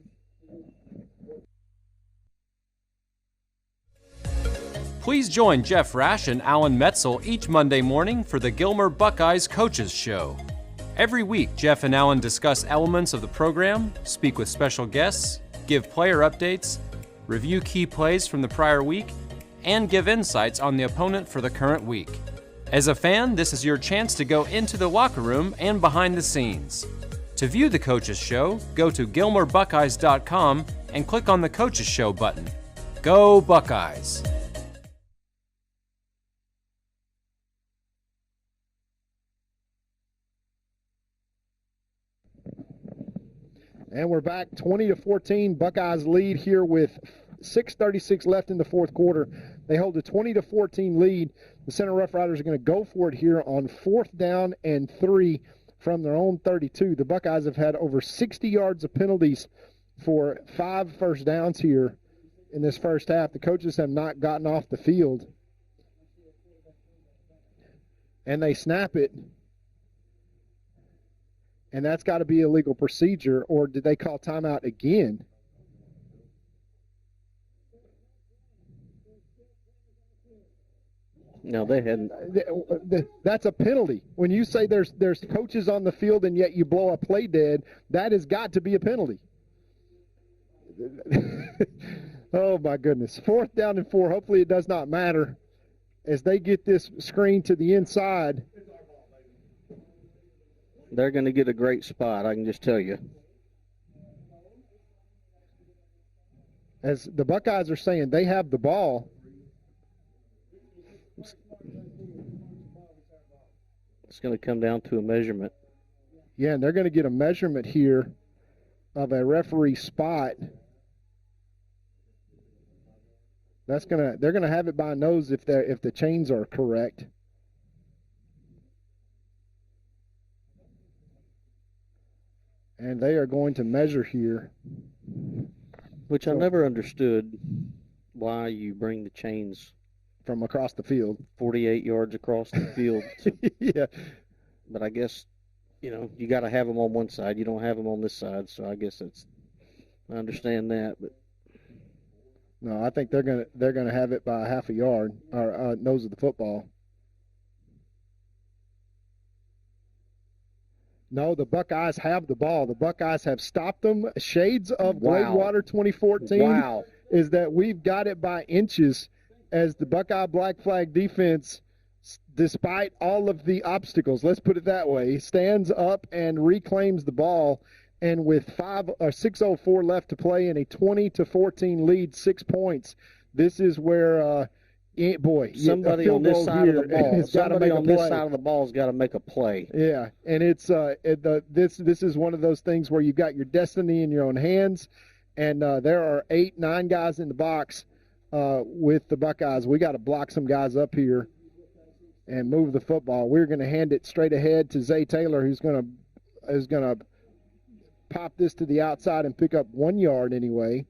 Please join Jeff Rash and Alan Metzel each Monday morning for the Gilmer Buckeyes Coaches Show. Every week, Jeff and Alan discuss elements of the program, speak with special guests, give player updates, review key plays from the prior week, and give insights on the opponent for the current week. As a fan, this is your chance to go into the locker room and behind the scenes. To view the Coaches Show, go to GilmerBuckeyes.com and click on the Coaches Show button. Go Buckeyes! And we're back 20-14. Buckeyes lead here with 6:36 left in the fourth quarter. They hold a 20-14 lead. The Center Rough Riders are going to go for it here on 4th down and 3 from their own 32. The Buckeyes have had over 60 yards of penalties for 5 first downs here in this first half. The coaches have not gotten off the field. And they snap it. And that's got to be a legal procedure, or did they call timeout again? No, they hadn't. That's a penalty. When you say there's coaches on the field and yet you blow a play dead, that has got to be a penalty. Oh, my goodness. 4th down and 4. Hopefully it does not matter as they get this screen to the inside. They're going to get a great spot, I can just tell you. As the Buckeyes are saying, they have the ball. It's going to come down to a measurement. Yeah, and they're going to get a measurement here of a referee spot. They're going to have it by nose if the chains are correct. And they are going to measure here. Which I never understood why you bring the chains from across the field. 48 yards across the field. Yeah. But I guess, you got to have them on one side. You don't have them on this side, so I guess I understand that. But no, I think they're gonna have it by half a yard or nose of the football. No, the Buckeyes have the ball. The Buckeyes have stopped them. Shades of Gladewater 2014 is that we've got it by inches as the Buckeye Black Flag defense, despite all of the obstacles, let's put it that way, stands up and reclaims the ball. And with 6:04 left to play in a 20-14 lead, 6 points, this is where somebody on this side of the ball. Somebody on this side of the ball has got to make a play. Yeah, and it's this is one of those things where you got your destiny in your own hands, and there are 8-9 guys in the box with the Buckeyes. We got to block some guys up here and move the football. We're going to hand it straight ahead to Zay Taylor, who's going to pop this to the outside and pick up 1 yard anyway.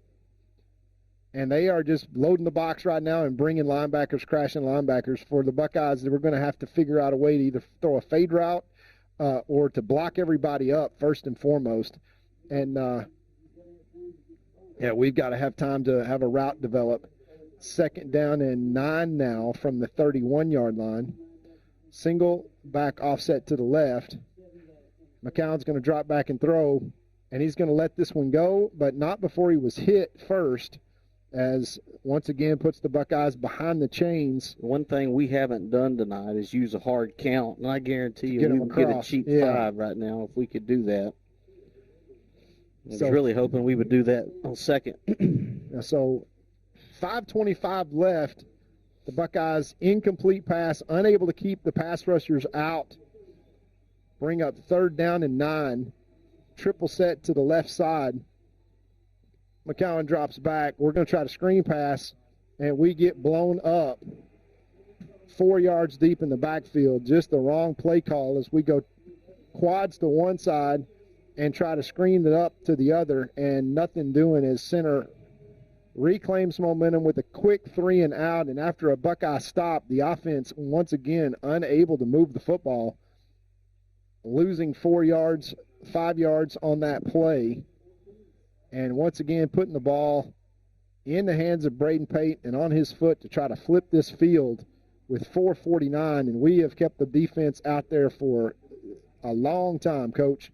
And they are just loading the box right now and bringing linebackers, crashing linebackers. For the Buckeyes, we're going to have to figure out a way to either throw a fade route or to block everybody up first and foremost. And, we've got to have time to have a route develop. 2nd down and 9 now from the 31-yard line. Single back offset to the left. McCown's going to drop back and throw, and he's going to let this one go, but not before he was hit first. As once again puts the Buckeyes behind the chains. One thing we haven't done tonight is use a hard count, and I guarantee you we would get a cheap 5 right now if we could do that. I was really hoping we would do that on 2nd. So 5:25 left. The Buckeyes incomplete pass, unable to keep the pass rushers out. Bring up 3rd down and 9. Triple set to the left side. McCowan drops back. We're going to try to screen pass, and we get blown up 4 yards deep in the backfield. Just the wrong play call as we go quads to one side and try to screen it up to the other, and nothing doing as center reclaims momentum with a quick 3 and out, and after a Buckeye stop, the offense once again unable to move the football, losing 4 yards, 5 yards on that play. And once again, putting the ball in the hands of Braden Pate and on his foot to try to flip this field with 4:49. And we have kept the defense out there for a long time, Coach.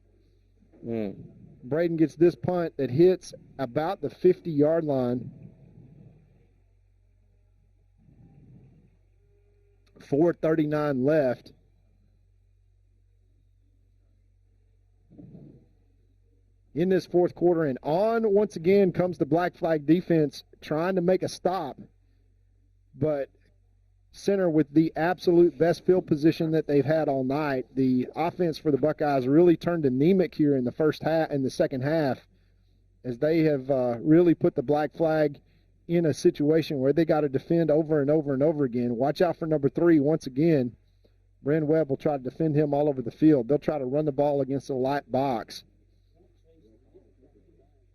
Braden gets this punt that hits about the 50-yard line. 4:39 left. in this fourth quarter. And on, once again, comes the black flag defense trying to make a stop. But center with the absolute best field position that they've had all night. The offense for the Buckeyes really turned anemic here in the second half, as they have really put the black flag in a situation where they got to defend over and over and over again. Watch out for number 3 once again. Bren Webb will try to defend him all over the field. They'll try to run the ball against the light box.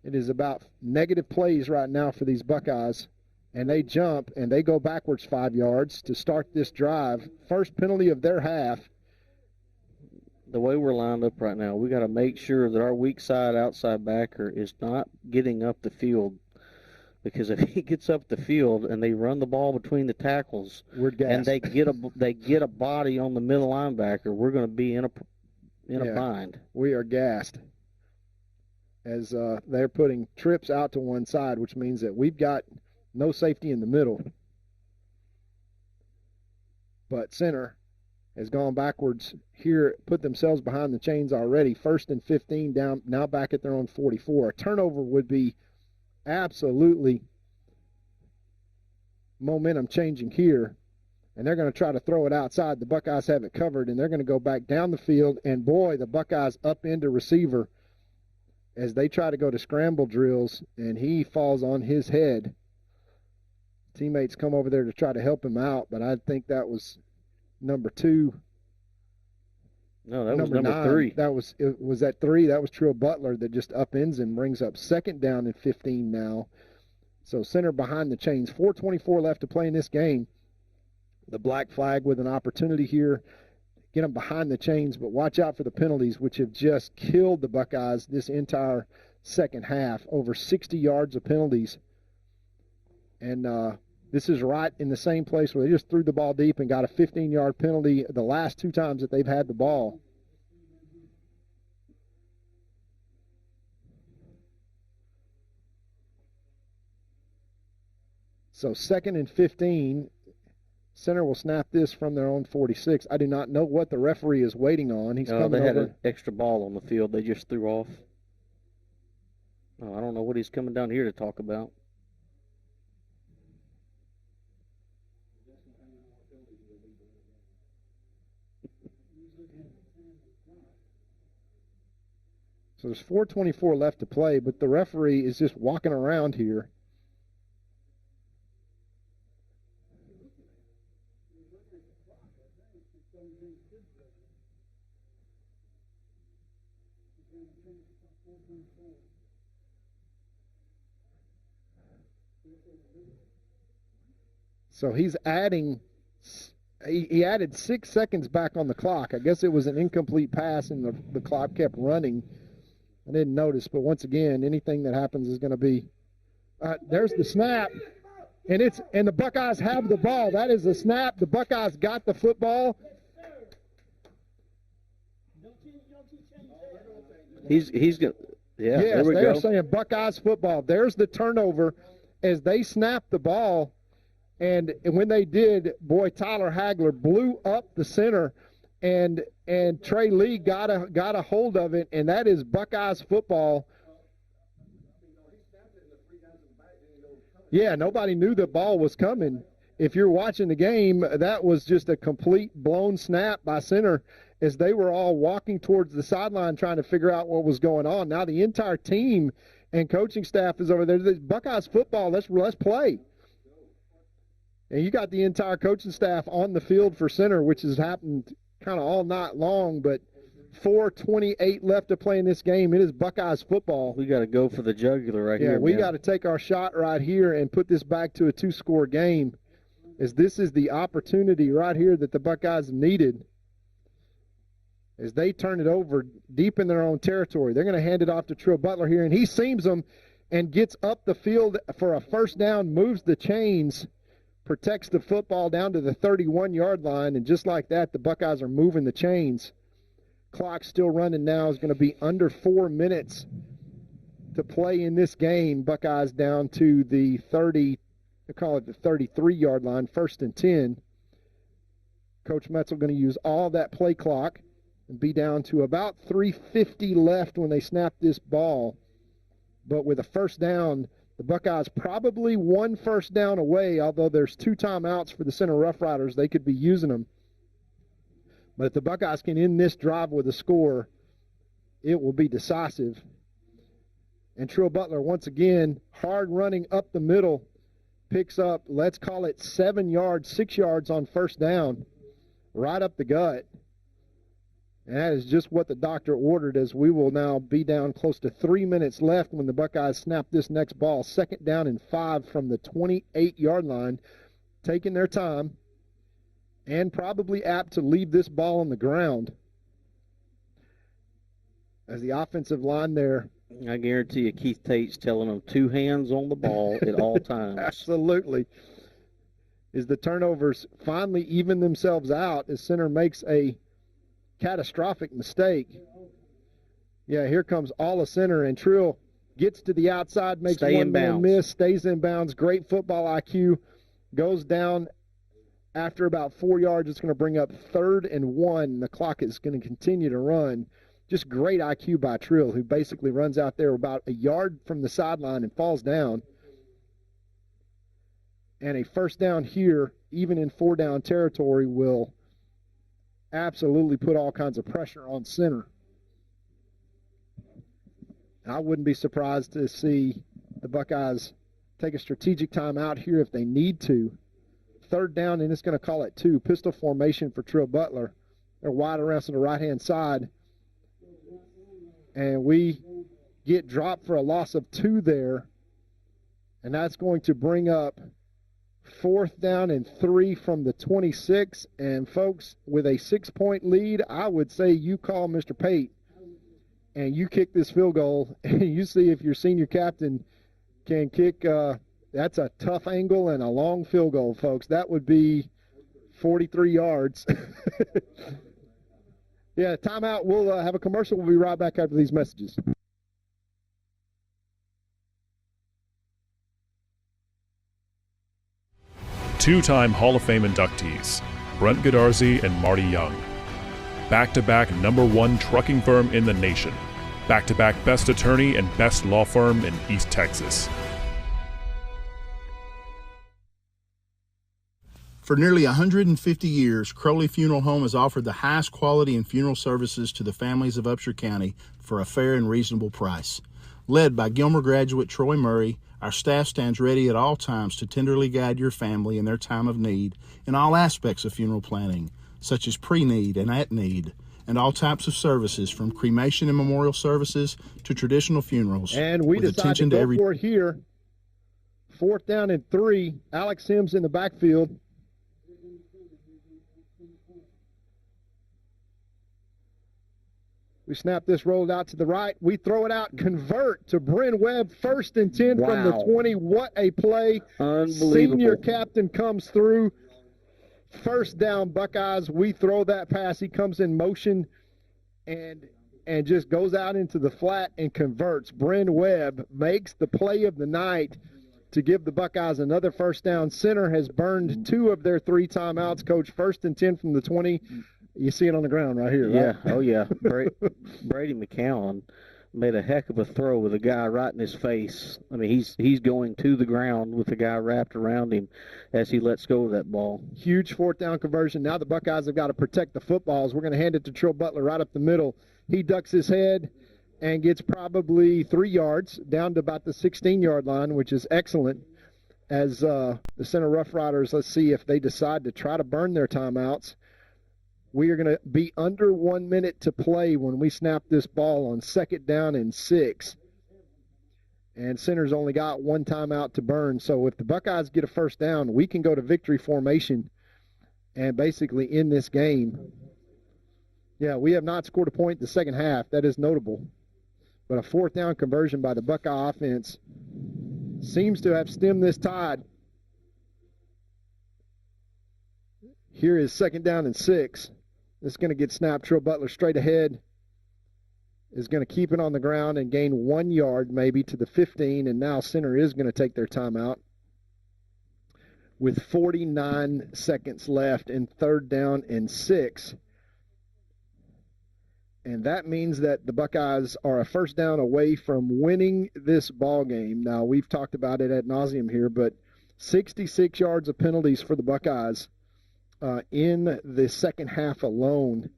It is about negative plays right now for these Buckeyes. And they jump, and they go backwards 5 yards to start this drive. First penalty of their half. The way we're lined up right now, we got to make sure that our weak side outside backer is not getting up the field. Because if he gets up the field and they run the ball between the tackles, we're gassed. And they get a body on the middle linebacker, we're going to be in a bind. We are gassed, as they're putting trips out to one side, which means that we've got no safety in the middle. But center has gone backwards here, put themselves behind the chains already. 1st and 15 down, now back at their own 44. A turnover would be absolutely momentum changing here. And they're going to try to throw it outside. The Buckeyes have it covered, and they're going to go back down the field. And, boy, the Buckeyes up into receiver as they try to go to scramble drills, and he falls on his head. Teammates come over there to try to help him out, but I think that was number 2. No, that was number 9. 3. Was that 3? That was Trill Butler that just upends and brings up 2nd down and 15 now. So center behind the chains. 4:24 left to play in this game. The black flag with an opportunity here. Get them behind the chains, but watch out for the penalties, which have just killed the Buckeyes this entire second half. Over 60 yards of penalties. And this is right in the same place where they just threw the ball deep and got a 15-yard penalty the last 2 times that they've had the ball. So 2nd and 15. Center will snap this from their own 46. I do not know what the referee is waiting on. He's coming they had over. an extra ball on the field. They just threw off. I don't know what he's coming down here to talk about. So there's 4:24 left to play, but the referee is just walking around here. So he's adding, he added 6 seconds back on the clock. I guess it was an incomplete pass and the clock kept running. I didn't notice, but once again, anything that happens is going to be, there's the snap, and the Buckeyes have the ball. That is the snap. The Buckeyes got the football. He's going to, yeah, yes, there we go. they're saying Buckeyes football. There's the turnover as they snapped the ball. And when they did, boy, Tyler Hagler blew up the center, and Trey Lee got a hold of it, and that is Buckeyes football. Yeah, nobody knew the ball was coming. If you're watching the game, that was just a complete blown snap by center as they were all walking towards the sideline trying to figure out what was going on. Now the entire team and coaching staff is over there. This Buckeyes football, let's play. And you got the entire coaching staff on the field for center, which has happened kind of all night long, but 4:28 left to play in this game. It is Buckeyes football. We got to go for the jugular right here. Yeah, we got to take our shot right here and put this back to a 2-score game, as this is the opportunity right here that the Buckeyes needed as they turn it over deep in their own territory. They're going to hand it off to Trill Butler here, and he seams them and gets up the field for a first down, moves the chains, protects the football down to the 31-yard line, and just like that, the Buckeyes are moving the chains. Clock still running now. Is going to be under 4 minutes to play in this game. Buckeyes down to the 30, they call it the 33-yard line, 1st and 10. Coach Metzel going to use all that play clock and be down to about 3:50 left when they snap this ball. But with a first down, the Buckeyes probably one first down away, although there's 2 timeouts for the Center Rough Riders. They could be using them. But if the Buckeyes can end this drive with a score, it will be decisive. And Trill Butler, once again, hard running up the middle, picks up, let's call it 7 yards, 6 yards on first down, right up the gut. And that is just what the doctor ordered, as we will now be down close to 3 minutes left when the Buckeyes snap this next ball. 2nd down and 5 from the 28-yard line, taking their time and probably apt to leave this ball on the ground. As the offensive line there, I guarantee you Keith Tate's telling them 2 hands on the ball at all times. Absolutely. As the turnovers finally even themselves out, as center makes a catastrophic mistake. Yeah, here comes all a center, and Trill gets to the outside, makes one man miss, stays in bounds. Great football IQ. Goes down after about 4 yards. It's going to bring up 3rd and 1. The clock is going to continue to run. Just great IQ by Trill, who basically runs out there about a yard from the sideline and falls down. And a first down here, even in 4-down territory, will absolutely put all kinds of pressure on center. I wouldn't be surprised to see the Buckeyes take a strategic timeout here if they need to. 3rd down, and it's going to call it 2. Pistol formation for Trill Butler. They're wide around to the right-hand side. And we get dropped for a loss of 2 there. And that's going to bring up 4th down and 3 from the 26. And, folks, with a 6-point lead, I would say you call Mr. Pate and you kick this field goal. And you see if your senior captain can kick. That's a tough angle and a long field goal, folks. That would be 43 yards. Yeah, timeout. We'll have a commercial. We'll be right back after these messages. Two-time Hall of Fame inductees, Brent Godarzi and Marty Young. Back-to-back #1 trucking firm in the nation. Back-to-back best attorney and best law firm in East Texas. For nearly 150 years, Crowley Funeral Home has offered the highest quality in funeral services to the families of Upshur County for a fair and reasonable price. Led by Gilmer graduate Troy Murray, our staff stands ready at all times to tenderly guide your family in their time of need in all aspects of funeral planning, such as pre-need and at-need, and all types of services from cremation and memorial services to traditional funerals. And we decide to go for it here. 4th down and 3. Alex Sims in the backfield. We snap this rolled out to the right. We throw it out, convert to Bryn Webb, 1st and 10 from the 20. What a play. Unbelievable. Senior captain comes through. 1st down, Buckeyes. We throw that pass. He comes in motion and just goes out into the flat and converts. Bryn Webb makes the play of the night to give the Buckeyes another 1st down. Center has burned 2 of their 3 timeouts. Coach, 1st and 10 from the 20. You see it on the ground right here, right? Yeah, oh yeah. Brady McCowan made a heck of a throw with a guy right in his face. I mean, he's going to the ground with the guy wrapped around him as he lets go of that ball. Huge 4th down conversion. Now the Buckeyes have got to protect the footballs. We're going to hand it to Trill Butler right up the middle. He ducks his head and gets probably 3 yards down to about the 16-yard line, which is excellent. As the Center Rough Riders, let's see if they decide to try to burn their timeouts. We are going to be under 1 minute to play when we snap this ball on 2nd down and 6. And Center's only got 1 timeout to burn. So if the Buckeyes get a 1st down, we can go to victory formation and basically end this game. Yeah, we have not scored a point in the second half. That is notable. But a 4th down conversion by the Buckeye offense seems to have stemmed this tide. Here is 2nd down and 6. This is going to get snapped. Trill Butler straight ahead is going to keep it on the ground and gain 1 yard maybe to the 15, and now Center is going to take their timeout with 49 seconds left in 3rd down and 6. And that means that the Buckeyes are a first down away from winning this ball game. Now, we've talked about it ad nauseum here, but 66 yards of penalties for the Buckeyes in the second half alone.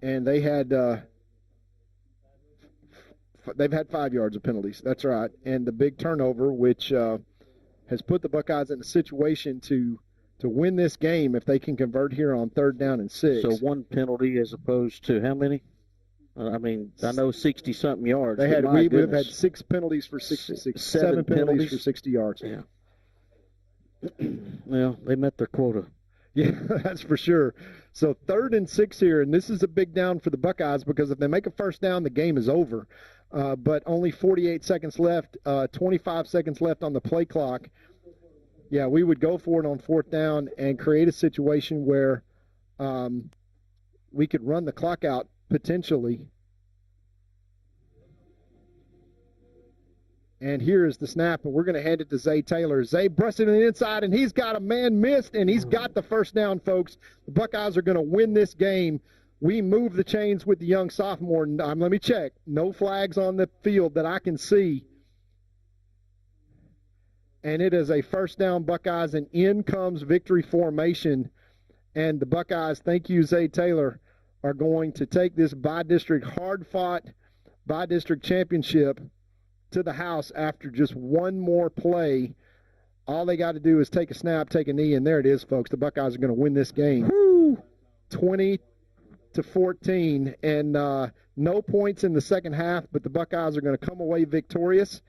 And they've had 5 yards of penalties. That's right. And the big turnover, which has put the Buckeyes in a situation to win this game if they can convert here on 3rd down and 6. So one penalty as opposed to how many? I mean, I know 60-something yards. We would have had 6 penalties for 66, 7 penalties for 60 yards. Yeah. Well, they met their quota. Yeah, that's for sure. So 3rd and 6 here, and this is a big down for the Buckeyes because if they make a first down, the game is over. But only 48 seconds left, 25 seconds left on the play clock. Yeah, we would go for it on 4th down and create a situation where we could run the clock out potentially. And here is the snap, and we're going to hand it to Zay Taylor. Zay breasted in the inside, and he's got a man missed, and he's got the first down, folks. The Buckeyes are going to win this game. We move the chains with the young sophomore. Let me check. No flags on the field that I can see. And it is a first down, Buckeyes, and in comes victory formation. And the Buckeyes, thank you, Zay Taylor, are going to take this by-district, hard-fought by-district championship to the house after just one more play. All they got to do is take a snap, take a knee, and there it is, folks. The Buckeyes are going to win this game. 20-14, and no points in the second half, but the Buckeyes are going to come away victorious.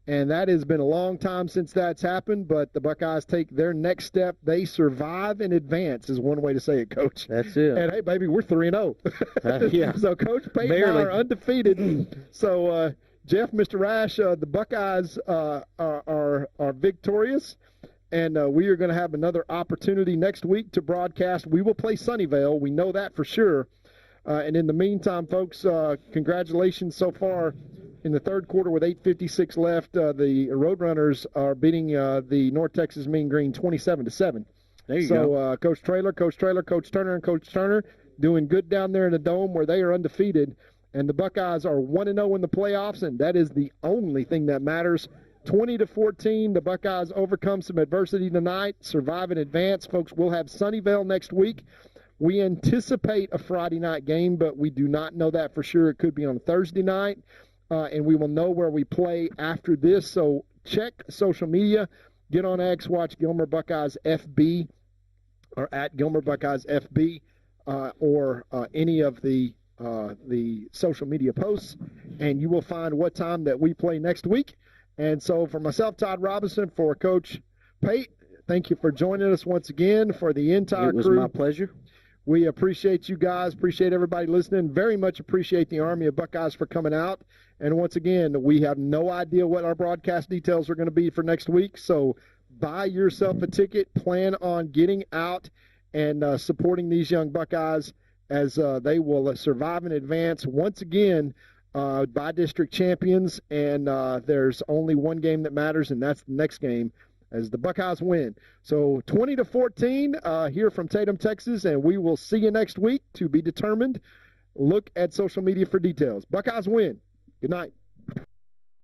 And that has been a long time since that's happened, but the Buckeyes take their next step. They survive and advance is one way to say it, Coach. That's it. And, hey, baby, we're 3-0. Yeah. So Coach Payton and I are undefeated. So, Jeff, Mr. Rash, the Buckeyes are victorious, and we are going to have another opportunity next week to broadcast. We will play Sunnyvale. We know that for sure. And in the meantime, folks, congratulations so far. In the 3rd quarter with 8:56 left, the Roadrunners are beating the North Texas Mean Green 27-7. There you go. Coach Turner, and Coach Turner doing good down there in the Dome where they are undefeated. And the Buckeyes are 1-0 in the playoffs, and that is the only thing that matters. 20-14, the Buckeyes overcome some adversity tonight, survive and advance. Folks, we'll have Sunnyvale next week. We anticipate a Friday night game, but we do not know that for sure. It could be on Thursday night. And we will know where we play after this. So check social media. Get on X, watch Gilmer Buckeyes FB or at Gilmer Buckeyes FB or any of the social media posts, and you will find what time that we play next week. And so for myself, Todd Robinson, for Coach Pate, thank you for joining us once again. For the entire crew, it was my pleasure. We appreciate you guys, appreciate everybody listening, very much appreciate the Army of Buckeyes for coming out. And once again, we have no idea what our broadcast details are going to be for next week, so buy yourself a ticket, plan on getting out and supporting these young Buckeyes as they will survive and advance once again by district champions. And there's only one game that matters, and that's the next game, as the Buckeyes win. So 20-14 here from Tatum, Texas, and we will see you next week to be determined. Look at social media for details. Buckeyes win. Good night.